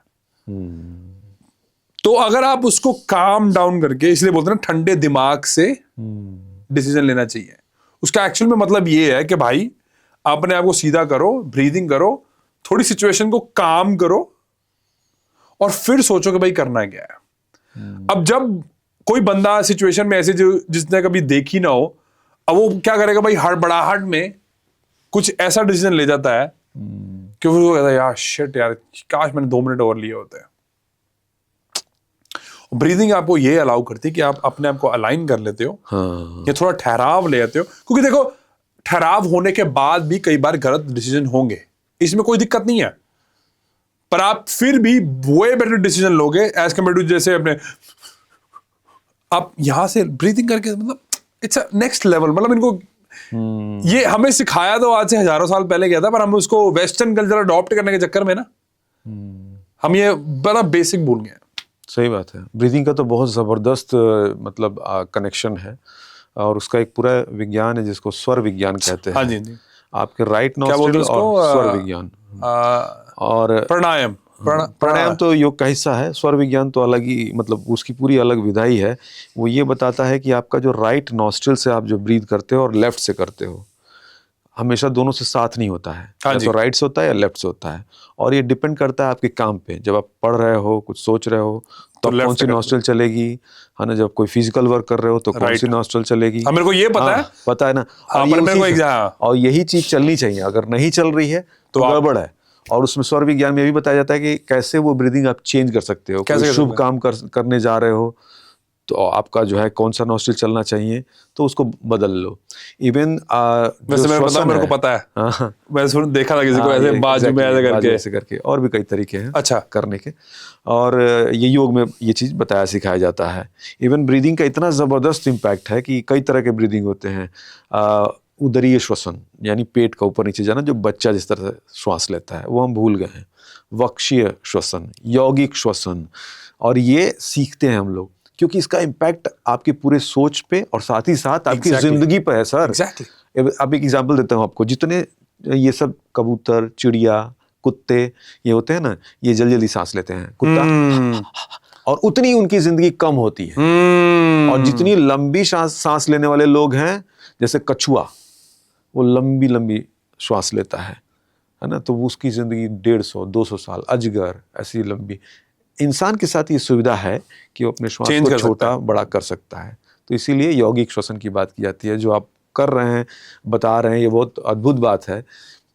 [SPEAKER 1] तो अगर आप उसको काम डाउन करके, इसलिए बोलते हैं ना ठंडे दिमाग से डिसीजन लेना चाहिए। उसका एक्चुअल में मतलब ये है कि भाई अपने आप को सीधा करो, ब्रीदिंग करो, थोड़ी सिचुएशन को काम करो, और फिर सोचो कि भाई करना क्या है। अब जब कोई बंदा सिचुएशन में ऐसे जो जिसने कभी देखी ना हो, अब वो क्या करेगा भाई, हड़बड़ाहट में कुछ ऐसा डिसीजन ले जाता है कि वो कहता है यार शिट यार, काश मैंने 2 मिनट और लिए होते हैं। ब्रीदिंग आपको ये अलाउ करती है कि आप अपने आप को अलाइन कर लेते हो, या थोड़ा ठहराव ले आते हो, क्योंकि देखो ठहराव होने के बाद भी कई बार गलत डिसीजन होंगे, इसमें कोई दिक्कत नहीं है, पर आप फिर भी वे बेटर डिसीजन लोगे एज कम्पेयर टू जैसे अपने आप यहां से ब्रीदिंग करके, मतलब इट्स अ नेक्स्ट लेवल। मतलब इनको ये हमें सिखाया तो आज से हजारों साल पहले गया था, पर हम उसको वेस्टर्न कल्चर अडॉप्ट करने के चक्कर में ना हम ये बड़ा बेसिक भूल गए।
[SPEAKER 2] सही बात है। ब्रीदिंग का तो बहुत ज़बरदस्त मतलब कनेक्शन है, और उसका एक पूरा विज्ञान है जिसको स्वर विज्ञान कहते हैं।
[SPEAKER 1] हाँ जी, जी।
[SPEAKER 2] आपके राइट नॉस्ट्रिल और स्वर विज्ञान और प्राणायाम तो योग का हिस्सा है। स्वर विज्ञान तो अलग ही, मतलब उसकी पूरी अलग विधा ही है। वो ये बताता है कि आपका जो राइट नॉस्ट्रिल से आप जो ब्रीथ करते हो और लेफ्ट से करते हो, हमेशा दोनों से साथ नहीं होता है। या तो राइट से होता है या लेफ्ट से होता है, और ये डिपेंड करता है आपके काम पे। जब आप पढ़ रहे हो, कुछ सोच रहे हो, तो कौन सी नॉस्ट्रिल चलेगी, है ना। जब कोई फिजिकल वर्क कर रहे हो तो कौन सी नॉस्ट्रिल चलेगी।
[SPEAKER 1] मेरे को ये पता है,
[SPEAKER 2] पता है ना। और यही चीज चलनी चाहिए। अगर नहीं चल रही है तो गड़बड़ है। और उसमें स्वर विज्ञान में भी बताया जाता है कि कैसे वो ब्रीदिंग आप चेंज कर सकते हो। कैसे शुभ काम करने जा रहे हो तो आपका जो है कौन सा नॉस्ट्रिल चलना चाहिए, तो उसको बदल लो। इवन
[SPEAKER 1] वैसे मेरे को पता है, वैसे देखा था किसी को ऐसे बाजू में ऐसे
[SPEAKER 2] करके, और भी कई तरीके हैं
[SPEAKER 1] अच्छा
[SPEAKER 2] करने के। और ये योग में ये चीज़ बताया सिखाया जाता है। इवन ब्रीदिंग का इतना ज़बरदस्त इम्पैक्ट है कि कई तरह के ब्रीदिंग होते हैं। उदरीय श्वसन, यानी पेट का ऊपर नीचे जाना, जो बच्चा जिस तरह से श्वास लेता है वो हम भूल गए हैं। वक्षीय श्वसन, यौगिक श्वसन, और ये सीखते हैं हम लोग क्योंकि इसका इम्पैक्ट आपके पूरे सोच पे और साथ ही साथ आपकी जिंदगी पे है सर। अब एक एग्जांपल देता हूँ आपको। जितने ये सब कबूतर, चिड़िया, कुत्ते ये होते हैं ना, ये जल्दी जल्दी सांस लेते हैं कुत्ता, और उतनी उनकी जिंदगी कम होती है। और जितनी लंबी सांस लेने वाले लोग हैं, जैसे कछुआ, वो लंबी लंबी श्वास लेता है ना, तो वो उसकी जिंदगी 150-200 साल। अजगर ऐसी लंबी। इंसान के साथ ये सुविधा है कि वो अपने श्वास को छोटा बड़ा कर सकता है। तो इसीलिए यौगिक श्वसन की बात की जाती है। जो आप कर रहे हैं, बता रहे हैं, ये बहुत अद्भुत बात है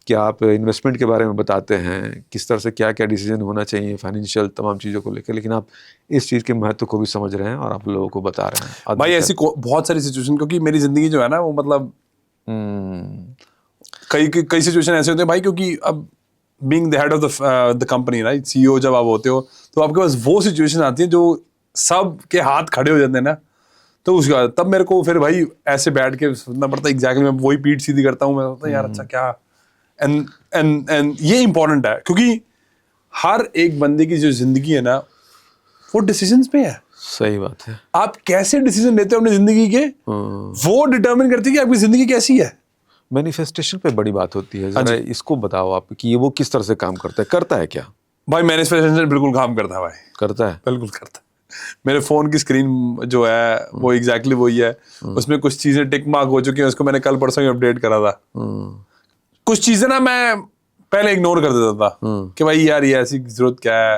[SPEAKER 2] कि आप इन्वेस्टमेंट के बारे में बताते हैं, किस तरह से क्या क्या डिसीजन होना चाहिए फाइनेंशियल तमाम चीज़ों को लेकर, लेकिन आप इस चीज़ के महत्व को भी समझ रहे हैं और आप लोगों को बता रहे हैं।
[SPEAKER 1] भाई ऐसी बहुत सारी सिचुएशन, क्योंकि मेरी जिंदगी जो है ना वो मतलब कई सिचुएशन ऐसे होते हैं भाई, क्योंकि अब being the head of the company, right, CEO जब आप होते हो तो आपके पास वो सिचुएशन आती है जो सब के हाथ खड़े हो जाते हैं ना, तो उसके बाद तब मेरे को फिर भाई ऐसे बैठ के सुनना पड़ता है एग्जैक्टली, मैं वही पीठ सीधी करता हूँ, मैं सोचता हूँ यार अच्छा क्या, एंड ये इंपॉर्टेंट है क्योंकि हर एक बंदे की जो जिंदगी है ना वो डिसीजंस पे है।
[SPEAKER 2] सही बात है।
[SPEAKER 1] आप कैसे डिसीजन लेते हो अपनी जिंदगी के, वो डिटरमिन करती है कि आपकी जिंदगी कैसी है।
[SPEAKER 2] मैनिफेस्टेशन पे बड़ी बात होती है, जरा इसको बताओ आप कि ये वो किस तरह से काम करता है, करता है क्या?
[SPEAKER 1] भाई मैनिफेस्टेशन बिल्कुल काम करता है भाई,
[SPEAKER 2] करता है।
[SPEAKER 1] बिल्कुल करता है। मेरे फोन की स्क्रीन जो है वो एग्जैक्टली वही है, उसमें कुछ चीजें टिक मार्क हो चुकी हैं, उसको मैंने कल परसों ही अपडेट करा था। कुछ चीजें ना मैं पहले इग्नोर कर देता था कि भाई यार ये ऐसी जरूरत क्या है,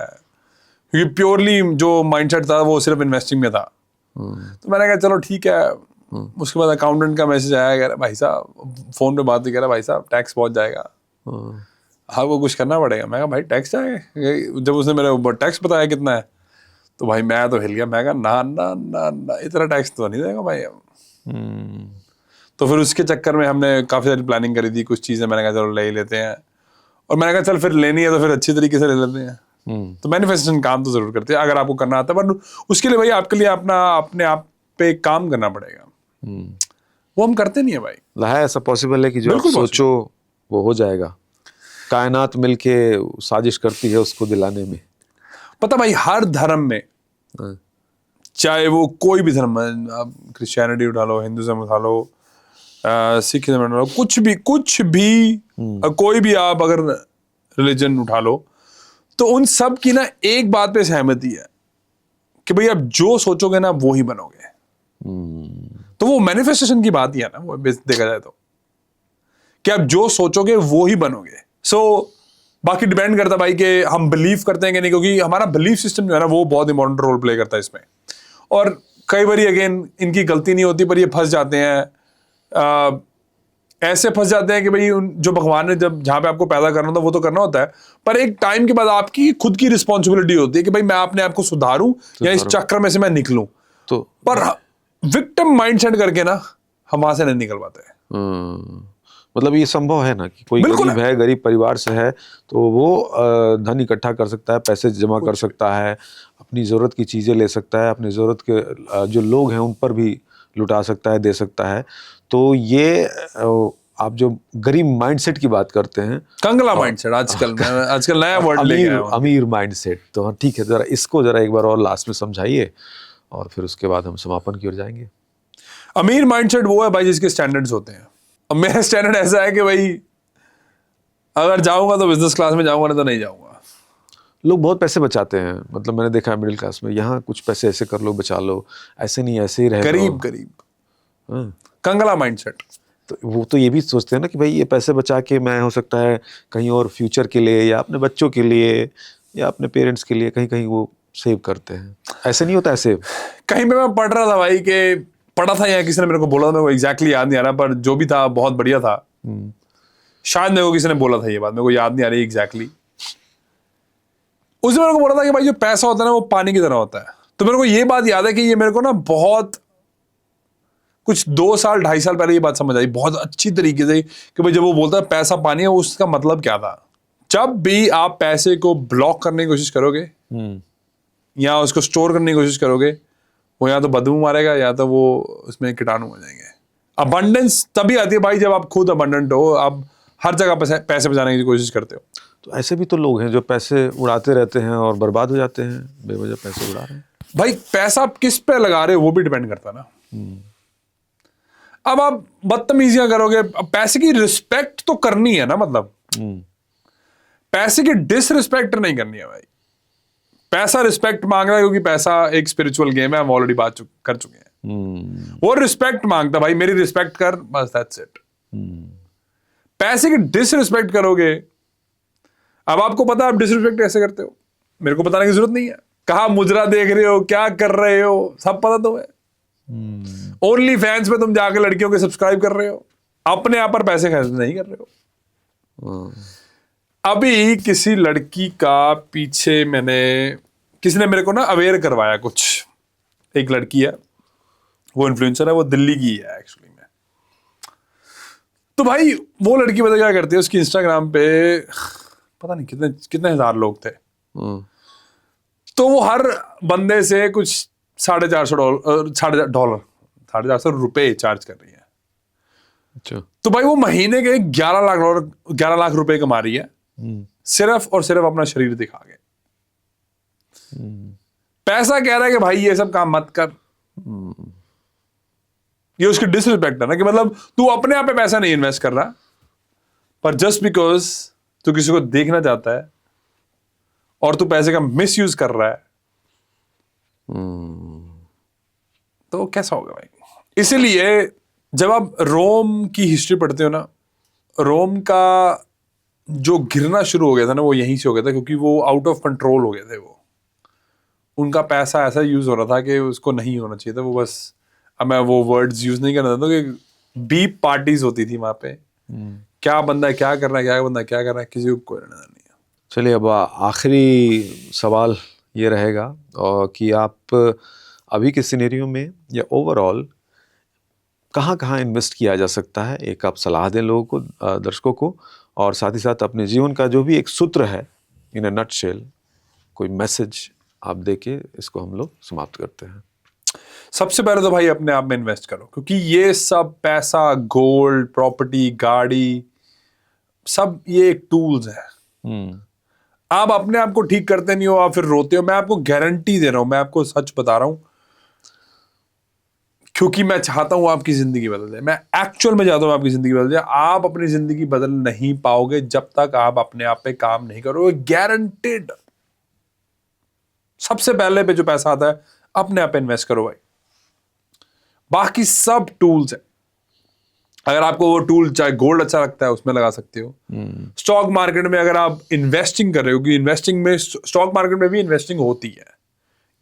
[SPEAKER 1] क्योंकि प्योरली जो माइंडसेट था वो सिर्फ इन्वेस्टिंग में था। तो मैंने कहा चलो ठीक है। उसके बाद अकाउंटेंट का मैसेज आया, कह रहा भाई साहब, फोन पे बात ही कह रहा भाई साहब टैक्स पहुंच जाएगा, आपको कुछ करना पड़ेगा। मैं कहा भाई टैक्स जाएगा? जब उसने मेरे टैक्स बताया कितना है तो भाई मैं तो हिल गया। मैं कहा ना ना ना ना, इतना टैक्स तो नहीं देगा भाई। तो फिर उसके चक्कर में हमने काफ़ी सारी प्लानिंग करी थी, कुछ चीज़ें मैंने कहा चलो ले ही लेते हैं, और मैंने कहा चल फिर लेनी है तो फिर अच्छी तरीके से ले लेते हैं। तो मैनिफेस्टेशन काम तो जरूर करते हैं अगर आपको करना आता है, पर उसके लिए भाई आपके लिए अपने आप पे काम करना पड़ेगा। वो हम करते नहीं है भाई।
[SPEAKER 2] है ऐसा पॉसिबल है कि जो आप सोचो वो हो जाएगा? कायनात मिलके साजिश करती है उसको दिलाने में।
[SPEAKER 1] पता भाई हर धर्म में, चाहे वो कोई भी धर्म है, आप क्रिश्चियनिटी उठा लो, हिंदुज्म उठा लो, सिखिज्म उठा लो, कुछ भी कोई भी आप अगर रिलीजन उठा लो, तो उन सब की ना एक बात पे सहमति है कि भाई आप जो सोचोगे ना वो ही बनोगे। तो वो मैनिफेस्टेशन की बात ही है ना, वो देखा जाए तो, कि आप जो सोचोगे वो ही बनोगे। बाकी डिपेंड करता भाई कि हम बिलीव करते हैं कि नहीं, क्योंकि हमारा बिलीफ सिस्टम जो है ना वो बहुत इंपॉर्टेंट रोल प्ले करता है इसमें। और कई बार अगेन इनकी गलती नहीं होती, पर ये फंस जाते हैं, ऐसे फंस जाते हैं कि भाई जो भगवान ने जब जहां पे आपको पैदा करना था वो तो करना होता है, पर एक टाइम के बाद आपकी खुद की रिस्पॉन्सिबिलिटी होती है कि भाई मैं अपने आप को सुधारूं या इस चक्र में से मैं निकलूं।
[SPEAKER 2] तो
[SPEAKER 1] पर विक्टिम माइंडसेट करके ना हम वहां से नहीं निकल पाते।
[SPEAKER 2] मतलब ये संभव है ना कि कोई गरीब है, गरीब परिवार से है, तो वो धन इकट्ठा कर सकता है, पैसे जमा कर सकता है, अपनी ज़रूरत की चीज़ें ले सकता है, अपनी ज़रूरत के जो लोग हैं उन पर भी लुटा सकता है, दे सकता है। तो ये आप जो गरीब माइंडसेट की बात करते हैं,
[SPEAKER 1] कंगला माइंडसेट आजकल नया वर्ड लेके आया हूं।
[SPEAKER 2] अमीर माइंडसेट, तो हाँ ठीक है, जरा इसको जरा एक बार और लास्ट में समझाइए और फिर उसके बाद हम समापन की ओर जाएंगे।
[SPEAKER 1] अमीर माइंडसेट वो है भाई जिसके स्टैंडर्ड्स होते हैं। अब मेरा स्टैंडर्ड ऐसा है कि भाई अगर जाऊंगा तो बिजनेस क्लास में जाऊंगा, नहीं तो नहीं जाऊंगा।
[SPEAKER 2] लोग बहुत पैसे बचाते हैं, मतलब मैंने देखा है मिडिल क्लास में, यहाँ कुछ पैसे ऐसे कर लो, बचा लो, ऐसे नहीं ऐसे ही रहे।
[SPEAKER 1] गरीब कंगला माइंडसेट।
[SPEAKER 2] तो वो तो ये भी सोचते हैं ना कि भाई ये पैसे बचा के मैं हो सकता है कहीं और फ्यूचर के लिए या अपने बच्चों के लिए या अपने पेरेंट्स के लिए कहीं कहीं वो सेव करते हैं। ऐसे नहीं होता है सेव?
[SPEAKER 1] कहीं पे मैं पढ़ रहा था भाई, कि पढ़ा था या किसी ने मेरे को बोला था, मेरे को एग्जैक्टली याद नहीं आ रहा, पर जो भी था बहुत बढ़िया था। शायद मेरे को किसी ने बोला था ये बात, मेरे को याद नहीं आ रही एग्जैक्टली। उसने मेरे को बोला था कि भाई जो पैसा होता है ना वो पानी की तरह होता है। तो मेरे को ये बात याद है कि ये मेरे को ना बहुत कुछ 2 साल 2.5 साल पहले ये बात समझ आई बहुत अच्छी तरीके से कि भाई जब वो बोलता है पैसा पानी है, उसका मतलब क्या था। जब भी आप पैसे को ब्लॉक करने की कोशिश करोगे या उसको स्टोर करने की कोशिश करोगे, वो या तो बदबू मारेगा या तो वो उसमें कीटाणु हो जाएंगे। अबंडेंस तभी आती है भाई जब आप खुद अबंडेंट हो, आप हर जगह पैसे बचाने की कोशिश करते हो।
[SPEAKER 2] तो ऐसे भी तो लोग हैं जो पैसे उड़ाते रहते हैं और बर्बाद हो जाते हैं, बेवजह पैसे उड़ा रहे हैं।
[SPEAKER 1] भाई पैसा आप किस पे लगा रहे हो वो भी डिपेंड करता है ना। अब आप बदतमीजियां करोगे, अब पैसे की रिस्पेक्ट तो करनी है ना, मतलब पैसे की डिसरिस्पेक्ट नहीं करनी है भाई। पैसा रिस्पेक्ट मांग रहा है क्योंकि पैसा एक स्पिरिचुअल गेम है, हम ऑलरेडी बात कर चुके हैं। वो रिस्पेक्ट मांगता भाई, मेरी रिस्पेक्ट कर, बस दैट्स इट। पैसे की डिसरिस्पेक्ट करोगे, अब आपको पता है आप डिसरिस्पेक्ट कैसे करते हो, मेरे को बताने की जरूरत नहीं है। कहाँ मुजरा देख रहे हो, क्या कर रहे हो, सब पता तो है। ओनली फैंस में तुम जाकर लड़कियों के सब्सक्राइब कर रहे हो, अपने आप पर पैसे खर्च नहीं कर रहे हो। अभी किसी लड़की का पीछे किसी ने मेरे को ना अवेयर करवाया कुछ। एक लड़की है, वो इन्फ्लुएंसर है, वो दिल्ली की है एक्चुअली में। तो भाई वो लड़की पता क्या करती है, उसकी इंस्टाग्राम पे पता नहीं कितने हजार लोग थे। तो वो हर बंदे से कुछ $450 $4.5 ₹4,500 चार्ज कर रही है।
[SPEAKER 2] अच्छा।
[SPEAKER 1] तो भाई वो महीने के 11 लाख रुपए कमा रही है, सिर्फ और सिर्फ अपना शरीर दिखा के। पैसा कह रहा है कि भाई ये सब काम मत कर। ये उसकी डिसरिस्पेक्ट है ना, कि मतलब तू अपने आप पे पैसा नहीं इन्वेस्ट कर रहा, पर जस्ट बिकॉज तू किसी को देखना चाहता है और तू पैसे का मिसयूज कर रहा है, तो कैसा होगा भाई। इसीलिए जब आप रोम की हिस्ट्री पढ़ते हो ना, रोम का जो गिरना शुरू हो गया था ना, वो यहीं से हो गया था, क्योंकि वो आउट ऑफ कंट्रोल हो गए थे। वो उनका पैसा ऐसा यूज हो रहा था कि उसको नहीं होना चाहिए था। वो बस, अब मैं वो वर्ड्स यूज नहीं करना चाहता कि बीप पार्टीज होती थी वहां पे। क्या बंदा क्या कर रहा है, क्या बंदा क्या कर रहा है, किसी को कोई लेना नहीं है।
[SPEAKER 2] चलिए, अब आखिरी सवाल ये रहेगा कि आप अभी के सिनेरियो में या ओवरऑल कहाँ कहाँ इन्वेस्ट किया जा सकता है, एक आप सलाह दें लोगों को, दर्शकों को, और साथ ही साथ अपने जीवन का जो भी एक सूत्र है, इन अ नटशेल, कोई मैसेज आप देके इसको हम लोग समाप्त करते हैं।
[SPEAKER 1] सबसे पहले तो भाई अपने आप में इन्वेस्ट करो, क्योंकि ये सब पैसा, गोल्ड, प्रॉपर्टी, गाड़ी, सब ये एक टूल्स है। आप अपने आप को ठीक करते नहीं हो, आप फिर रोते हो। मैं आपको गारंटी दे रहा हूं, मैं आपको सच बता रहा हूं, क्योंकि मैं चाहता हूं आपकी जिंदगी बदल जाए। मैं एक्चुअल में चाहता हूं आपकी जिंदगी बदल जाए। आप अपनी जिंदगी बदल नहीं पाओगे जब तक आप अपने आप पे काम नहीं करोगे, गारंटेड। सबसे पहले पे जो पैसा आता है, अपने आप पे इन्वेस्ट करो भाई। बाकी सब टूल्स है। अगर आपको वो टूल, चाहे गोल्ड अच्छा लगता है, उसमें लगा सकते हो। स्टॉक मार्केट में अगर आप इन्वेस्टिंग कर रहे हो, कि इन्वेस्टिंग में, स्टॉक मार्केट में भी इन्वेस्टिंग होती है,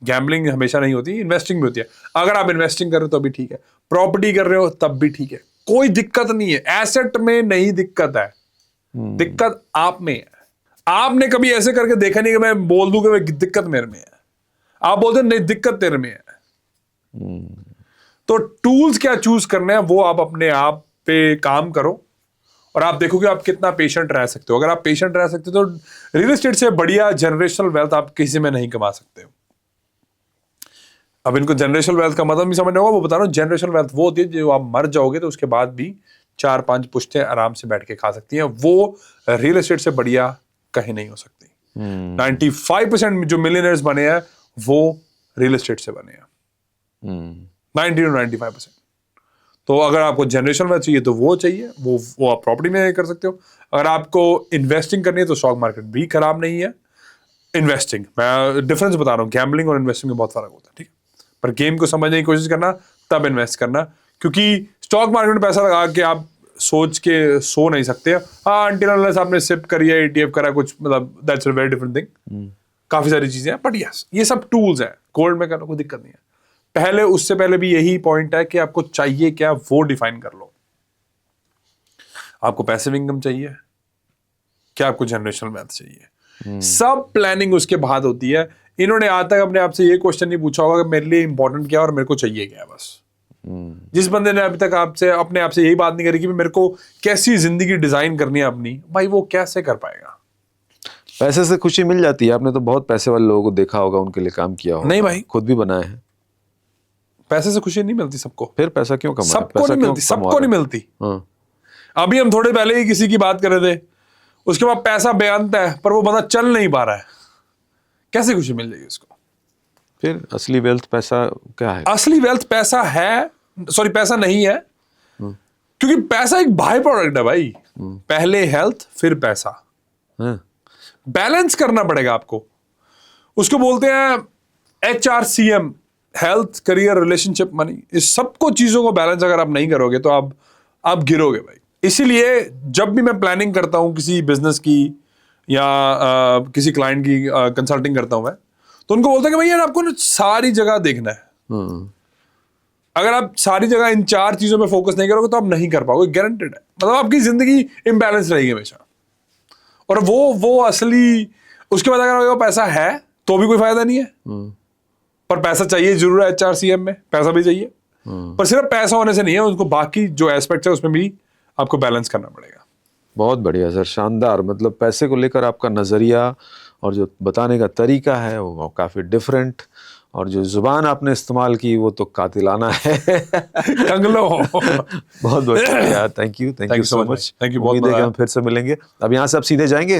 [SPEAKER 1] गैम्बलिंग हमेशा नहीं होती, इन्वेस्टिंग भी होती है। अगर आप इन्वेस्टिंग कर रहे हो तो भी ठीक है, प्रॉपर्टी कर रहे हो तब भी ठीक है, कोई दिक्कत नहीं है। एसेट में नहीं दिक्कत है, दिक्कत आप में है। आपने कभी ऐसे करके देखा नहीं कि मैं बोल दूं कि दिक्कत मेरे में है। आप बोलते नहीं, दिक्कत तेरे में है। तो टूल्स क्या चूज करने हैं, वो आप अपने आप पे काम करो, और आप देखोगे आप कितना पेशेंट रह सकते हो। अगर आप पेशेंट रह सकते हो तो रियल एस्टेट से बढ़िया जनरेशनल वेल्थ आप किसी में नहीं कमा सकते हो। अब इनको जनरेशनल वेल्थ का मतलब नहीं समझना होगा, वो बता रहा हूँ। जनरेशनल वेल्थ वो होती है जो आप मर जाओगे तो उसके बाद भी 4-5 पुश्तें आराम से बैठ के खा सकती हैं। वो रियल एस्टेट से बढ़िया कहीं नहीं हो सकती। 95% जो मिलियनर्स बने हैं वो रियल एस्टेट से बने हैं। 90 to 95%। तो अगर आपको जनरेशनल वेल्थ चाहिए तो वो चाहिए, वो आप प्रॉपर्टी में कर सकते हो। अगर आपको इन्वेस्टिंग करनी है तो स्टॉक मार्केट भी खराब नहीं है। इन्वेस्टिंग, मैं डिफरेंस बता रहा हूँ, गैम्बलिंग और इन्वेस्टिंग में बहुत फर्क होता है, ठीक है। पर गेम को समझने की कोशिश करना, तब इन्वेस्ट करना, क्योंकि स्टॉक मार्केट में पैसा लगा के आप सोच के सो नहीं सकते। हाँ, अंटिल अनलेस आपने सिप करी है, ETF करा कुछ, मतलब that's a very different thing. काफी सारी चीजें हैं, बट यस, ये सब टूल्स हैं। गोल्ड में करना कोई दिक्कत नहीं है। पहले, उससे पहले भी यही पॉइंट है कि आपको चाहिए क्या, वो डिफाइन कर लो। आपको पैसिव इनकम चाहिए क्या, आपको जनरेशनल वेल्थ चाहिए, सब प्लानिंग उसके बाद होती है। इन्होंने आज तक अपने आप से ये क्वेश्चन नहीं पूछा होगा कि मेरे लिए इंपॉर्टेंट क्या है और मेरे को चाहिए क्या है। बस जिस बंदे ने अभी तक आपसे, अपने आप से यही बात नहीं करी कि मेरे को कैसी जिंदगी डिजाइन करनी है अपनी, भाई वो कैसे कर पाएगा।
[SPEAKER 2] पैसे से खुशी मिल जाती है। आपने तो बहुत पैसे वाले लोगों को देखा होगा, उनके लिए काम किया होगा।
[SPEAKER 1] नहीं भाई,
[SPEAKER 2] खुद भी बनाए हैं।
[SPEAKER 1] पैसे से खुशी नहीं मिलती सबको।
[SPEAKER 2] फिर पैसा क्यों कमा रहे?
[SPEAKER 1] सबको नहीं मिलती, सबको नहीं मिलती। अभी हम थोड़े पहले ही किसी की बात कर रहे थे, उसके बाद पैसा बेअंत है पर वो बंदा चल नहीं पा रहा है, कैसे खुशी मिल जाएगी उसको।
[SPEAKER 2] फिर असली वेल्थ पैसा क्या है?
[SPEAKER 1] असली वेल्थ पैसा है, सॉरी पैसा नहीं है, क्योंकि पैसा एक बाय प्रोडक्ट है भाई। पहले हेल्थ फिर पैसा, बैलेंस करना पड़ेगा आपको। उसको बोलते हैं HRCM, health, career, relationship, money. इस सबको चीजों को बैलेंस अगर आप नहीं करोगे तो आप गिरोगे भाई। इसीलिए जब भी मैं प्लानिंग करता हूं किसी बिजनेस की या किसी क्लाइंट की कंसल्टिंग करता हूं मैं, तो उनको बोलता है कि भाई यार आपको ना सारी जगह देखना है। अगर आप सारी जगह इन 4 चीजों पे फोकस नहीं करोगे तो आप नहीं कर पाओगे, गारंटेड है। मतलब आपकी जिंदगी इम्बैलेंस रहेगी हमेशा। और वो असली, उसके बाद अगर पैसा है तो भी कोई फायदा नहीं है, पर पैसा चाहिए जरूर है। HRCM में पैसा भी चाहिए, पर सिर्फ पैसा होने से नहीं है, उसको बाकी जो एस्पेक्ट है उसमें भी आपको बैलेंस करना पड़ेगा।
[SPEAKER 2] बहुत बढ़िया सर, शानदार। मतलब पैसे को लेकर आपका नज़रिया और जो बताने का तरीका है वो काफ़ी डिफरेंट और जो जुबान आपने इस्तेमाल की वो तो कातिलाना है।
[SPEAKER 1] कंगलो।
[SPEAKER 2] बहुत बहुत शुक्रिया, thank you
[SPEAKER 1] Thank you so
[SPEAKER 2] so
[SPEAKER 1] much,
[SPEAKER 2] much.
[SPEAKER 1] भाई। Thank you, बहुत
[SPEAKER 2] उम्मीद है
[SPEAKER 1] मजा
[SPEAKER 2] कि
[SPEAKER 1] आया।
[SPEAKER 2] हम फिर से मिलेंगे। अब यहाँ से आप सीधे जाएंगे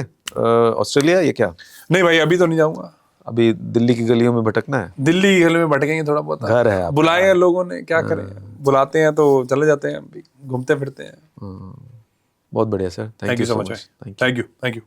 [SPEAKER 2] ऑस्ट्रेलिया या क्या?
[SPEAKER 1] नहीं भाई, अभी तो नहीं जाऊंगा।
[SPEAKER 2] अभी दिल्ली की गलियों में भटकना है?
[SPEAKER 1] दिल्ली की गली में भटकेंगे थोड़ा बहुत।
[SPEAKER 2] घर है आपका।
[SPEAKER 1] बुलाए हैं लोगों ने, क्या करें, बुलाते हैं तो चले जाते हैं, घूमते फिरते हैं।
[SPEAKER 2] बहुत बढ़िया sir,
[SPEAKER 1] thank you so much.
[SPEAKER 2] Thank you.
[SPEAKER 1] Thank you, thank you.